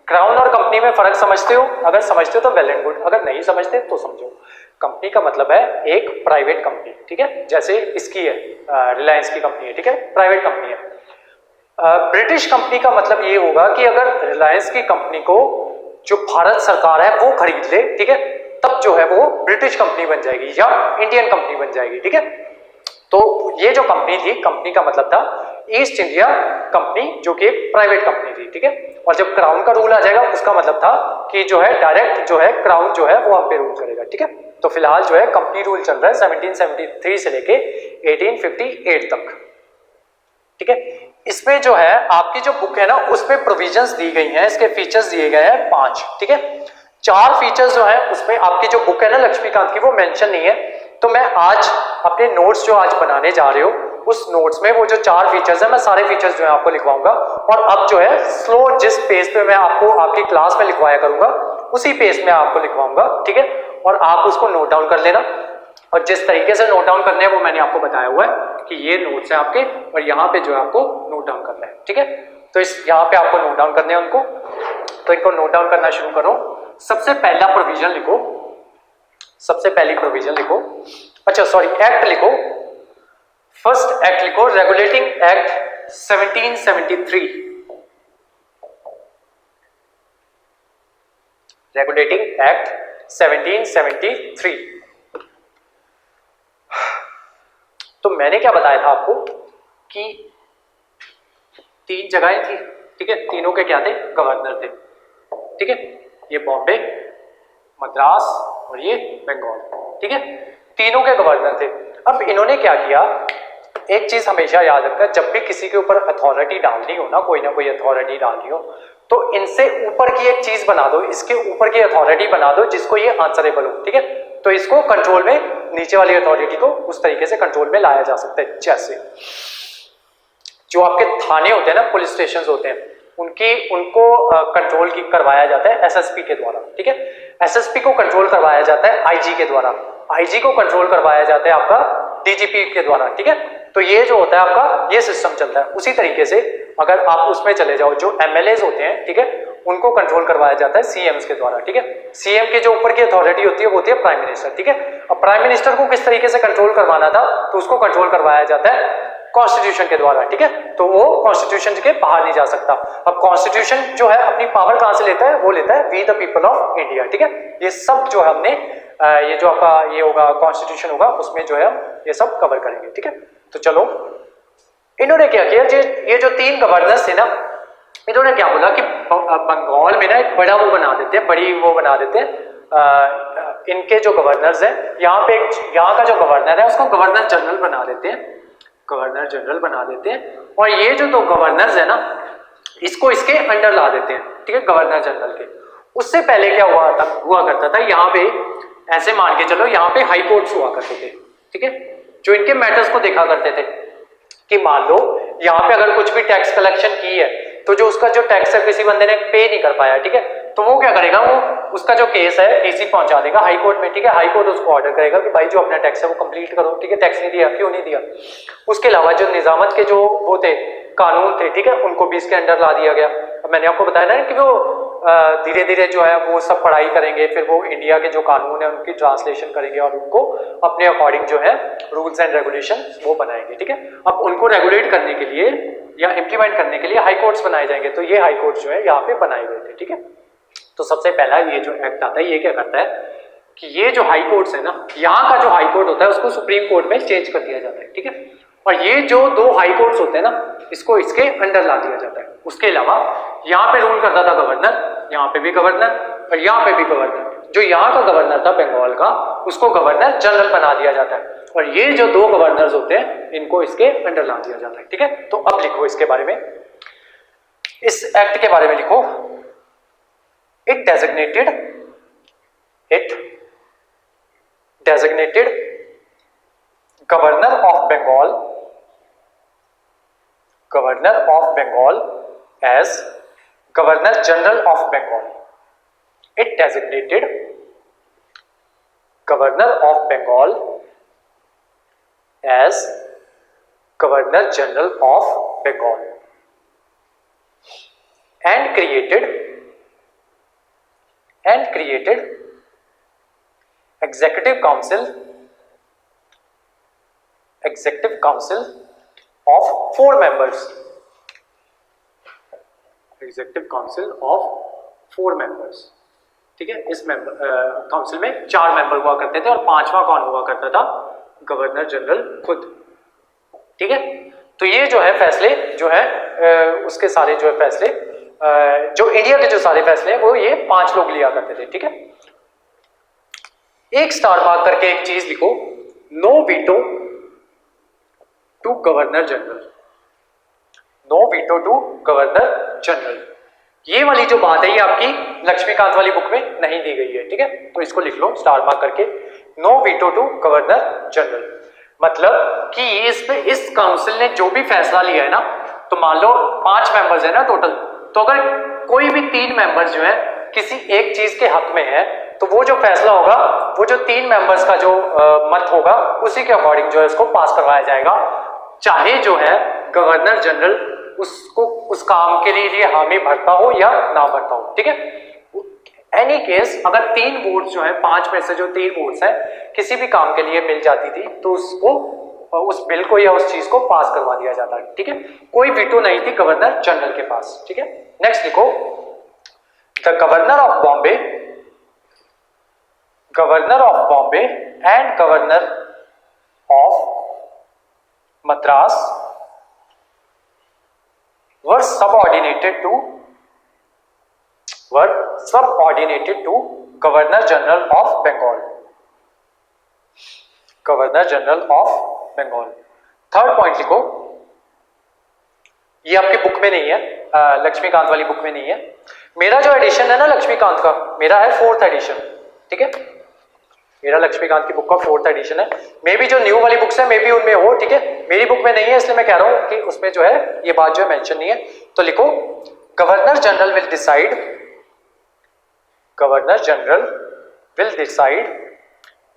क्राउन और कंपनी में फर्क समझते हो? अगर समझते हो तो वेल एंड गुड, अगर नहीं समझते तो समझो। कंपनी का मतलब है एक प्राइवेट कंपनी, ठीक है, जैसे इसकी है रिलायंस की कंपनी है, ठीक है, प्राइवेट कंपनी है। ब्रिटिश कंपनी का मतलब ये होगा कि अगर रिलायंस की कंपनी को जो भारत सरकार है वो खरीद ले, ठीक है, तब जो है वो ब्रिटिश कंपनी बन जाएगी या इंडियन कंपनी बन जाएगी, ठीक है। तो ये जो कंपनी थी, कंपनी का मतलब था ईस्ट इंडिया कंपनी, जो कि एक प्राइवेट कंपनी थी, ठीक है। और जब क्राउन का रूल आ जाएगा उसका मतलब था कि जो है डायरेक्ट जो है क्राउन जो है वो हम पे रूल करेगा, ठीक है। तो फिलहाल जो है कंपनी रूल चल रहा है 1773 से लेके 1858 तक, ठीक है। इसमें जो है आपकी जो बुक है ना उसमें प्रोविजंस दी गई हैं, इसके फीचर्स दिए गए हैं 5, ठीक है। 4 फीचर्स जो है उसमें आपकी जो बुक है ना लक्ष्मीकांत की वो मेंशन नहीं है, तो मैं आज अपने नोट्स जो आज बनाने जा रहे हो उस नोट्स में वो जो 4 फीचर्स है मैं सारे फीचर्स जो है आपको लिखवाऊंगा, और अब जो है स्लो जिस पेज पे मैं आपको आपकी क्लास में लिखवाया करूंगा उसी पेज में आपको लिखवाऊंगा, ठीक है। और आप उसको नोट डाउन कर लेना, और जिस तरीके से नोट डाउन करने हैं वो मैंने आपको बताया हुआ है कि ये नोट्स हैं आपके, और यहाँ पे जो है आपको नोट डाउन करना है, ठीक है। तो इस यहाँ पे आपको नोट डाउन करने हैं उनको, तो इनको नोट डाउन करना शुरू करो। सबसे पहला प्रोविजन लिखो, सबसे पहली प्रोविजन लिखो, अच्छा सॉरी एक्ट लिखो, फर्स्ट एक्ट लिखो रेगुलेटिंग एक्ट 1773, रेगुलेटिंग एक्ट 1773। तो मैंने क्या बताया था आपको कि 3 जगहें थी, ठीक है, तीनों के क्या थे, गवर्नर थे, ठीक है, ये बॉम्बे, मद्रास और ये बंगाल, ठीक है, तीनों के गवर्नर थे। अब इन्होंने क्या किया, एक चीज हमेशा याद रखना, जब भी किसी के ऊपर अथॉरिटी डालनी हो ना, कोई ना कोई अथॉरिटी डालनी हो, तो इनसे ऊपर की एक चीज बना दो, इसके ऊपर की अथॉरिटी बना दो जिसको ये आंसरेबल हो, ठीक है। तो इसको कंट्रोल में, नीचे वाली अथॉरिटी को उस तरीके से कंट्रोल में लाया जा सकता है, जैसे जो आपके थाने होते हैं ना, पुलिस स्टेशन होते हैं, उनको कंट्रोल करवाया जाता है एसएसपी के द्वारा, ठीक है। एसएसपी को कंट्रोल करवाया जाता है आईजी के द्वारा, आईजी को कंट्रोल करवाया जाता है आपका डीजीपी के द्वारा, ठीक है। तो ये जो होता है आपका ये सिस्टम चलता है। उसी तरीके से अगर आप उसमें चले जाओ, जो एमएलएज होते हैं, ठीक है, उनको कंट्रोल करवाया जाता है सीएम्स के द्वारा, ठीक है। सीएम के जो ऊपर की अथॉरिटी होती है वो होती है प्राइम मिनिस्टर, ठीक है। अब प्राइम मिनिस्टर को किस तरीके से कंट्रोल करवाना था, तो उसको कंट्रोल करवाया जाता है कॉन्स्टिट्यूशन के द्वारा, ठीक है। तो वो कॉन्स्टिट्यूशन के बाहर नहीं जा सकता। अब कॉन्स्टिट्यूशन जो है अपनी पावर कहां से लेता है, वो लेता है we the people of India, ठीक है। ये सब जो है हमने ये जो आपका ये होगा कॉन्स्टिट्यूशन होगा उसमें जो है हम ये सब कवर करेंगे, ठीक है। तो चलो, इन्होंने क्या किया, ये जो 3 गवर्नर्स थे ना, इन्होंने क्या बोला कि बंगाल में ना एक बड़ा वो बना देते हैं, बड़ी वो बना देते हैं, इनके जो गवर्नर्स हैं यहाँ पे, यहाँ का जो गवर्नर है उसको गवर्नर जनरल बना देते हैं, गवर्नर जनरल बना देते हैं, और ये जो 2 गवर्नर्स है ना इसको इसके अंडर ला देते हैं, ठीक है, गवर्नर जनरल के। उससे पहले क्या हुआ करता था, यहाँ पे ऐसे मान के चलो यहाँ पे हाई कोर्ट्स हुआ करते थे, ठीक है, जो इनके मैटर्स को देखा करते थे कि मान लो यहाँ पे अगर कुछ भी टैक्स कलेक्शन की है तो जो उसका जो टैक्स है किसी बंदे ने पे नहीं कर पाया, ठीक है, तो वो क्या करेगा, वो उसका जो केस है डीसी पहुंचा देगा हाई कोर्ट में, ठीक है, हाई कोर्ट उसको ऑर्डर करेगा कि भाई जो अपना टैक्स है वो कंप्लीट करो, ठीक है, टैक्स नहीं दिया, क्यों नहीं दिया। उसके अलावा जो निजामत के जो वो थे कानून थे, ठीक है, उनको भी इसके अंडर ला दिया गया। अब मैंने आपको बताया ना कि वो धीरे धीरे जो है वो सब पढ़ाई करेंगे, फिर वो इंडिया के जो कानून है उनकी ट्रांसलेशन करेंगे और उनको अपने अकॉर्डिंग जो है रूल्स एंड रेगुलेशन वो बनाएंगे, ठीक है। अब उनको रेगुलेट करने के लिए या इम्प्लीमेंट करने के लिए हाई कोर्ट्स बनाए जाएंगे, तो ये हाई कोर्ट्स जो है यहाँ पे बनाए गए थे, ठीक है। तो सबसे पहला ये जो एक्ट आता है ये क्या करता है कि ये जो हाई कोर्ट्स है ना, यहाँ का जो हाई कोर्ट होता है उसको सुप्रीम कोर्ट में चेंज कर दिया जाता है, ठीक है, और ये जो दो हाई कोर्ट्स होते हैं ना इसको इसके अंडर ला दिया जाता है। उसके अलावा यहाँ पे रूल करता था गवर्नर, यहाँ पे भी गवर्नर और यहाँ पे भी गवर्नर। जो यहाँ का गवर्नर था बंगाल का उसको गवर्नर जनरल बना दिया जाता है और ये जो दो गवर्नर्स होते हैं इनको इसके अंडर ला दिया जाता है, ठीक है। तो अब लिखो इसके बारे में, इस एक्ट के बारे में लिखो, it designated governor of Bengal as Governor General of Bengal. It designated Governor of Bengal as Governor General of Bengal and created Executive Council of 4 members. Executive council of 4 members, ठीक है। इस काउंसिल में 4 member हुआ करते थे और 5वां कौन हुआ करता था, गवर्नर जनरल खुद, ठीक है। तो ये जो है फैसले जो है उसके सारे जो है फैसले जो इंडिया के जो सारे फैसले हैं वो ये 5 लोग लिया करते थे, ठीक है। एक स्टार मार्क करके एक चीज लिखो, no veto to governor general, no veto to governor general. ये वाली जो बात है ये आपकी लक्ष्मीकांत वाली बुक में नहीं दी गई है, ठीक है, तो इसको लिख लो स्टार मार्क करके, no veto to governor general. मतलब कि इस काउंसिल ने जो भी फैसला लिया है ना, तो मान लो 5 मेंबर्स है ना टोटल, तो अगर कोई भी 3 मेंबर्स जो है किसी एक चीज के हक में है तो वो जो फैसला होगा वो जो 3 मेंबर्स का जो मत होगा उसी के अकॉर्डिंग जो है उसको पास करवाया जाएगा, चाहे जो है गवर्नर जनरल उसको उस काम के लिए हामी भरता हो या ना भरता हो, ठीक है। एनी केस अगर 3 वोट्स जो है 5 में से जो 3 वोट्स है किसी भी काम के लिए मिल जाती थी तो उसको उस बिल को या उस चीज को पास करवा दिया जाता है, ठीक है। कोई वीटो नहीं थी गवर्नर जनरल के पास, ठीक है। नेक्स्ट लिखो, the governor of Bombay and governor of Madras were subordinated to Governor General of Bengal. Third point लिखो, ये आपकी बुक में नहीं है, लक्ष्मीकांत वाली बुक में नहीं है। मेरा जो एडिशन है ना लक्ष्मीकांत का, मेरा है 4th एडिशन, ठीक है। मेरा लक्ष्मीकांत की बुक का 4th एडिशन है, मे बी जो न्यू वाली बुक्स है मे बी उनमें हो, ठीक है। मेरी बुक में नहीं है इसलिए मैं कह रहा हूं कि उसमें जो है ये बात जो है मेंशन नहीं है। तो लिखो, governor general will decide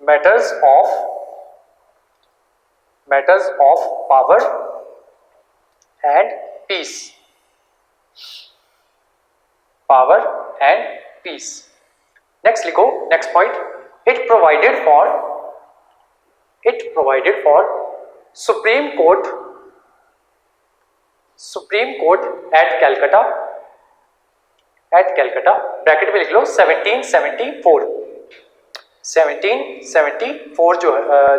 matters of power and peace. Next लिखो, next point, It provided for Supreme Court at Calcutta, bracket में लिख लो 1774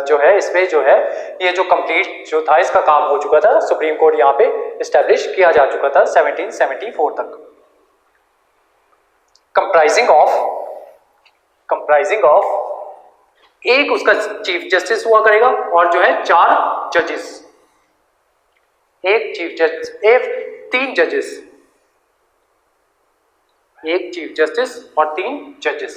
जो है इसमें जो है ये जो कंप्लीट जो था इसका काम हो चुका था, सुप्रीम कोर्ट यहाँ पे इस्टेब्लिश किया जा चुका था 1774 तक। कंप्राइजिंग ऑफ एक उसका चीफ जस्टिस हुआ करेगा और जो है 4 जजेस, एक चीफ जस्टिस 3 जजेस, एक चीफ जस्टिस और 3 जजेस।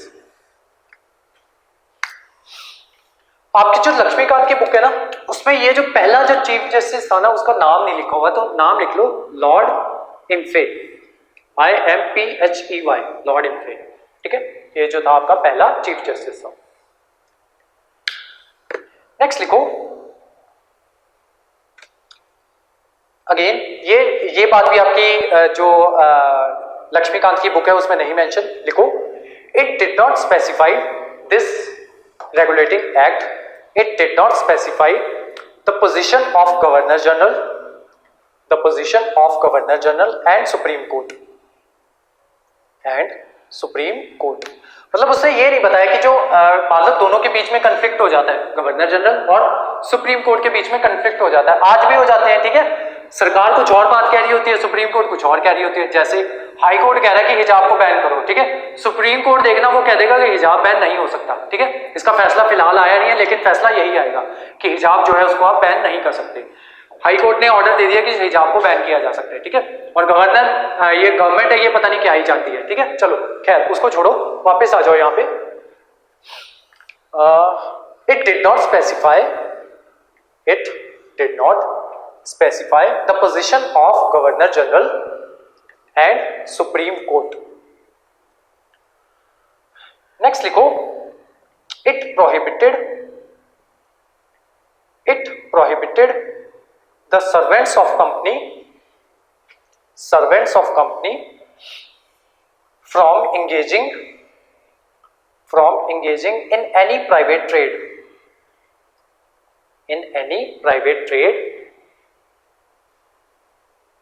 आपकी जो लक्ष्मीकांत की बुक है ना, उसमें ये जो पहला जो चीफ जस्टिस था ना, उसका नाम नहीं लिखा हुआ, तो नाम लिख लो लॉर्ड इम्फे, IMPHEY, लॉर्ड इम्फे। ठीक है, ये जो था आपका पहला चीफ जस्टिस था। नेक्स्ट लिखो, अगेन ये बात भी आपकी जो लक्ष्मीकांत की बुक है उसमें नहीं मेंशन। लिखो, it did not specify this regulating act, it did not specify the position of governor general, the position of governor general and supreme court, मतलब उसने ये नहीं बताया कि जो मान लो दोनों के बीच में कंफ्लिक्ट हो जाता है, गवर्नर जनरल और सुप्रीम कोर्ट के बीच में कंफ्लिक्ट हो जाता है, आज भी हो जाते हैं। ठीक है, सरकार कुछ और बात कह रही होती है, सुप्रीम कोर्ट कुछ और कह रही होती है। जैसे हाई कोर्ट कह रहा है कि हिजाब को बैन करो, ठीक है, सुप्रीम कोर्ट देखना वो कह देगा कि हिजाब बैन नहीं हो सकता। ठीक है, इसका फैसला फिलहाल आया नहीं है, लेकिन फैसला यही आएगा कि हिजाब जो है उसको आप बैन नहीं कर सकते। हाई कोर्ट ने ऑर्डर दे दिया कि हिजाब को बैन किया जा सकता है। ठीक है, और गवर्नर ये गवर्नमेंट है, ये पता नहीं क्या ही जानती है। ठीक है, चलो खैर उसको छोड़ो, वापस आ जाओ यहाँ पे। It did not specify the position of governor general and supreme court. Next लिखो, it prohibited the servants of company from engaging in any private trade.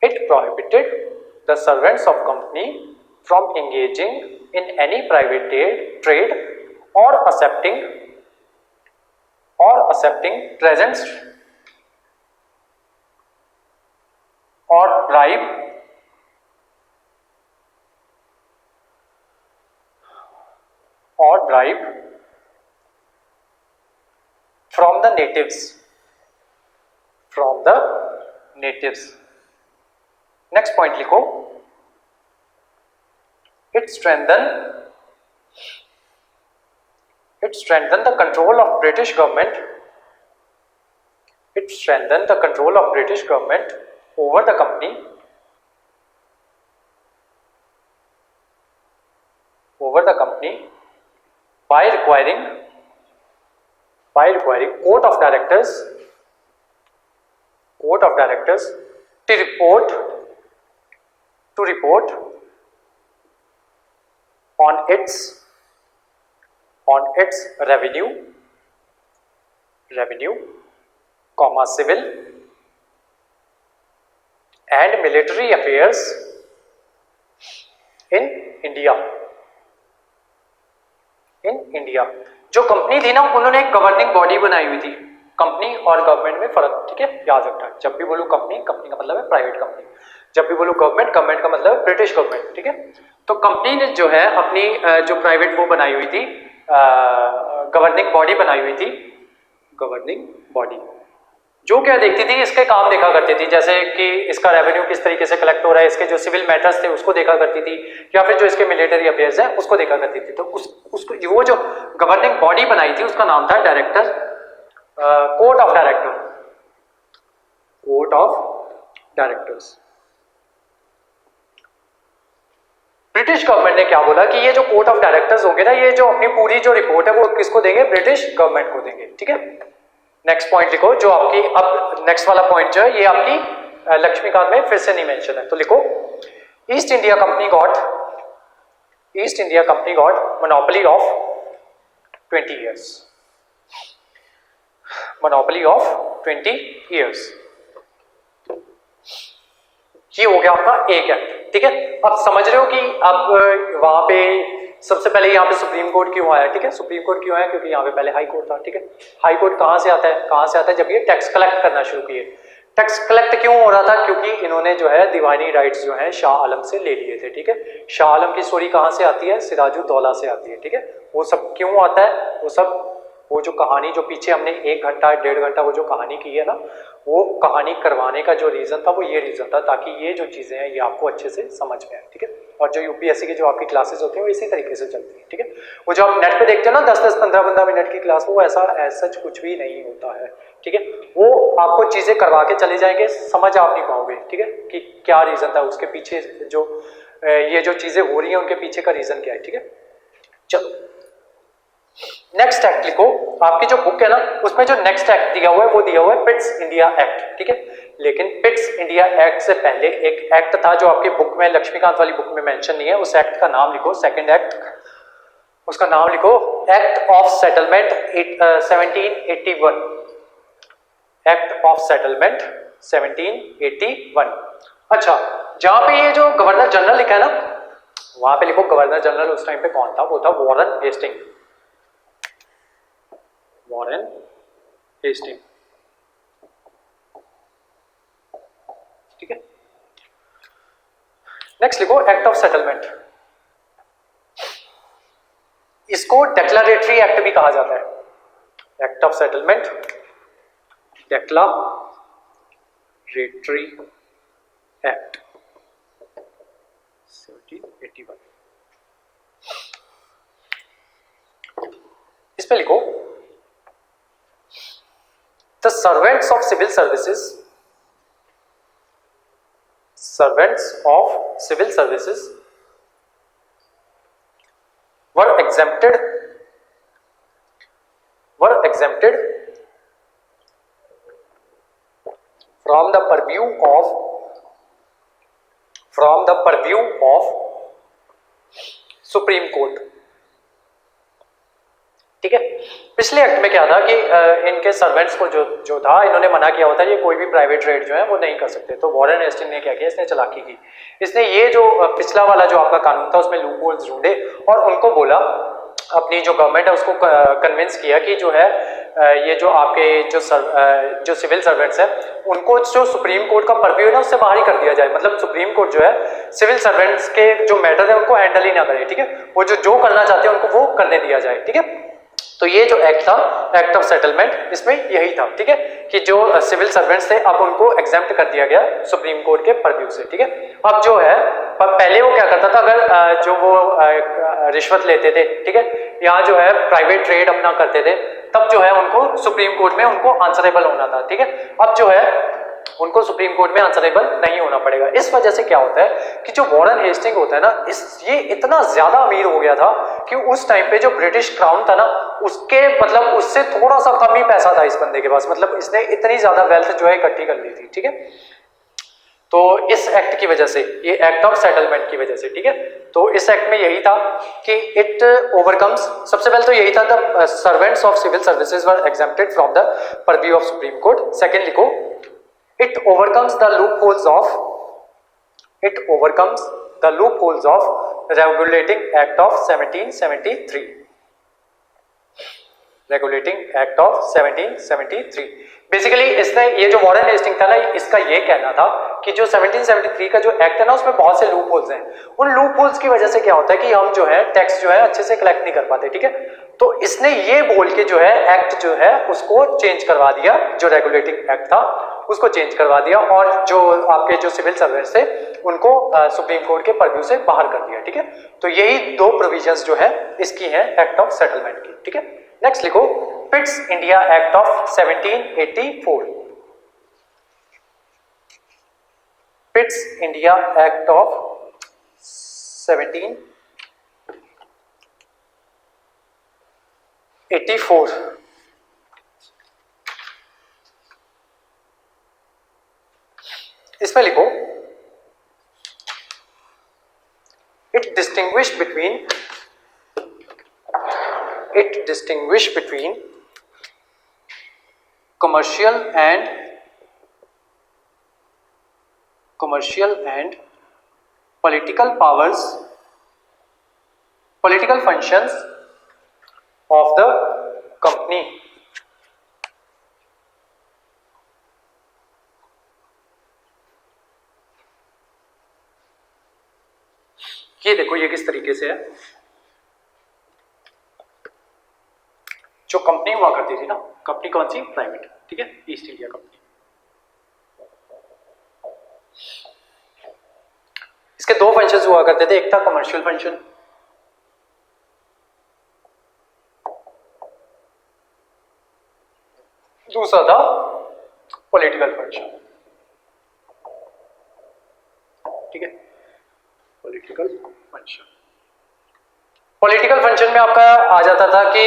It prohibited the servants of company from engaging in any private trade or accepting presents or bribe from the natives. Next point लिखो, it strengthened the control of British government over the company by requiring court of directors to report on its revenue, civil and military affairs in India. जो company थी ना, उन्होंने एक governing body बनाई हुई थी। Company और गवर्नमेंट में फर्क, ठीक है, याद रखना। जब भी बोलूं कंपनी का मतलब है प्राइवेट कंपनी, जब भी बोलूं गवर्नमेंट का मतलब है ब्रिटिश गवर्नमेंट। ठीक है, तो कंपनी ने जो है अपनी जो प्राइवेट वो बनाई हुई थी, गवर्निंग बॉडी बनाई हुई थी, जो क्या देखती थी, इसके काम देखा करती थी, जैसे कि इसका रेवेन्यू किस तरीके से कलेक्ट हो रहा है, इसके जो सिविल मैटर्स थे उसको देखा करती थी, या फिर जो इसके मिलिट्री अफेयर्स है उसको देखा करती थी। तो उसको वो जो गवर्निंग बॉडी बनाई थी उसका नाम था court of directors. British government ने क्या बोला कि ये जो कोर्ट ऑफ डायरेक्टर्स होंगे ना, ये जो अपनी पूरी जो रिपोर्ट है वो किसको देंगे, ब्रिटिश गवर्नमेंट को देंगे। ठीक है, नेक्स्ट पॉइंट लिखो, जो आपकी अब नेक्स्ट वाला पॉइंट जो है ये आपकी लक्ष्मीकांत में फिर से नहीं मेंशन है, तो लिखो, east India company got monopoly of 20 years। ये हो गया आपका एक एक्ट। ठीक है, अब समझ रहे हो कि अब वहां पे सबसे पहले यहाँ पे सुप्रीम कोर्ट क्यों आया। ठीक है, सुप्रीम कोर्ट क्यों आया, क्योंकि यहाँ पे पहले हाई कोर्ट था। ठीक है, हाई कोर्ट कहाँ से आता है, जब ये टैक्स कलेक्ट करना शुरू किए। टैक्स कलेक्ट क्यों हो रहा था, क्योंकि इन्होंने जो है दीवानी राइट्स जो है शाह आलम से ले लिए थे। ठीक है, शाह आलम की स्टोरी कहाँ से आती है, सिराजुद्दौला से आती है। ठीक है, वो सब क्यों आता है, वो सब वो जो कहानी जो पीछे हमने 1 घंटा 1.5 घंटा वो जो कहानी की है ना, वो कहानी करवाने का जो रीज़न था वो ये रीज़न था, ताकि ये जो चीज़ें हैं ये आपको अच्छे से समझ में आए, ठीक है। और जो यूपीएससी की जो आपकी क्लासेस होती हैं वो इसी तरीके से चलती हैं, ठीक है। वो जो आप नेट पे देखते हो ना 10-10 15-15 मिनट की क्लास, वो ऐसा सच कुछ भी नहीं होता है, ठीक है। वो आपको चीज़ें करवा के चले जाएंगे, समझ आप नहीं पाओगे, ठीक है, कि क्या रीज़न था उसके पीछे, जो ये जो चीज़ें हो रही हैं उनके पीछे का रीज़न क्या है, ठीक है। चलो नेक्स्ट एक्ट लिखो। आपकी जो बुक है ना उसमें जो नेक्स्ट एक्ट दिया हुआ है वो दिया हुआ है पिट्स इंडिया एक्ट, ठीक है। लेकिन पिट्स इंडिया एक्ट से पहले एक एक्ट था जो आपकी बुक में, लक्ष्मीकांत वाली बुक में मेंशन नहीं है, उस एक्ट का नाम लिखो, सेकंड एक्ट, उसका नाम लिखो act of settlement 1781, act of settlement 1781। अच्छा, जहां पे ये जो गवर्नर जनरल लिखा है ना वहां पे लिखो गवर्नर जनरल उस टाइम पे कौन था, वो था वॉरेन हेस्टिंग, वॉरेन हेस्टिंग, ठीक है। नेक्स्ट लिखो एक्ट ऑफ सेटलमेंट, इसको डेक्लरेटरी एक्ट भी कहा जाता है, act of settlement, declaratory act 1781। इस पे लिखो the servants of civil services, servants of civil services were exempted from the purview of Supreme Court, ठीक है। पिछले एक्ट में क्या था कि इनके सर्वेंट्स को जो था इन्होंने मना किया होता है ये कोई भी प्राइवेट ट्रेड जो है वो नहीं कर सकते। तो वॉरेन हेस्टिंग ने क्या किया, इसने चालाकी की, इसने ये जो पिछला वाला जो आपका कानून था उसमें लूप होल्स ढूंढे और उनको बोला, अपनी जो गवर्नमेंट है उसको कन्विंस किया कि जो है ये जो आपके जो सिविल सर्वेंट्स हैं उनको जो सुप्रीम कोर्ट का परव्यू है ना उससे बाहर ही कर दिया जाए। मतलब सुप्रीम कोर्ट जो है सिविल सर्वेंट्स के जो मैटर है उनको हैंडल ही ना करे, ठीक है। वो जो करना चाहते हैं उनको वो करने दिया जाए, ठीक है। तो ये जो एक्ट था, एक्ट ऑफ सेटलमेंट, इसमें यही था, ठीक है, कि जो सिविल सर्वेंट्स थे अब उनको एग्जेम्प्ट कर दिया गया सुप्रीम कोर्ट के परव्यू से, ठीक है। अब जो है पहले वो क्या करता था, अगर जो वो रिश्वत लेते थे, ठीक है, यहाँ जो है प्राइवेट ट्रेड अपना करते थे, तब जो है उनको सुप्रीम कोर्ट में उनको आंसरेबल होना था, ठीक है। अब जो है उनको सुप्रीम कोर्ट में आंसरेबल नहीं होना पड़ेगा। इस वजह से क्या होता है कि जो वॉरेन हेस्टिंग होता है ना, ये इतना ज्यादा अमीर हो गया था कि उस टाइम पे जो ब्रिटिश क्राउन था ना उसके मतलब उससे थोड़ा सा कम ही पैसा था इस बंदे के पास, मतलब इसने इतनी ज्यादा वेल्थ जो है इकट्ठी कर ली थी, ठीक है। तो इस एक्ट की वजह से, ये एक्ट ऑफ सेटलमेंट की वजह से, ठीक है। तो इस एक्ट में यही था कि इट ओवरकम्स, सबसे पहले तो यही था the servants of civil services were exempted from the purview of supreme court. Second लिखो it overcomes the loopholes of regulating act of 1773, regulating act of 1773। Basically इसने ये जो वॉरेन हेस्टिंग था ना इसका ये कहना था कि जो 1773 का जो एक्ट है ना उसमें बहुत से लूप होल्स हैं, उन लूप होल्स की वजह से क्या होता है कि हम जो है टैक्स जो है अच्छे से कलेक्ट नहीं कर पाते, ठीक है। तो इसने ये बोल के जो है एक्ट जो है उसको चेंज करवा दिया, जो रेगुलेटिंग एक्ट था उसको चेंज करवा दिया और जो आपके जो सिविल सर्वेंट्स थे उनको सुप्रीम कोर्ट के परव्यू से बाहर कर दिया, ठीक है। तो यही दो प्रोविजंस जो है इसकी है एक्ट ऑफ सेटलमेंट की, ठीक है। नेक्स्ट लिखो Pitt's India act of 1784, Pitt's India act of 1784। इसमें लिखो it distinguish between commercial and political powers, political functions of the company। ये देखो ये किस तरीके से है, जो कंपनी हुआ करती थी ना, कंपनी कौन सी, प्राइवेट, ठीक है, ईस्ट इंडिया कंपनी। इसके दो फंक्शंस हुआ करते थे, एक था कमर्शियल फंक्शन, दूसरा था पॉलिटिकल फंक्शन, ठीक है, पॉलिटिकल फंक्शन। पॉलिटिकल फंक्शन में आपका आ जाता था कि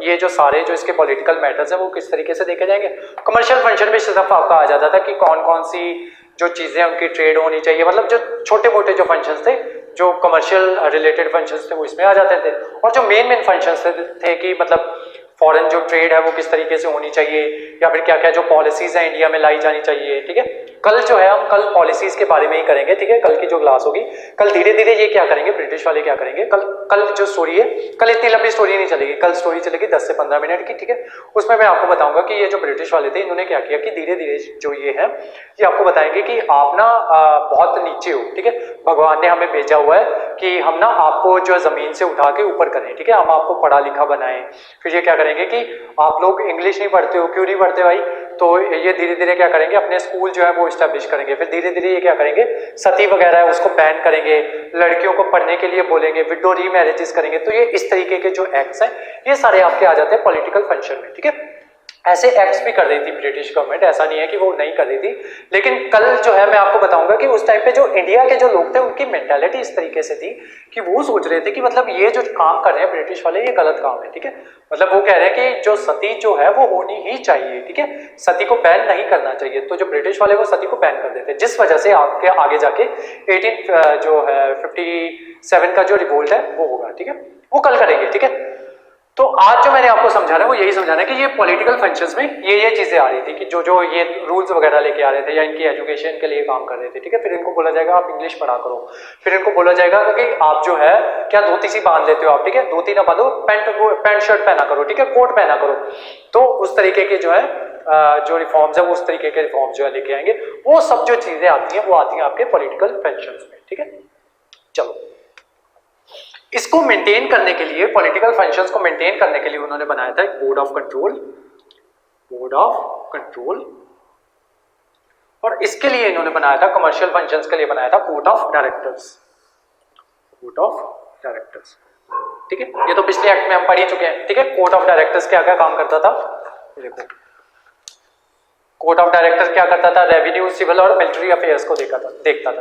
ये जो सारे जो इसके पॉलिटिकल मैटर्स हैं वो किस तरीके से देखे जाएंगे। कमर्शियल फंक्शन में सिर्फ आपका आ जाता था कि कौन कौन सी जो चीज़ें उनकी ट्रेड होनी चाहिए, मतलब जो छोटे मोटे जो फंक्शंस थे, जो कमर्शियल रिलेटेड फंक्शंस थे वो इसमें आ जाते थे। और जो मेन फंक्शंस थे कि मतलब फॉरेन जो ट्रेड है वो किस तरीके से होनी चाहिए, या फिर क्या क्या जो पॉलिसीज हैं इंडिया में लाई जानी चाहिए, ठीक है। कल जो है हम कल पॉलिसीज के बारे में ही करेंगे, ठीक है, कल की जो क्लास होगी। कल धीरे धीरे ये क्या करेंगे, ब्रिटिश वाले क्या करेंगे, कल जो स्टोरी है, कल इतनी लंबी स्टोरी नहीं चलेगी, कल स्टोरी चलेगी 10 से 15 मिनट की, ठीक है। उसमें मैं आपको बताऊंगा कि ये जो ब्रिटिश वाले थे इन्होंने क्या किया कि धीरे धीरे जो ये है ये आपको बताएंगे कि आप ना बहुत नीचे हो, ठीक है, भगवान ने हमें भेजा हुआ है कि हम ना आपको जो जमीन से उठा के ऊपर करें, ठीक है, हम आपको पढ़ा लिखा बनाएं। फिर ये क्या करेंगे कि आप लोग इंग्लिश नहीं पढ़ते हो, क्यों नहीं पढ़ते भाई, तो ये धीरे धीरे क्या करेंगे अपने स्कूल जो है वो इस्टेब्लिश करेंगे। फिर धीरे धीरे ये क्या करेंगे, सती वगैरह है उसको बैन करेंगे, लड़कियों को पढ़ने के लिए बोलेंगे, विडो रीमैरेजेस करेंगे। तो ये इस तरीके के जो एक्ट्स हैं ये सारे आपके आ जाते हैं पॉलिटिकल फंक्शन में, ठीक है। ऐसे एक्ट्स भी कर रही थी ब्रिटिश गवर्नमेंट, ऐसा नहीं है कि वो नहीं कर रही थी, लेकिन कल जो है मैं आपको बताऊंगा कि उस टाइम पे जो इंडिया के जो लोग थे उनकी मेंटालिटी इस तरीके से थी कि वो सोच रहे थे कि मतलब ये जो काम कर रहे हैं ब्रिटिश वाले ये गलत काम है, ठीक है। मतलब वो कह रहे हैं कि जो सती जो है वो होनी ही चाहिए, ठीक है, सती को बैन नहीं करना चाहिए। तो जो ब्रिटिश वाले वो सती को बैन कर देते, जिस वजह से आपके आगे जाके 1857 का जो रिवोल्ट है वो होगा, ठीक है, वो कल करेंगे, ठीक है। तो आज जो मैंने आपको समझा रहा है वो यही समझाना है कि ये पॉलिटिकल फंक्शंस में ये चीजें आ रही थी कि जो ये रूल्स वगैरह लेके आ रहे थे या इनकी एजुकेशन के लिए काम कर रहे थे, ठीक है। फिर इनको बोला जाएगा आप इंग्लिश पढ़ा करो, फिर इनको बोला जाएगा कि आप जो है क्या धोती सी बांध लेते हो आप, ठीक है, धोती ना बांधो, पैंट शर्ट पहना करो, ठीक है, कोट पहना करो। तो उस तरीके के जो है जो रिफॉर्म्स है वो उस तरीके के रिफॉर्म्स जो है लेके आएंगे। वो सब जो चीजें आती हैं वो आती हैं आपके पॉलिटिकल फंक्शंस में, ठीक है। चलो, इसको मेंटेन करने के लिए, पॉलिटिकल फंक्शंस को मेंटेन करने के लिए उन्होंने बनाया था एक board of control, board of control. और इसके लिए इन्होंने बनाया था, कमर्शियल फंक्शंस के लिए बनाया था court of directors, court of directors, ठीक है। ये तो पिछले एक्ट में हम पढ़ ही चुके हैं, ठीक है। कोर्ट ऑफ डायरेक्टर्स क्या क्या काम करता था, देखो, कोर्ट ऑफ डायरेक्टर्स क्या करता था, रेवेन्यू, सिविल और मिलिट्री अफेयर्स को देखता था,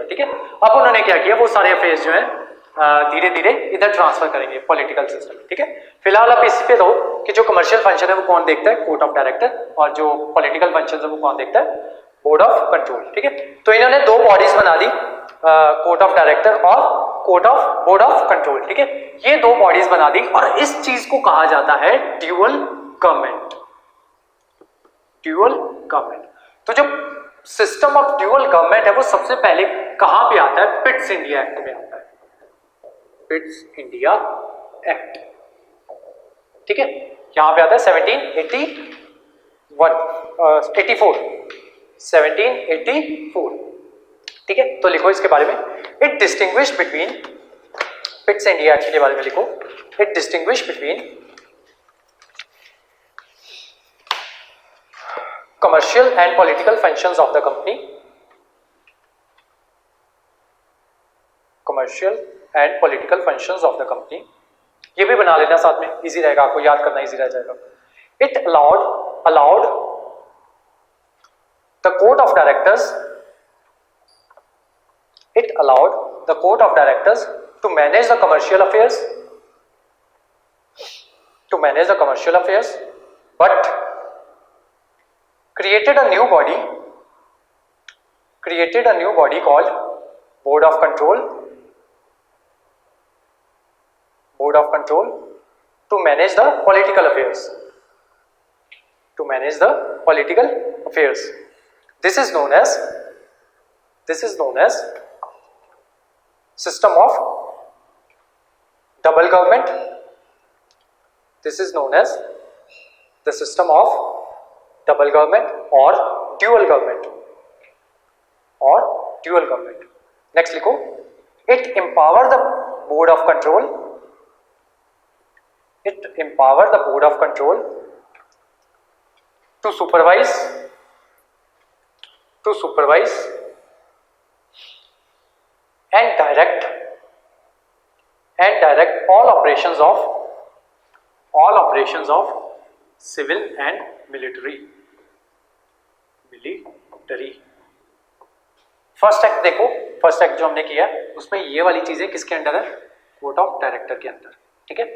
ठीक है। अब उन्होंने क्या किया, वो सारे अफेयर्स जो है धीरे धीरे इधर ट्रांसफर करेंगे पॉलिटिकल सिस्टम, ठीक है। फिलहाल आप इसी पे रहो कि जो कमर्शियल फंक्शन है वो कौन देखता है, कोर्ट ऑफ डायरेक्टर, और जो पॉलिटिकल फंक्शन है वो कौन देखता है, बोर्ड ऑफ कंट्रोल, ठीक है। तो इन्होंने दो बॉडीज बना दी, कोर्ट ऑफ डायरेक्टर और court of board of control, ठीक है। ये दो बॉडीज बना दी और इस चीज को कहा जाता है ड्यूअल गवर्नमेंट, ड्यूअल गवर्नमेंट। तो जो सिस्टम ऑफ ड्यूअल गवर्नमेंट है वो सबसे पहले कहां पे आता है, पिट्स इंडिया एक्ट में आता है, पिट्स इंडिया एक्ट, ठीक है। यहां पे आता है 1784, ठीक है। तो लिखो इसके बारे में, it distinguish between, Pitt's India act के बारे में लिखो, it distinguish between commercial and political functions of the company, commercial and political functions of the company, ये भी बना लेना साथ में, इजी रहेगा, आपको याद करना इजी रह जाएगा। It allowed the court of directors, it allowed the court of directors to manage the commercial affairs, but created a new body called board of control to manage the political affairs, this is known as system of double government, this is known as the system of double government or dual government, next लिखो, it empower the board of control It empower the board of control to supervise and direct all operations of civil and military. First act देखो, first act जो हमने किया उसमें ये वाली चीजें किसके अंडर है? बोर्ड ऑफ डायरेक्टर के अंदर, ठीक है।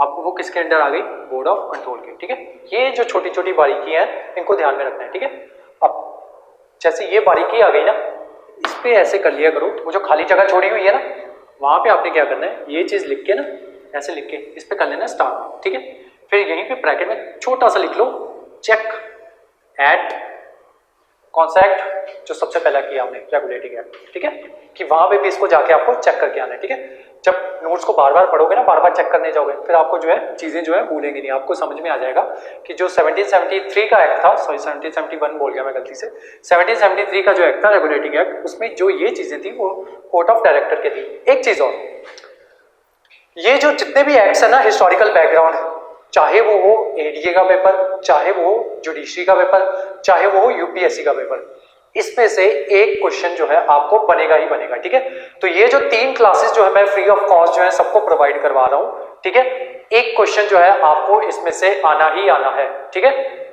अब वो किसके अंडर आ गई? बोर्ड ऑफ कंट्रोल के, ठीक है। ये जो छोटी छोटी बारीकियां हैं इनको ध्यान में रखना है, ठीक है। अब जैसे ये बारीकी आ गई ना, इस पे ऐसे कर लिया करो, वो जो खाली जगह छोड़ी हुई है ना, वहां पे आपने क्या करना है, ये चीज लिख के ना, ऐसे लिख के इस पे कर लेना स्टार, ठीक है। फिर यहीं पे ब्रैकेट में छोटा सा लिख लो चेक एट, कौन सा एक्ट? जो सबसे पहला किया हमने, रेगुलेटिंग एक्ट, ठीक है। कि वहां पे भी इसको जाके आपको चेक करके आना है, ठीक है। जब नोट्स को बार बार पढ़ोगे ना, बार बार चेक करने जाओगे, फिर आपको जो है चीजें जो है भूलेंगे नहीं, आपको समझ में आ जाएगा कि जो 1773 का एक्ट था, सॉरी 1771 बोल गया मैं गलती से, 1773 का जो एक्ट था रेगुलेटिंग एक्ट, उसमें जो ये चीजें थी वो कोर्ट ऑफ डायरेक्टर के थी। एक चीज और, ये जो जितने भी एक्ट्स है ना, हिस्टोरिकल बैकग्राउंड, चाहे वो हो एडीए का पेपर, चाहे वो हो जुडिशरी का पेपर, चाहे वो हो यूपीएससी का पेपर, इसमें से एक क्वेश्चन जो है आपको बनेगा ही बनेगा, ठीक है। तो ये जो 3 क्लासेस जो है मैं फ्री ऑफ कॉस्ट जो है सबको प्रोवाइड करवा रहा हूं, ठीक है। एक क्वेश्चन जो है आपको इसमें से आना ही आना है, ठीक है।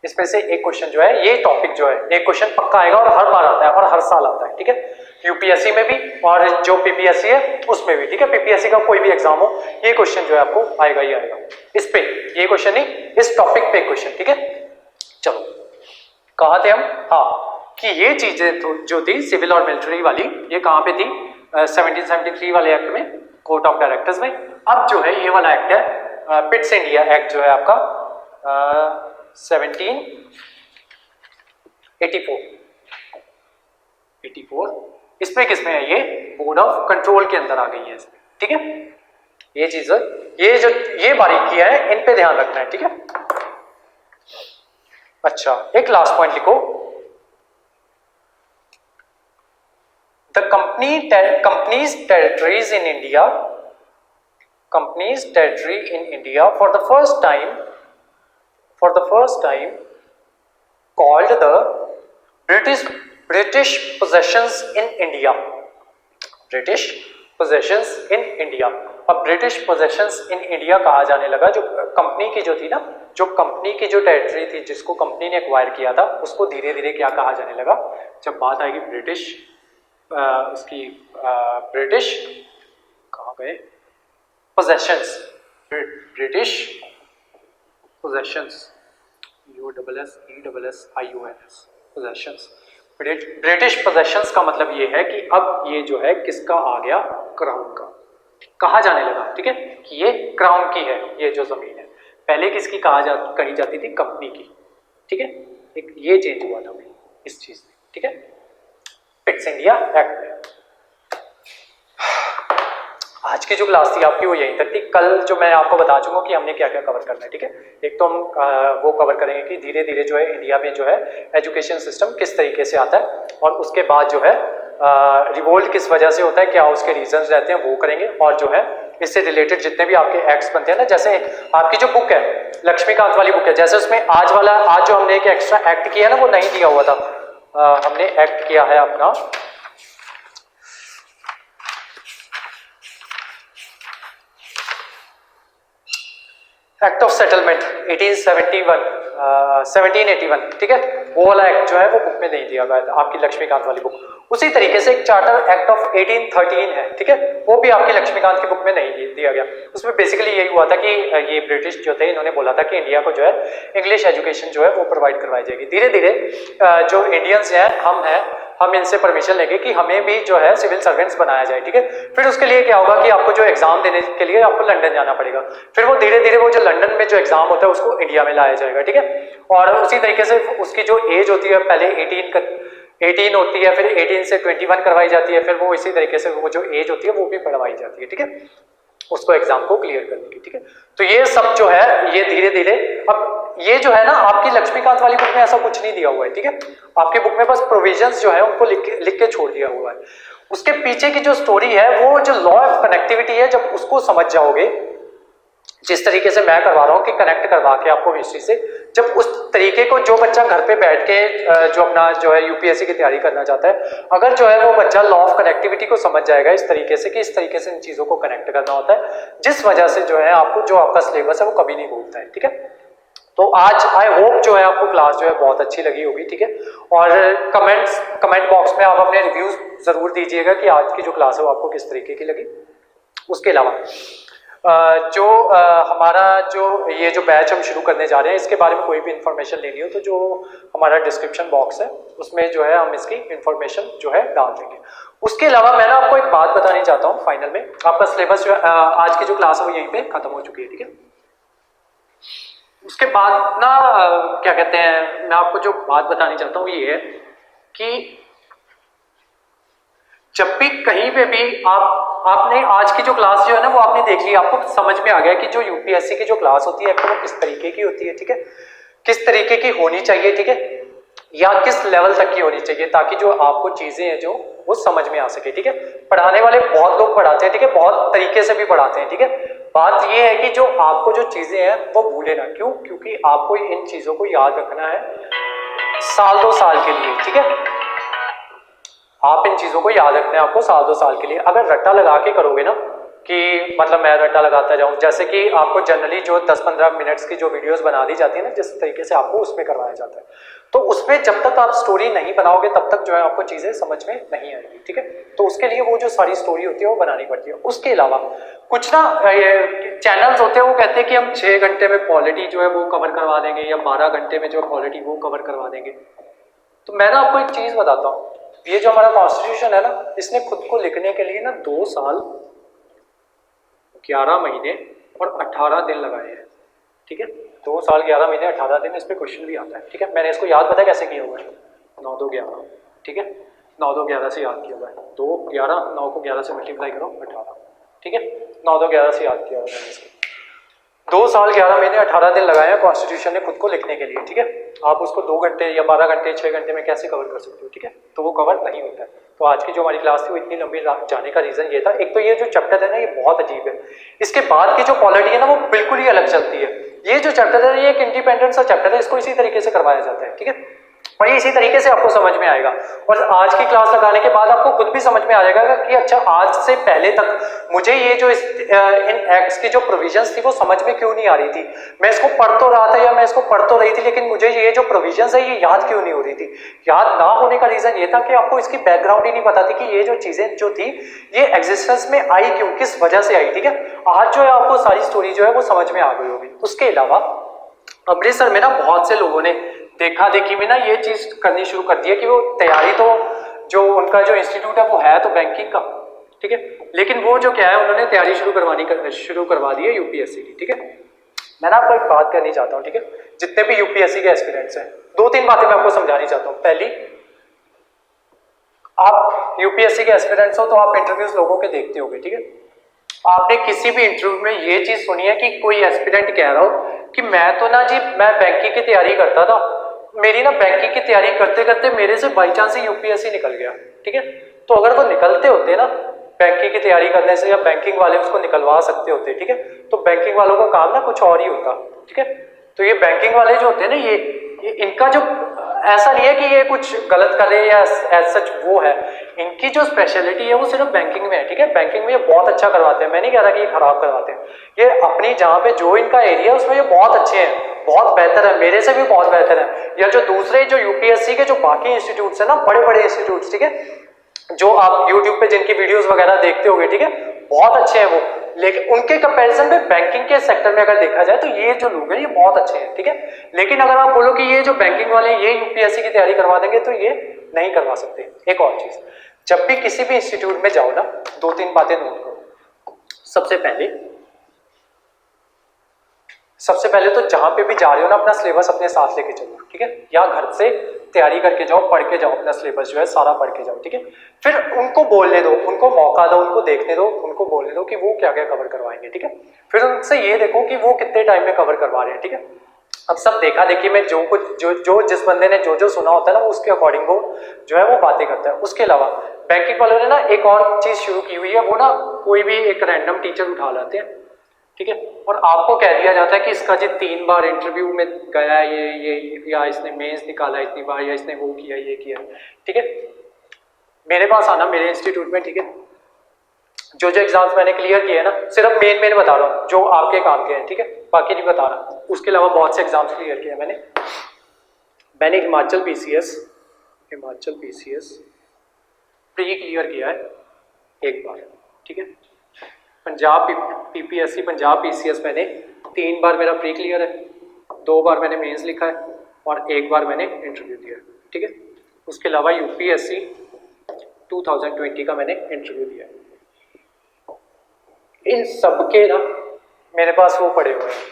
इसमें से एक क्वेश्चन जो है, ये टॉपिक जो है, एक क्वेश्चन पक्का आएगा और हर बार आता है और हर साल आता है, ठीक है। यूपीएससी में भी और जो पीपीएससी है उसमें भी, ठीक है। पीपीएससी का कोई भी एग्जाम हो, ये क्वेश्चन जो है आपको आएगा ही आएगा। इस पे ये क्वेश्चन नहीं, इस टॉपिक पे क्वेश्चन, ठीक है। चलो कहाँ थे हम? हाँ, कि ये चीजें जो थी सिविल और मिलिट्री वाली, ये कहाँ पे थी? 1773 वाले एक्ट में, कोर्ट ऑफ डायरेक्टर्स में। अब जो है ये वाला एक्ट है पिट्स इंडिया एक्ट जो है आपका 1784, इसमें किसमें है? ये बोर्ड ऑफ कंट्रोल के अंदर आ गई है, ठीक है। ये चीज, ये बारीकियां है, इन पे ध्यान रखना है, ठीक है। अच्छा, एक लास्ट पॉइंट लिखो, the companies territories in India for the first time called the British possessions in India. अब ब्रिटिश पोजेशंस इन इंडिया कहा जाने लगा। जो कंपनी की जो थी ना, जो कंपनी की जो टेरिटरी थी जिसको कंपनी ने एक्वायर किया था, उसको धीरे धीरे क्या कहा जाने लगा? जब बात आएगी ब्रिटिश, ब्रिटिश कहाँ गए? Possessions, British possessions, USSESSIONS, possessions. British possessions का मतलब ये है कि अब ये जो है किसका आ गया? क्राउन का। कहा जाने लगा, ठीक है, कि ये क्राउन की है, ये जो जमीन है। पहले किसकी कही जाती थी? कंपनी की, ठीक है। एक ये चेंज हुआ था इस चीज में, ठीक है, पिट्स इंडिया एक्ट में। आज की जो क्लास थी आपकी वो यहीं तक थी। कल जो मैं आपको बता चुका कि हमने क्या क्या कवर करना है, ठीक है। एक तो हम वो कवर करेंगे कि धीरे धीरे जो है इंडिया में जो है एजुकेशन सिस्टम किस तरीके से आता है, और उसके बाद जो है रिवोल्ट किस वजह से होता है, क्या उसके रीजंस रहते हैं, वो करेंगे। और जो है इससे रिलेटेड जितने भी आपके एक्ट्स बनते हैं ना, जैसे आपकी जो बुक है लक्ष्मीकांत वाली बुक है, जैसे उसमें आज जो हमने एक एक्स्ट्रा एक्ट किया ना, वो नहीं दिया हुआ था। हमने एक्ट किया है अपना एक्ट ऑफ सेटलमेंट 1781, ठीक है। वो वाला एक्ट जो है वो बुक में नहीं दिया गया था, आपकी लक्ष्मीकांत वाली बुक। उसी तरीके से एक चार्टर एक्ट ऑफ 1813 है, ठीक है, वो भी आपकी लक्ष्मीकांत की बुक में नहीं दिया गया। उसमें बेसिकली यही हुआ था कि ये ब्रिटिश जो थे, इन्होंने बोला था कि इंडिया को जो है इंग्लिश एजुकेशन जो है वो प्रोवाइड करवाई जाएगी। धीरे धीरे जो इंडियंस हैं, हम इनसे परमिशन लेंगे कि हमें भी जो है सिविल सर्वेंट्स बनाया जाए, ठीक है। फिर उसके लिए क्या होगा कि आपको जो एग्जाम देने के लिए आपको लंदन जाना पड़ेगा। फिर वो धीरे धीरे वो जो लंदन में जो एग्जाम होता है उसको इंडिया में लाया जाएगा, ठीक है। और उसी तरीके से उसकी जो एज होती है, पहले 18 होती है, फिर 18 से 21 करवाई जाती है, फिर वो इसी तरीके से वो जो एज होती है वो भी बढ़वाई जाती है, ठीक है, उसको एग्जाम को क्लियर करने की, ठीक है। तो ये सब जो है ये धीरे धीरे, अब ये जो है ना आपकी लक्ष्मीकांत वाली बुक में ऐसा कुछ नहीं दिया हुआ है, ठीक है। आपकी बुक में बस प्रोविजंस जो है उनको लिख के छोड़ दिया हुआ है। उसके पीछे की जो स्टोरी है, वो जो लॉ ऑफ कनेक्टिविटी है, जब उसको समझ जाओगे, जिस तरीके से मैं करवा रहा हूँ कि कनेक्ट करवा के आपको हिस्ट्री से, जब उस तरीके को जो बच्चा घर पे बैठ के जो अपना जो है यूपीएससी की तैयारी करना चाहता है, अगर जो है वो बच्चा लॉ ऑफ कनेक्टिविटी को समझ जाएगा इस तरीके से कि इस तरीके से इन चीज़ों को कनेक्ट करना होता है, जिस वजह से जो है आपको जो आपका सिलेबस है वो कभी नहीं भूलता है। ठीक है, तो आज आई होप जो है आपको क्लास जो है बहुत अच्छी लगी होगी। ठीक है, और कमेंट बॉक्स में आप अपने रिव्यूज जरूर दीजिएगा कि आज की जो क्लास है वो आपको किस तरीके की लगी। उसके अलावा हमारा ये जो बैच हम शुरू करने जा रहे हैं, इसके बारे में कोई भी इंफॉर्मेशन लेनी हो तो जो हमारा डिस्क्रिप्शन बॉक्स है उसमें जो है हम इसकी इंफॉर्मेशन जो है डाल देंगे। उसके अलावा मैं ना आपको एक बात बतानी चाहता हूँ, फाइनल में आपका सिलेबस जो आज की जो क्लास है वो यहीं पे खत्म हो चुकी है। ठीक है, उसके बाद ना क्या कहते हैं, मैं आपको जो बात बतानी चाहता हूँ ये है कि जब भी कहीं पे भी आपने आज की जो क्लास जो है ना वो आपने देख ली, आपको समझ में आ गया कि जो यूपीएससी की जो क्लास होती है वो किस तरीके की होती है। ठीक है, किस तरीके की होनी चाहिए। ठीक है, या किस लेवल तक की होनी चाहिए, ताकि जो आपको चीजें हैं जो वो समझ में आ सके। ठीक है, पढ़ाने वाले बहुत लोग पढ़ाते हैं, ठीक है, बहुत तरीके से भी पढ़ाते हैं। ठीक है, बात ये है कि जो आपको जो चीजें हैं वो भूले ना। क्यों? क्योंकि आपको इन चीजों को याद रखना है साल 2 साल के लिए। ठीक है, आप इन चीजों को याद रखना है आपको साल 2 साल के लिए। अगर रट्टा लगा के करोगे ना कि मतलब मैं रट्टा लगाता जाऊं, जैसे कि आपको जनरली जो 10-15 मिनट्स की जो वीडियोस बना दी जाती है ना, जिस तरीके से आपको उसमें करवाया जाता है, तो उसमें जब तक आप स्टोरी नहीं बनाओगे तब तक जो है आपको चीजें समझ में नहीं आएगी। ठीक है, तो उसके लिए वो जो सारी स्टोरी होती है वो बनानी पड़ती है। उसके अलावा कुछ ना चैनल्स होते हैं वो कहते हैं कि हम 6 घंटे में पॉलिटी जो है वो कवर करवा देंगे, या 12 घंटे में जो पॉलिटी वो कवर करवा देंगे। तो मैं ना आपको एक चीज बताता हूँ, ये जो हमारा कॉन्स्टिट्यूशन है ना, इसने खुद को लिखने के लिए ना 2 साल 11 महीने और 18 दिन लगाए हैं। ठीक है, 2 साल 11 महीने 18 दिन, इस पे क्वेश्चन भी आता है। ठीक है, मैंने इसको याद पता है कैसे किया हुआ है, 9 2 11। ठीक है, 9 2 11 से याद किया हुआ है, 2 11 9 को 11 से मल्टीप्लाई करो 18। ठीक है, 9 2 11 से याद किया हुआ है इसको। 2 साल 11 महीने 18 दिन लगाए हैं कॉन्स्टिट्यूशन ने खुद को लिखने के लिए। ठीक है, आप उसको 2 घंटे या 12 घंटे 6 घंटे में कैसे कवर कर सकते हो। ठीक है, तो वो कवर नहीं होता है। तो आज की जो हमारी क्लास थी वो इतनी लंबी जाने का रीजन ये था। एक तो ये जो चैप्टर है ना ये बहुत अजीब है, इसके बाद की जो पॉलिटी है ना वो बिल्कुल ही अलग चलती है। ये जो चैप्टर है ये एक इंडिपेंडेंट सा चैप्टर है, इसको इसी तरीके से करवाया जाता है। ठीक है, और ये इसी तरीके से आपको समझ में आएगा, और आज की क्लास लगाने के बाद आपको खुद भी समझ में आ जाएगा कि अच्छा आज से पहले तक मुझे ये जो इन एक्ट्स की जो प्रोविजंस थी वो समझ में क्यों नहीं आ रही थी। मैं इसको पढ़ तो रहा था या मैं इसको पढ़ तो रही थी, लेकिन मुझे ये जो प्रोविजंस है ये याद क्यों नहीं हो रही थी। याद ना होने का रीजन ये था कि आपको इसकी बैकग्राउंड ही नहीं पता थी कि ये जो चीजें जो थी ये एग्जिस्टेंस में आई क्यों, किस वजह से आई। ठीक है, आज जो है आपको सारी स्टोरी जो है वो समझ में आ गई होगी। उसके अलावा अमृतसर में ना बहुत से लोगों ने देखा देखी में ना ये चीज करनी शुरू कर दी है कि वो तैयारी तो जो उनका जो इंस्टीट्यूट है वो है तो बैंकिंग का। ठीक है, लेकिन वो जो क्या है उन्होंने तैयारी शुरू करवा दी है यूपीएससी की। ठीक है, मैं ना आपको एक बात करनी चाहता हूँ। ठीक है, जितने भी यूपीएससी के एस्पिरेंट्स हैं 2-3 बातें मैं आपको समझानी चाहता हूँ। पहली, आप यूपीएससी के एस्पिरेंट्स हो तो आप इंटरव्यूज लोगों के देखते होंगे। ठीक है, आपने किसी भी इंटरव्यू में ये चीज सुनी है कि कोई एस्पिरेंट कह रहा हो कि मैं तो ना जी मैं बैंकिंग की तैयारी करता था, मेरी ना बैंकिंग की तैयारी करते करते मेरे से बाई चांस ही यूपीएससी निकल गया। ठीक है, तो अगर वो निकलते होते ना बैंकिंग की तैयारी करने से, या बैंकिंग वाले उसको निकलवा सकते होते, ठीक है, तो बैंकिंग वालों का काम ना कुछ और ही होता। ठीक है, तो ये बैंकिंग वाले जो होते हैं ना ये इनका जो ऐसा नहीं है कि ये कुछ गलत करे या एज सच वो है, इनकी जो स्पेशलिटी है वो सिर्फ बैंकिंग में है। ठीक है, बैंकिंग में ये बहुत अच्छा करवाते हैं, मैं नहीं कह रहा कि ये खराब करवाते हैं, ये अपनी जहाँ पे जो इनका एरिया है उसमें ये बहुत अच्छे हैं, बहुत बेहतर है, मेरे से भी बहुत बेहतर है। या जो दूसरे जो यूपीएससी के जो बाकी इंस्टीट्यूट्स है ना, बड़े बड़े इंस्टीट्यूट्स, ठीक है, जो आप यूट्यूब पे जिनकी वीडियोस वगैरह देखते होगे, ठीक है, बहुत अच्छे हैं वो, लेकिन उनके कंपैरिजन में बैंकिंग के सेक्टर में अगर देखा जाए तो ये जो लोग हैं ये बहुत अच्छे हैं। ठीक है, लेकिन अगर आप बोलो कि ये जो बैंकिंग वाले ये यूपीएससी की तैयारी करवा देंगे तो ये नहीं करवा सकते। एक और चीज, जब भी किसी भी इंस्टीट्यूट में जाओ ना 2-3 बातें नोट करो। सबसे पहले तो जहां पे भी जा रहे हो ना अपना सिलेबस अपने साथ लेके चलो। ठीक है, या घर से तैयारी करके जाओ, पढ़ के जाओ, अपना सिलेबस जो है सारा पढ़ के जाओ। ठीक है, फिर उनको बोलने दो, उनको मौका दो, उनको देखने दो, उनको बोलने दो कि वो क्या क्या कवर करवाएंगे। ठीक है, फिर उनसे ये देखो कि वो कितने टाइम में कवर करवा रहे हैं। ठीक है, अब सब देखा देखी में जो कुछ जो जिस बंदे ने जो सुना होता है ना वो उसके अकॉर्डिंग वो जो है वो बातें करता है। उसके अलावा बैंकिंग वालों ने ना एक और चीज शुरू की हुई है, वो ना कोई भी एक रैंडम टीचर उठा लाते हैं, ठीक है। और आपको कह दिया जाता है कि इसका जी 3 बार इंटरव्यू में गया ये या इसने मेंस निकाला इतनी बार, या इसने वो किया ये किया, ठीक है। मेरे पास आना मेरे इंस्टीट्यूट में, ठीक है। जो जो एग्जाम्स मैंने क्लियर किए हैं ना, सिर्फ मेन बता रहा हूँ जो आपके काम के हैं, ठीक है, बाकी नहीं बता रहा। उसके अलावा बहुत से एग्जाम्स क्लियर किए हैं मैंने हिमाचल पीसीएस प्री क्लियर किया है एक बार, ठीक है। पंजाब पीपीएससी पंजाब पीसीएस मैंने 3 बार मेरा प्री क्लियर है, 2 बार मैंने मेंस लिखा है और 1 बार मैंने इंटरव्यू दिया है, ठीक है। उसके अलावा यूपीएससी 2020 का मैंने इंटरव्यू दिया है। इन सब के ना मेरे पास वो पड़े हुए हैं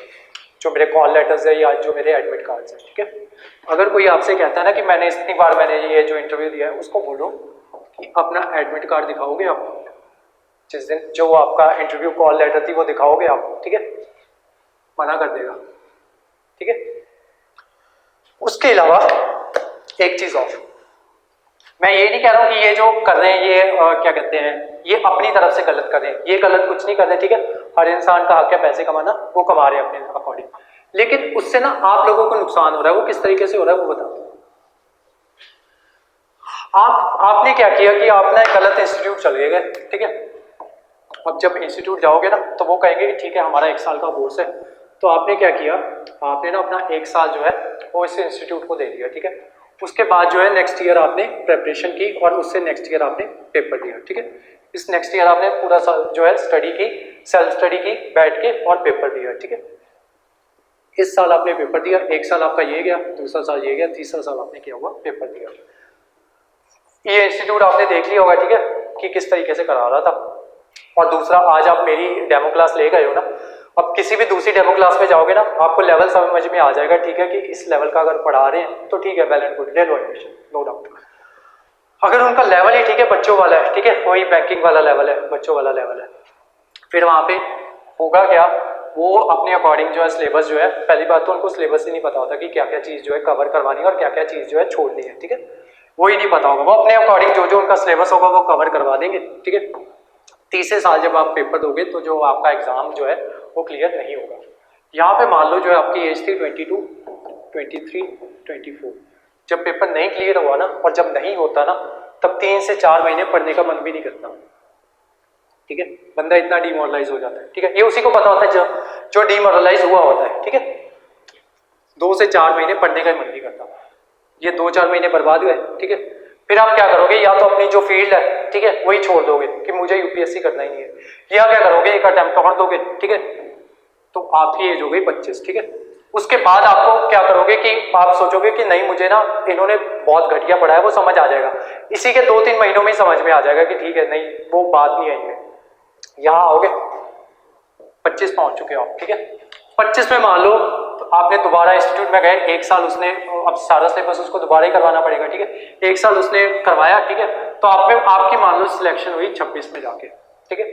जो मेरे कॉल लेटर्स है या जो मेरे एडमिट कार्ड्स हैं, ठीक है। अगर कोई आपसे कहता है ना कि मैंने इतनी बार मैंने ये जो इंटरव्यू दिया है, उसको बोलो कि अपना एडमिट कार्ड दिखाओगे आप, जिस दिन जो आपका इंटरव्यू कॉल लेटर थी वो दिखाओगे आप, ठीक है, मना कर देगा, ठीक है। उसके अलावा एक चीज और, मैं ये नहीं कह रहा हूं कि ये जो कर रहे हैं ये क्या कहते हैं, ये अपनी तरफ से गलत कर रहे हैं, ये गलत कुछ नहीं कर रहे, ठीक है। हर इंसान का हक है पैसे कमाना, वो कमा रहे हैं अपने अकॉर्डिंग, लेकिन उससे ना आप लोगों को नुकसान हो रहा है। वो किस तरीके से हो रहा है वो बताओ। आपने क्या किया कि आप ना गलत इंस्टीट्यूट चले गए, ठीक है। अब जब इंस्टीट्यूट जाओगे ना तो वो कहेंगे कि ठीक है हमारा 1 साल का कोर्स है, तो आपने क्या किया, आपने ना अपना 1 साल जो है वो इस इंस्टीट्यूट को दे दिया, ठीक है। उसके बाद जो है नेक्स्ट ईयर आपने प्रेपरेशन की और उससे नेक्स्ट ईयर आपने पेपर दिया, ठीक है। इस नेक्स्ट ईयर आपने पूरा साल जो है स्टडी की, सेल्फ स्टडी की बैठ के और पेपर दिया, ठीक है। इस साल आपने पेपर दिया, 1 साल आपका ये गया, दूसरा साल ये गया, तीसरा साल आपने किया हुआ पेपर दिया। ये इंस्टीट्यूट आपने देख लिया होगा, ठीक है, कि किस तरीके से करा रहा था। और दूसरा, आज आप मेरी डेमो क्लास ले गए हो ना, अब किसी भी दूसरी डेमो क्लास में जाओगे ना, आपको लेवल समझ में आ जाएगा, ठीक है, कि इस लेवल का अगर पढ़ा रहे हैं तो ठीक है, वेल एंड गुड, ले लो एडमिशन, नो डाउट। अगर उनका लेवल ही ठीक है, बच्चों वाला है, ठीक है, वही बैंकिंग वाला लेवल है, बच्चों वाला लेवल है, फिर वहां पे होगा क्या, वो अपने अकॉर्डिंग जो है सिलेबस जो है, पहली बात तो उनको सिलेबस ही नहीं पता होता कि क्या क्या चीज जो है कवर करवानी है और क्या क्या चीज जो है छोड़नी है, ठीक है, वो ही नहीं पता होगा। वो अपने अकॉर्डिंग जो जो उनका सिलेबस होगा वो कवर करवा देंगे, ठीक है। तीसरे साल जब आप पेपर दोगे तो जो आपका एग्जाम जो है वो क्लियर नहीं होगा। यहाँ पे मान लो जो है आपकी एज थी 22, 23, 24, जब पेपर नहीं क्लियर हुआ ना, और जब नहीं होता ना, तब 3 से 4 महीने पढ़ने का मन भी नहीं करता, ठीक है। बंदा इतना डिमोरलाइज हो जाता है, ठीक है। ये उसी को पता होता है जो डिमोरलाइज हुआ होता है, ठीक है। 2 से 4 महीने पढ़ने का मन नहीं करता, ये 2-4 महीने बर्बाद हुए, ठीक है। फिर आप क्या करोगे, या तो अपनी जो फील्ड है, ठीक है, वही छोड़ दोगे कि मुझे यूपीएससी करना ही नहीं है, या क्या करोगे, एक अटेम्प्ट और दोगे, ठीक है। तो आपकी एज हो गई 25, ठीक है। उसके बाद आपको क्या करोगे कि आप सोचोगे कि नहीं, मुझे ना इन्होंने बहुत घटिया पढ़ा है, वो समझ आ जाएगा, इसी के 2-3 महीनों में ही समझ में आ जाएगा कि ठीक है, नहीं वो बात नहीं है इनमें। यहाँ आओगे 25 पहुंच चुके हो आप, ठीक है। 25 में मान लो तो आपने दोबारा इंस्टीट्यूट में गए, 1 साल उसने, अब सारा सिलेबस उसको दोबारा ही करवाना पड़ेगा, ठीक है। 1 साल उसने करवाया, ठीक है, तो आप में आपकी मान लो सिलेक्शन हुई 26 में जाके, ठीक है।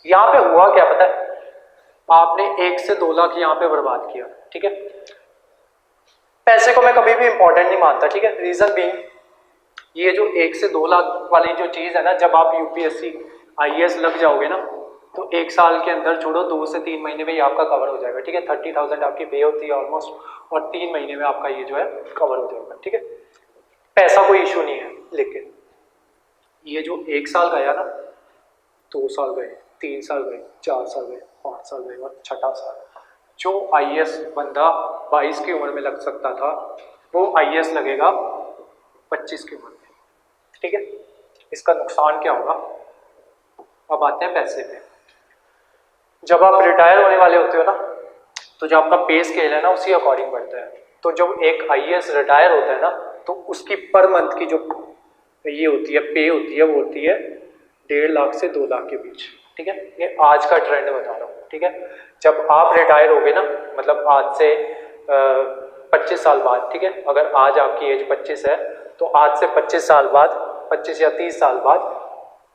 यहाँ पे हुआ क्या पता है, आपने 1 से 2 लाख यहाँ पे बर्बाद किया, ठीक है। पैसे को मैं कभी भी इंपॉर्टेंट नहीं मानता, ठीक है। रीजन बीइंग, ये जो 1 से 2 लाख वाली जो चीज है ना, जब आप यूपीएससी आईएएस लग जाओगे ना, तो 1 साल के अंदर छोड़ो, 2 से 3 महीने में ही आपका कवर हो जाएगा, ठीक है। 30,000 आपकी पे होती है ऑलमोस्ट, और 3 महीने में आपका ये जो है कवर हो जाएगा, ठीक है। पैसा कोई इशू नहीं है, लेकिन ये जो 1 साल गया ना, 2 साल गए, 3 साल गए, 4 साल गए, 5 साल गए, और 6ठा साल, जो आईएएस बंदा 22 की उम्र में लग सकता था, वो आईएएस लगेगा 25 की उम्र में, ठीक है। इसका नुकसान क्या होगा, अब आते हैं पैसे पे। जब आप रिटायर होने वाले होते हो ना, तो जो आपका पे स्केल है ना, उसी अकॉर्डिंग बढ़ता है। तो जब एक आईएएस रिटायर होता है ना, तो उसकी पर मंथ की जो ये होती है, पे होती है, वो होती है 1.5 लाख से 2 लाख के बीच, ठीक है। ये आज का ट्रेंड बता रहा हूँ, ठीक है। जब आप रिटायर होगे ना, मतलब आज से 25 साल बाद, ठीक है, अगर आज आपकी एज 25 है, तो आज से 25 साल बाद, 25 या 30 साल बाद,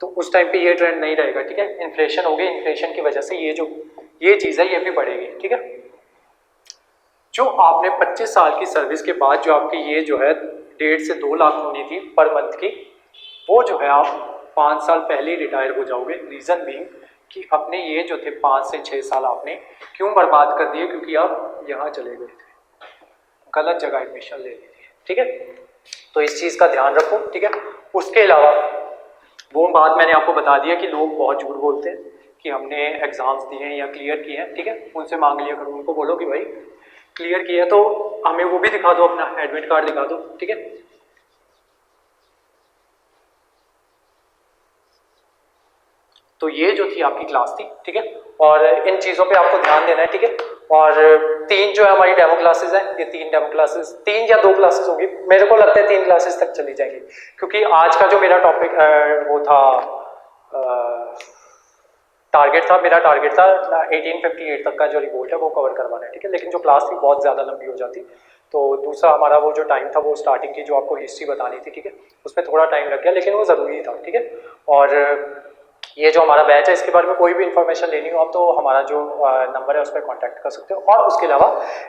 तो उस टाइम पे ये ट्रेंड नहीं रहेगा, ठीक है। इन्फ्लेशन होगी, इन्फ्लेशन की वजह से ये चीज़ है, ये भी बढ़ेगी, ठीक है। जो आपने 25 साल की सर्विस के बाद जो आपकी ये जो है 1.5 से 2 लाख होनी थी पर मंथ की, वो जो है आप 5 साल पहले ही रिटायर हो जाओगे। रीज़न बीइंग कि अपने ये जो थे 5 से 6 साल आपने क्यों बर्बाद कर दिए, क्योंकि आप यहाँ चले गए थे, गलत जगह एडमिशन ले ली थी, ठीक है। तो इस चीज़ का ध्यान रखो, ठीक है। उसके अलावा वो बात मैंने आपको बता दिया कि लोग बहुत झूठ बोलते हैं कि हमने एग्जाम्स दिए हैं या क्लियर किए हैं, ठीक है। उनसे मांग लिया करो, उनको बोलो कि भाई क्लियर किया तो हमें वो भी दिखा दो, अपना एडमिट कार्ड दिखा दो, ठीक है। तो ये जो थी आपकी क्लास थी, ठीक है। और इन चीज़ों पे आपको ध्यान देना है, ठीक है। और 3 जो है हमारी डेमो क्लासेस हैं, ये 3 डेमो क्लासेस, 3 या 2 क्लासेस होगी, मेरे को लगता है 3 क्लासेस तक चली जाएंगी, क्योंकि आज का जो मेरा टॉपिक वो था टारगेट था, मेरा टारगेट था 1858 तक का जो रिपोर्ट है वो कवर करवाना है, ठीक है। लेकिन जो क्लास थी बहुत ज़्यादा लंबी हो जाती, तो दूसरा हमारा वो जो टाइम था वो स्टार्टिंग की जो आपको हिस्ट्री बतानी थी, ठीक है, उसमें थोड़ा टाइम लग गया, लेकिन वो ज़रूरी था, ठीक है। और ये जो हमारा बैच है इसके बारे में कोई भी इन्फॉर्मेशन लेनी हो आप तो हमारा जो नंबर है उस पर कॉन्टैक्ट कर सकते हो। और उसके अलावा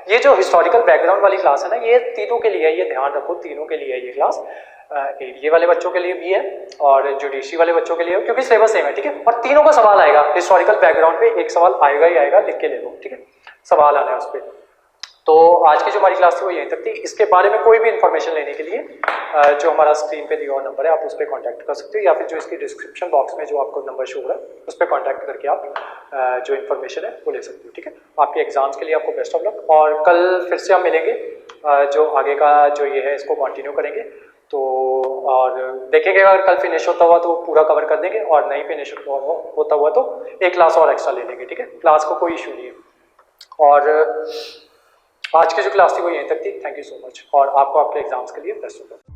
ये जो हिस्टोरिकल बैकग्राउंड वाली क्लास है ना, ये तीनों के लिए है, ये ध्यान रखो, तीनों के लिए है ये क्लास। एरिया वाले बच्चों के लिए भी है और जुडिशरी वाले बच्चों के लिए, क्योंकि सिलेबस सेम है, ठीक है। और तीनों का सवाल आएगा हिस्टोरिकल बैकग्राउंड पे, एक सवाल आएगा ही आएगा, लिख के ले लो, ठीक है, सवाल आना है उस पर। तो आज की जो हमारी क्लास थी वो यहीं तक थी। इसके बारे में कोई भी इन्फॉर्मेशन लेने के लिए जो हमारा स्क्रीन पे दिया हुआ नंबर है आप उस पर कॉन्टैक्ट कर सकते हो, या फिर जो इसकी डिस्क्रिप्शन बॉक्स में जो आपको नंबर शो हो रहा है उस पर कॉन्टैक्ट करके आप जो इन्फॉर्मेशन है वो ले सकते हो, ठीक है। आपके एग्जाम्स के लिए आपको बेस्ट ऑफ लक, और कल फिर से हम मिलेंगे, जो आगे का जो ये है इसको कंटिन्यू करेंगे। तो और देखेंगे अगर कल फिनिश होता हुआ तो पूरा कवर कर देंगे, और नहीं फिनिश होता हुआ तो एक क्लास और एक्स्ट्रा ले लेंगे, ठीक है। क्लास को कोई इशू नहीं है। और आज की जो क्लास थी वो यहीं तक थी। थैंक यू सो मच, और आपको आपके एग्जाम्स के लिए बेस्ट ऑफ लक।